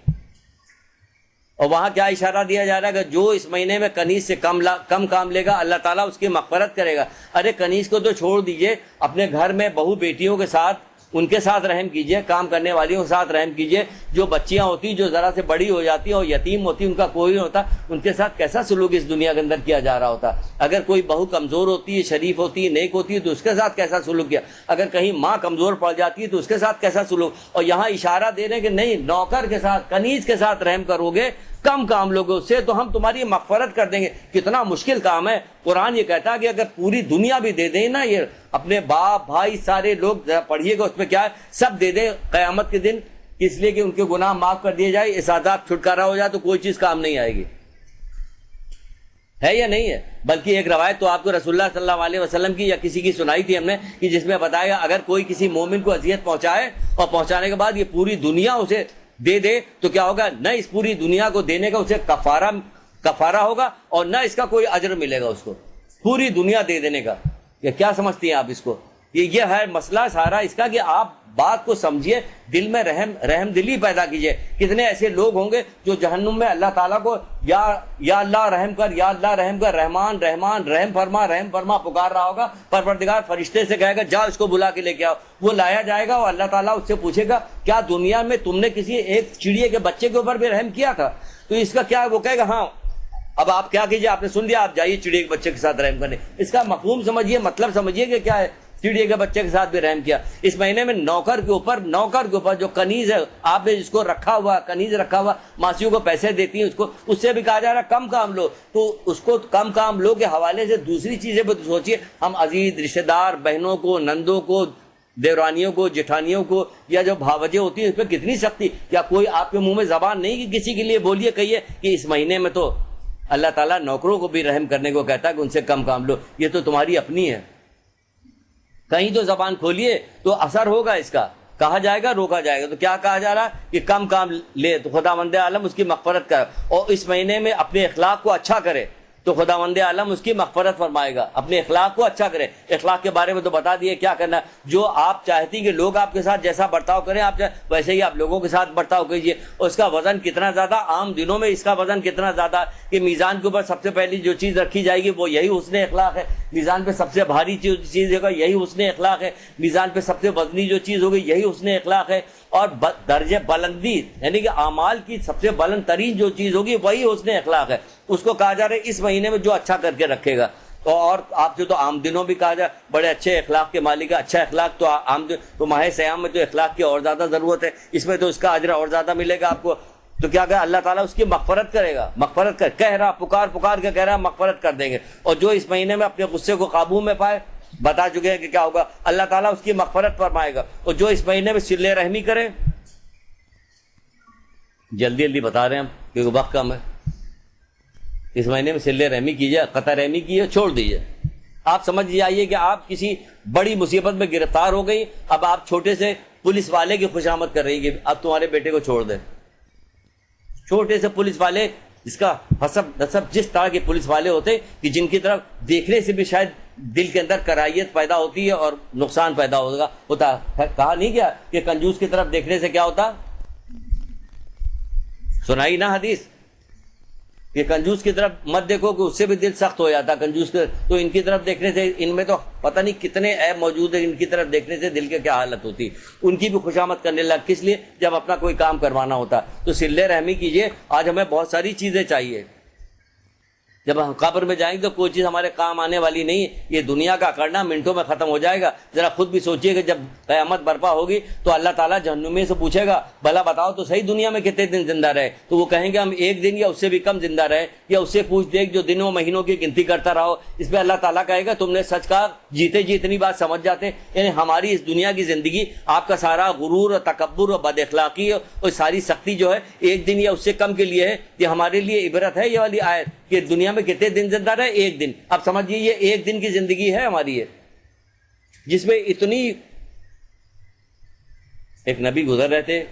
اور وہاں کیا اشارہ دیا جا رہا ہے کہ جو اس مہینے میں کنیز سے کم کام لے گا اللہ تعالیٰ اس کی مغفرت کرے گا۔ ارے کنیز کو تو چھوڑ دیجئے، اپنے گھر میں بہو بیٹیوں کے ساتھ، ان کے ساتھ رحم کیجئے، کام کرنے والیوں کے ساتھ رحم کیجئے، جو بچیاں ہوتی جو ذرا سے بڑی ہو جاتی ہیں اور یتیم ہوتی، ان کا کوئی نہیں ہوتا، ان کے ساتھ کیسا سلوک اس دنیا کے اندر کیا جا رہا ہوتا۔ اگر کوئی بہو کمزور ہوتی ہے، شریف ہوتی ہے، نیک ہوتی ہے تو اس کے ساتھ کیسا سلوک کیا، اگر کہیں ماں کمزور پڑ جاتی ہے تو اس کے ساتھ کیسا سلوک۔ اور یہاں اشارہ دے رہے ہیں کہ نہیں، نوکر کے ساتھ، کنیز کے ساتھ رحم کرو گے، کم کام لوگے اس سے تو ہم تمہاری مغفرت کر دیں گے۔ کتنا مشکل کام ہے۔ قرآن یہ کہتا ہے کہ اگر پوری دنیا بھی دے دیں نا، یہ اپنے باپ بھائی سارے لوگ پڑھیے گا اس میں کیا ہے، سب دے دیں قیامت کے دن، اس لیے کہ ان کے گناہ معاف کر دیے جائے، اس عذاب چھٹکارا ہو جائے، تو کوئی چیز کام نہیں آئے گی، ہے یا نہیں ہے؟ بلکہ ایک روایت تو آپ کو رسول اللہ صلی اللہ علیہ وسلم کی یا کسی کی سنائی تھی ہم نے، کہ جس میں بتایا اگر کوئی کسی مومن کو اذیت پہنچائے اور پہنچانے کے بعد یہ پوری دنیا اسے دے دے تو کیا ہوگا؟ نہ اس پوری دنیا کو دینے کا اسے کفارہ ہوگا، اور نہ اس کا کوئی اجر ملے گا اس کو، پوری دنیا دے دینے کا۔ یہ کیا سمجھتی ہیں آپ اس کو؟ یہ ہے مسئلہ سارا اس کا، کہ آپ بات کو سمجھیے، دل میں رحم دلی پیدا کیجئے۔ کتنے ایسے لوگ ہوں گے جو جہنم میں اللہ تعالیٰ کو یا اللہ رحم کر، یا اللہ رحم کر، رحمان رحمان رحم فرما پکار رہا ہوگا، پروردگار فرشتے سے کہے گا جا اس کو بلا کے لے کے آؤ، وہ لایا جائے گا، اور اللہ تعالیٰ اس سے پوچھے گا کیا دنیا میں تم نے کسی ایک چڑیے کے بچے کے اوپر بھی رحم کیا تھا؟ تو اس کا کیا، وہ کہے گا ہاں۔ اب آپ کیا کیجئے، آپ نے سن لیا، آپ جائیے چڑیے کے بچے کے ساتھ رحم کرنے۔ اس کا مفہوم سمجھیے، مطلب سمجھیے کہ کیا ہے، چڑیے کے بچے کے ساتھ بھی رحم کیا۔ اس مہینے میں نوکر کے اوپر جو کنیز ہے، آپ نے جس کو رکھا ہوا، کنیز رکھا ہوا، ماسیوں کو پیسے دیتی ہیں اس سے بھی کہا جا رہا ہے کم کام لو، تو اس کو کم کام لو کے حوالے سے دوسری چیزیں بھی سوچیے۔ ہم عزیز رشتہ دار، بہنوں کو، نندوں کو، دیورانیوں کو، جٹھانیوں کو، یا جو بھاوجیں ہوتی ہیں اس پہ کتنی سختی، کیا کوئی آپ کے منہ میں زبان نہیں کہ کسی کے لیے بولیے، کہیے کہ اس مہینے میں تو اللہ تعالیٰ نوکروں کو بھی رحم کرنے کو کہتا ہے کہ ان سے کم کام لو، یہ تو تمہاری اپنی ہے۔ کہیں تو زبان کھولیے تو اثر ہوگا اس کا، کہا جائے گا، روکا جائے گا۔ تو کیا کہا جا رہا ہے کہ کم کام لے تو خداوند عالم اس کی مغفرت کرے، اور اس مہینے میں اپنے اخلاق کو اچھا کرے تو خداوند عالم اس کی مغفرت فرمائے گا۔ اپنے اخلاق کو اچھا کرے، اخلاق کے بارے میں تو بتا دیے کیا کرنا ہے، جو آپ چاہتی کہ لوگ آپ کے ساتھ جیسا برتاؤ کریں آپ ویسے ہی آپ لوگوں کے ساتھ برتاؤ کیجیے۔ اور اس کا وزن کتنا زیادہ، عام دنوں میں اس کا وزن کتنا زیادہ کہ میزان کے اوپر سب سے پہلی جو چیز رکھی جائے گی وہ یہی حسن اخلاق ہے، میزان پہ سب سے بھاری چیز ہوگا یہی حسن اخلاق ہے، میزان پہ سب سے وزنی جو چیز ہوگی یہی حسن اخلاق ہے، اور درجہ بلندی یعنی کہ اعمال کی سب سے بلند ترین جو چیز ہوگی وہی حسن اخلاق ہے۔ اس کو کہا جا رہا ہے اس مہینے میں جو اچھا کر کے رکھے گا، اور آپ سے تو عام دنوں بھی کہا جائے بڑے اچھے اخلاق کے مالک ہے، اچھا اخلاق تو عام تو ماہ سیام میں تو اخلاق کی اور زیادہ ضرورت ہے، اس میں تو اس کا اجر اور زیادہ ملے گا آپ کو۔ تو کیا کہا اللہ تعالیٰ اس کی مغفرت کرے گا، مغفرت کہہ رہا، پکار کے کہہ رہا مغفرت کر دیں گے۔ اور جو اس مہینے میں اپنے غصے کو قابو میں پائے، بتا چکے ہیں کہ کیا ہوگا، اللہ تعالیٰ اس کی مغفرت فرمائے گا۔ اور جو اس مہینے میں صلہ رحمی کرے، جلدی بتا رہے ہیں ہم کیونکہ وقت کم ہے، اس مہینے میں صلہ رحمی کیجیے، قطع رحمی کیجیے، چھوڑ دیجیے۔ آپ سمجھ جائیے کہ آپ کسی بڑی مصیبت میں گرفتار ہو گئی، اب آپ چھوٹے سے پولیس والے کی خوشامد کر رہی کہ اب تمہارے بیٹے کو چھوڑ دیں۔ چھوٹے سے پولیس والے جس کا حسب نسب جس طرح کے پولیس والے ہوتے کہ جن کی طرف دیکھنے سے بھی شاید دل کے اندر کرائیت پیدا ہوتی ہے اور نقصان پیدا ہوتا ہے. کہا نہیں کیا کہ کنجوس کی طرف دیکھنے سے کیا ہوتا؟ سنائی نا حدیث کہ کنجوس کی طرف مت دیکھو کہ اس سے بھی دل سخت ہو جاتا کنجوس کے. تو ان کی طرف دیکھنے سے، ان میں تو پتہ نہیں کتنے عیب موجود ہیں، ان کی طرف دیکھنے سے دل کی کیا حالت ہوتی. ان کی بھی خوشامد کرنے لگ. کس لیے؟ جب اپنا کوئی کام کروانا ہوتا. تو صلہ رحمی کیجئے. آج ہمیں بہت ساری چیزیں چاہیے. جب ہم قبر میں جائیں گے تو کوئی چیز ہمارے کام آنے والی نہیں ہے. یہ دنیا کا کرنا منٹوں میں ختم ہو جائے گا. ذرا خود بھی سوچئے کہ جب قیامت برپا ہوگی تو اللہ تعالیٰ جہنمی سے پوچھے گا بھلا بتاؤ تو صحیح دنیا میں کتنے دن زندہ رہے؟ تو وہ کہیں گے ہم 1 دن یا اس سے بھی کم زندہ رہے. یا اس سے پوچھ دیکھ جو دنوں مہینوں کی گنتی کرتا رہو. اس پہ اللہ تعالیٰ کہے گا تم نے سچ کہا، جیتے جی اتنی بات سمجھ جاتے. یعنی ہماری اس دنیا کی زندگی، آپ کا سارا غرور اور تکبر اور بد اخلاقی اور ساری سختی جو ہے 1 دن یا اس سے کم کے لیے ہے. یہ ہمارے لیے عبرت ہے یہ والی آیت کہ دنیا میں کتنے دن زندہ رہے؟ 1 دن. اب سمجھیے یہ 1 دن کی زندگی ہے ہماری ہے، جس میں اتنی. ایک نبی گزر رہے تھے،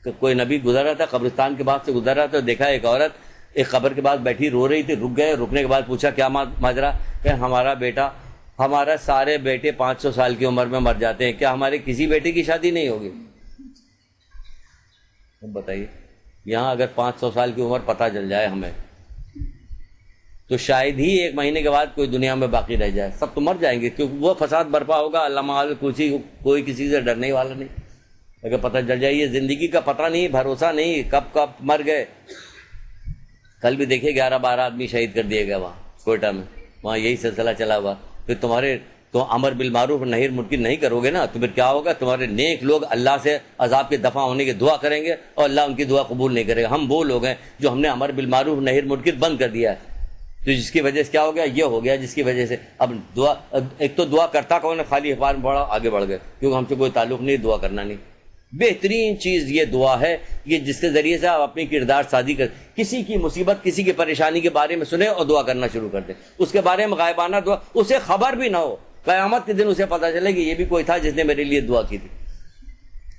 کوئی نبی گزر رہا تھا، قبرستان کے بعد سے گزر رہا تھا، دیکھا ایک عورت ایک قبر کے بعد بیٹھی رو رہی تھی. رک گئے. رکنے کے بعد پوچھا کیا ماجرا؟ کہ ہمارا بیٹا، ہمارا سارے بیٹے 500 سال کی عمر میں مر جاتے ہیں، کیا ہمارے کسی بیٹے کی شادی نہیں ہوگی؟ بتائیے، یہاں اگر 500 سال کی عمر پتہ چل جائے ہمیں تو شاید ہی 1 مہینے کے بعد کوئی دنیا میں باقی رہ جائے. سب تو مر جائیں گے کیونکہ وہ فساد برپا ہوگا. اللہ معاذ کوئی کسی سے ڈرنے والا نہیں. اگر پتہ چل جائے یہ زندگی کا پتہ نہیں، بھروسہ نہیں، کب مر گئے. کل بھی دیکھے 11-12 آدمی شہید کر دیے گئے وہاں کوئٹہ میں. وہاں یہی سلسلہ چلا ہوا. پھر تو امر بالمعروف نہی منکر نہیں کرو گے نا، تو پھر کیا ہوگا؟ تمہارے نیک لوگ اللہ سے عذاب کے دفع ہونے کی دعا کریں گے اور اللہ ان کی دعا قبول نہیں کرے گا. ہم وہ لوگ ہیں جو ہم نے امر بالمعروف نہی منکر بند کر دیا ہے. تو جس کی وجہ سے کیا ہو گیا؟ یہ ہو گیا جس کی وجہ سے اب دعا، ایک تو دعا کرتا کون ہے؟ خالی اخبار میں پڑھا آگے بڑھ گئے، کیونکہ ہم سے کوئی تعلق نہیں، دعا کرنا نہیں. بہترین چیز یہ دعا ہے، یہ جس کے ذریعے سے آپ اپنی کردار سازی کر. کسی کی مصیبت، کسی کی پریشانی کے بارے میں سنیں اور دعا کرنا شروع کر دیں. اس کے بارے میں غائبانہ دعا، اسے خبر بھی نہ ہو، قیامت کے دن اسے پتہ چلے کہ یہ بھی کوئی تھا جس نے میرے لیے دعا کی تھی.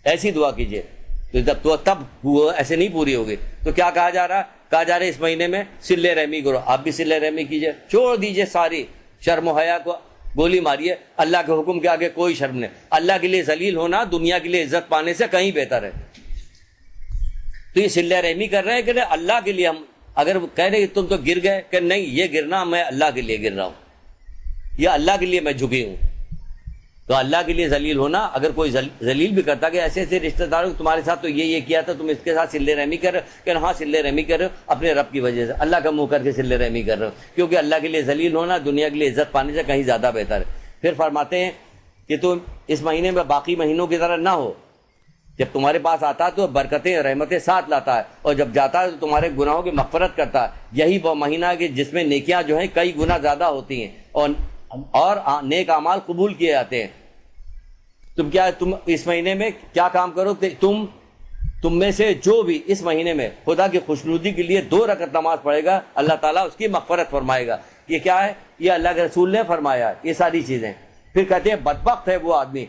ایسی دعا کیجیے. تو تب وہ ایسے نہیں پوری ہوگی. تو کیا کہا جا رہا؟ کہا جا رہا ہے اس مہینے میں صلہ رحمی کرو. آپ بھی صلہ رحمی کیجیے. چھوڑ دیجیے ساری شرم و حیا کو، گولی ماریے. اللہ کے حکم کے آگے کوئی شرم نہیں. اللہ کے لیے ذلیل ہونا دنیا کے لیے عزت پانے سے کہیں بہتر ہے. تو یہ صلہ رحمی کر رہے ہیں کہ اللہ کے لیے. ہم اگر کہہ رہے کہ تم تو گر گئے، کہ نہیں، یہ گرنا میں اللہ کے لیے گر رہا ہوں، یہ اللہ کے لیے میں جھکی ہوں. تو اللہ کے لیے ذلیل ہونا. اگر کوئی ذلیل بھی کرتا کہ ایسے ایسے رشتہ داروں تمہارے ساتھ تو یہ کیا تھا، تم اس کے ساتھ صلہ رحمی کر رہے ہو، کہ ہاں صلہ رحمی کر رہے ہو اپنے رب کی وجہ سے، اللہ کا منہ کر کے صلہ رحمی کر رہے ہو، کیونکہ اللہ کے لیے ذلیل ہونا دنیا کے لیے عزت پانے سے کہیں زیادہ بہتر ہے. پھر فرماتے ہیں کہ تم اس مہینے میں باقی مہینوں کی طرح نہ ہو. جب تمہارے پاس آتا ہے تو برکتیں رحمتیں ساتھ لاتا ہے، اور جب جاتا ہے تو تمہارے گناہوں کی مغفرت کرتا ہے. یہی وہ مہینہ ہے کہ جس میں نیکیاں جو ہیں کئی گنا زیادہ ہوتی ہیں اور نیک اعمال قبول کیے جاتے ہیں. تم اس مہینے میں کیا کام کرو کہ تم میں سے جو بھی اس مہینے میں خدا کی خوشنودی کے لیے 2 رکعت نماز پڑھے گا، اللہ تعالیٰ اس کی مغفرت فرمائے گا. یہ کیا ہے؟ یہ اللہ کے رسول نے فرمایا ہے یہ ساری چیزیں. پھر کہتے ہیں بدبخت ہے وہ آدمی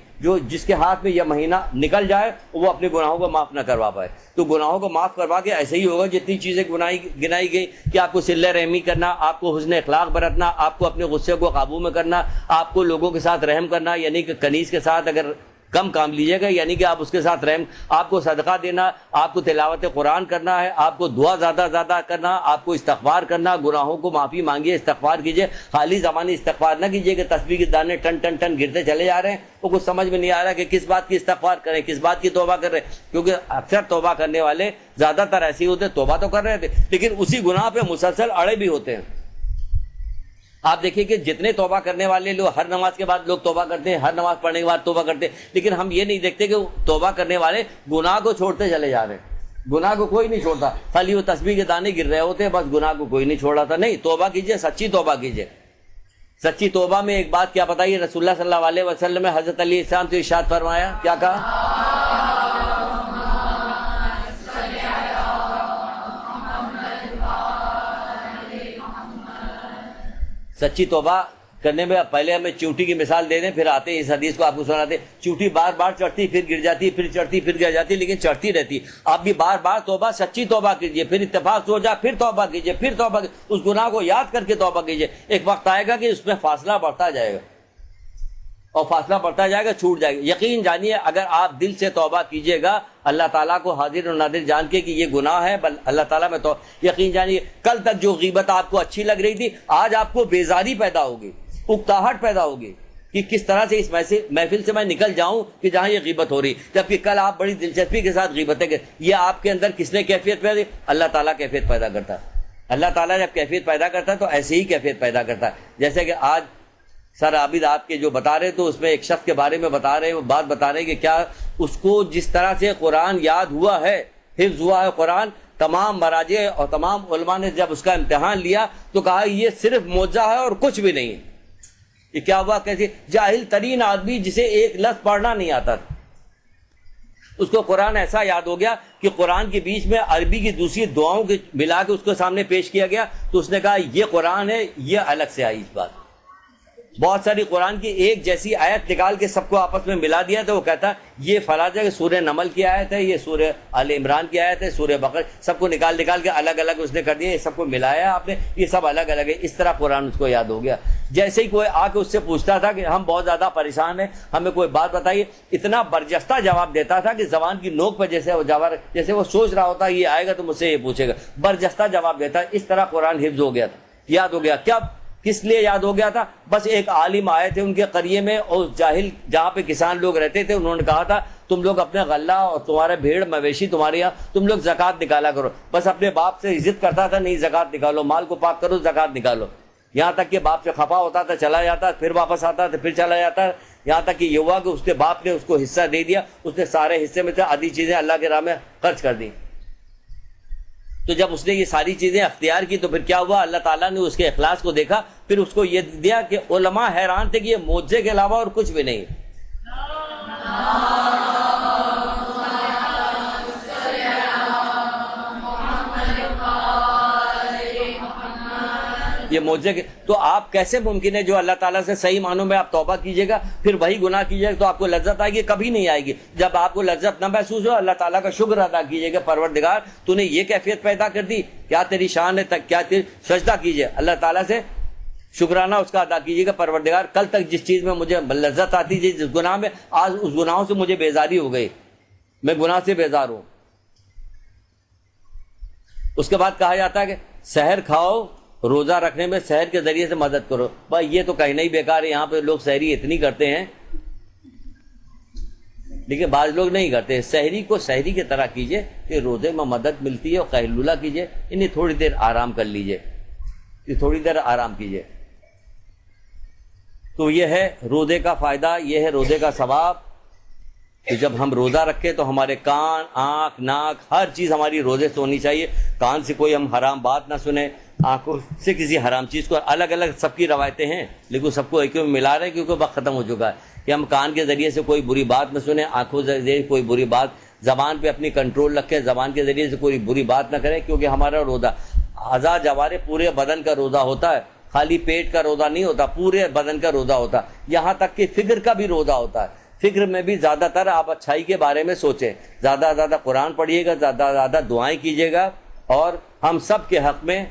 جس کے ہاتھ میں یہ مہینہ نکل جائے وہ اپنے گناہوں کو معاف نہ کروا پائے. تو گناہوں کو معاف کروا کے ایسے ہی ہوگا جتنی چیزیں گنائی گئی کہ آپ کو صلہ رحمی کرنا، آپ کو حسن اخلاق برتنا، آپ کو اپنے غصے کو قابو میں کرنا، آپ کو لوگوں کے ساتھ رحم کرنا. یعنی کہ کنیز کے ساتھ اگر کم کام لیجیے گا، یعنی کہ آپ اس کے ساتھ رحم، آپ کو صدقہ دینا، آپ کو تلاوت قرآن کرنا ہے، آپ کو دعا زیادہ کرنا، آپ کو استغفار کرنا، گناہوں کو معافی مانگیے، استغفار کیجیے. خالی زبانی استغفار نہ کیجیے کہ تسبیح کے دانے ٹن ٹن ٹن گرتے چلے جا رہے ہیں. وہ کچھ سمجھ میں نہیں آ رہا کہ کس بات کی استغفار کریں، کس بات کی توبہ کر رہے ہیں. کیونکہ اکثر توبہ کرنے والے زیادہ تر ایسے ہوتے ہیں، توبہ تو کر رہے تھے لیکن اسی گناہ پہ مسلسل اڑے بھی ہوتے ہیں. آپ دیکھیں کہ جتنے توبہ کرنے والے لوگ، ہر نماز کے بعد لوگ توبہ کرتے ہیں، ہر نماز پڑھنے کے بعد توبہ کرتے ہیں، لیکن ہم یہ نہیں دیکھتے کہ توبہ کرنے والے گناہ کو چھوڑتے چلے جا رہے ہیں. گناہ کو کوئی نہیں چھوڑتا، خالی وہ تسبیح کے دانے گر رہے ہوتے ہیں، بس گناہ کو کوئی نہیں چھوڑا تھا. نہیں، توبہ کیجئے، سچی توبہ کیجئے. سچی توبہ میں ایک بات کیا بتائیے رسول اللہ صلی اللہ علیہ وسلم نے حضرت علی السلام سے ارشاد فرمایا، کیا کہا؟ سچی توبہ کرنے میں پہلے ہمیں چیونٹی کی مثال دے دیں، پھر آتے ہیں اس حدیث کو آپ کو سناتے ہیں. چیونٹی بار بار چڑھتی پھر گر جاتی، پھر چڑھتی پھر گر جاتی، لیکن چڑھتی رہتی. آپ بھی بار بار توبہ، سچی توبہ کیجیے، پھر اتفاق ہو جائے پھر توبہ کیجیے، پھر توبہ اس گناہ کو یاد کر کے توبہ کیجیے. ایک وقت آئے گا کہ اس میں فاصلہ بڑھتا جائے گا، اور فاصلہ بڑھتا جائے گا، چھوٹ جائے گا. یقین جانیے اگر آپ دل سے توبہ کیجیے گا اللہ تعالیٰ کو حاضر و ناظر جان کے کہ یہ گناہ ہے، اللہ تعالیٰ میں تو یقین جانیے کل تک جو غیبت آپ کو اچھی لگ رہی تھی آج آپ کو بیزاری پیدا ہوگی، اکتاہٹ پیدا ہوگی کہ کس طرح سے اس محفل سے میں نکل جاؤں کہ جہاں یہ غیبت ہو رہی، جبکہ کل آپ بڑی دلچسپی کے ساتھ غیبتیں کریں. یہ آپ کے اندر کس نے کیفیت پیدا کی؟ اللہ تعالیٰ کیفیت پیدا کرتا ہے. اللہ تعالیٰ جب کیفیت پیدا کرتا ہے تو ایسے ہی کیفیت پیدا کرتا ہے. جیسے کہ آج سر عابد آپ کے جو بتا رہے تو اس میں ایک شخص کے بارے میں بتا رہے، وہ بات بتا رہے کہ کیا اس کو جس طرح سے قرآن یاد ہوا ہے، حفظ ہوا ہے قرآن، تمام مراجع اور تمام علماء نے جب اس کا امتحان لیا تو کہا یہ صرف معجزہ ہے اور کچھ بھی نہیں. یہ کیا ہوا؟ کیسے جاہل ترین آدمی جسے ایک لفظ پڑھنا نہیں آتا تھا، اس کو قرآن ایسا یاد ہو گیا کہ قرآن کے بیچ میں عربی کی دوسری دعاؤں کے ملا کے اس کو سامنے پیش کیا گیا تو اس نے کہا یہ قرآن ہے، یہ الگ سے آئی. اس بات بہت ساری قرآن کی ایک جیسی آیت نکال کے سب کو آپس میں ملا دیا تو وہ کہتا یہ فلاں جگہ سورہ نمل کی آیت ہے، یہ سورہ آل عمران کی آیت ہے، سورہ بقرہ، سب کو نکال کے الگ الگ اس نے کر دیا، یہ سب کو ملایا آپ نے، یہ سب الگ الگ ہے. اس طرح قرآن اس کو یاد ہو گیا. جیسے ہی کوئی آ کے اس سے پوچھتا تھا کہ ہم بہت زیادہ پریشان ہیں، ہمیں کوئی بات بتائیے، اتنا برجستہ جواب دیتا تھا کہ زبان کی نوک پہ جیسے وہ سوچ رہا ہوتا یہ آئے گا تو مجھ سے یہ پوچھے گا، برجستہ جواب دیتا. اس طرح قرآن حفظ ہو گیا تھا، یاد ہو گیا. کیا کس لیے یاد ہو گیا تھا؟ بس ایک عالم آئے تھے ان کے قریے میں، اور جاہل جہاں پہ کسان لوگ رہتے تھے انہوں نے کہا تھا تم لوگ اپنے غلہ اور تمہارے بھیڑ مویشی تمہارے یہاں تم لوگ زکوٰۃ نکالا کرو. بس اپنے باپ سے عزت کرتا تھا، نہیں زکوٰۃ نکالو، مال کو پاک کرو، زکوٰۃ نکالو. یہاں تک کہ باپ سے خفا ہوتا تھا، چلا جاتا، پھر واپس آتا تھا، پھر چلا جاتا. یہاں تک کہ یہ ہوا کہ اس کے باپ نے اس کو حصہ دے دیا، اس نے سارے حصے میں سے آدھی چیزیں اللہ کے راہ میں خرچ کر دی. تو جب اس نے یہ ساری چیزیں اختیار کی تو پھر کیا ہوا؟ اللہ تعالیٰ نے اس کے اخلاص کو دیکھا، پھر اس کو یہ دیا کہ علماء حیران تھے کہ یہ معجزے کے علاوہ اور کچھ بھی نہیں. یہ معجزے کے تو آپ کیسے ممکن ہے جو اللہ تعالیٰ سے صحیح معنوں میں آپ توبہ کیجیے گا پھر وہی گناہ کیجیے گا تو آپ کو لذت آئے گی؟ کبھی نہیں آئے گی. جب آپ کو لذت نہ محسوس ہو اللہ تعالیٰ کا شکر ادا کیجیے گا، پروردگار تو نے یہ کیفیت پیدا کر دی، کیا تیری شان ہے، کیا تیری سجدہ کیجیے اللہ تعالیٰ سے، شکرانہ اس کا ادا کیجیے گا. پروردگار کل تک جس چیز میں مجھے لذت آتی تھی، جس گناہ میں، آج اس گناہوں سے مجھے بیزاری ہو گئی، میں گناہ سے بیزار ہوں. اس کے بعد کہا جاتا ہے کہ سحر کھاؤ، روزہ رکھنے میں سحر کے ذریعے سے مدد کرو. بھائی یہ تو کہیں نہیں بیکار ہے، یہاں پہ لوگ سحری اتنی کرتے ہیں لیکن بعض لوگ نہیں کرتے. سحری کو سحری کی طرح کیجئے کہ روزے میں مدد ملتی ہے، اور قیلولہ کیجئے، انہیں تھوڑی دیر آرام کر لیجئے، تھوڑی دیر آرام کیجئے. تو یہ ہے روزے کا فائدہ، یہ ہے روزے کا ثواب کہ جب ہم روزہ رکھیں تو ہمارے کان، آنکھ، ناک، ہر چیز ہماری روزے سے ہونی چاہیے. کان سے کوئی ہم حرام بات نہ سنیں، آنکھوں سے کسی حرام چیز کو، الگ الگ سب کی روایتیں ہیں لیکن سب کو ایک میں ملا رہے ہیں کیونکہ وقت ختم ہو چکا ہے کہ ہم کان کے ذریعے سے کوئی بری بات نہ سنیں، آنکھوں سے ذریعے کوئی بری بات، زبان پہ اپنی کنٹرول رکھیں، زبان کے ذریعے سے کوئی بری بات نہ کریں کیونکہ ہمارا روزہ اعضاء جوارح پورے بدن کا روزہ ہوتا ہے، خالی پیٹ کا روزہ نہیں ہوتا، پورے بدن کا روزہ ہوتا ہے. یہاں تک کہ فکر کا بھی روزہ ہوتا ہے. فکر میں بھی زیادہ تر آپ اچھائی کے بارے میں سوچیں، زیادہ زیادہ قرآن پڑھیے گا، زیادہ زیادہ دعائیں کیجیے گا، اور ہم سب کے حق میں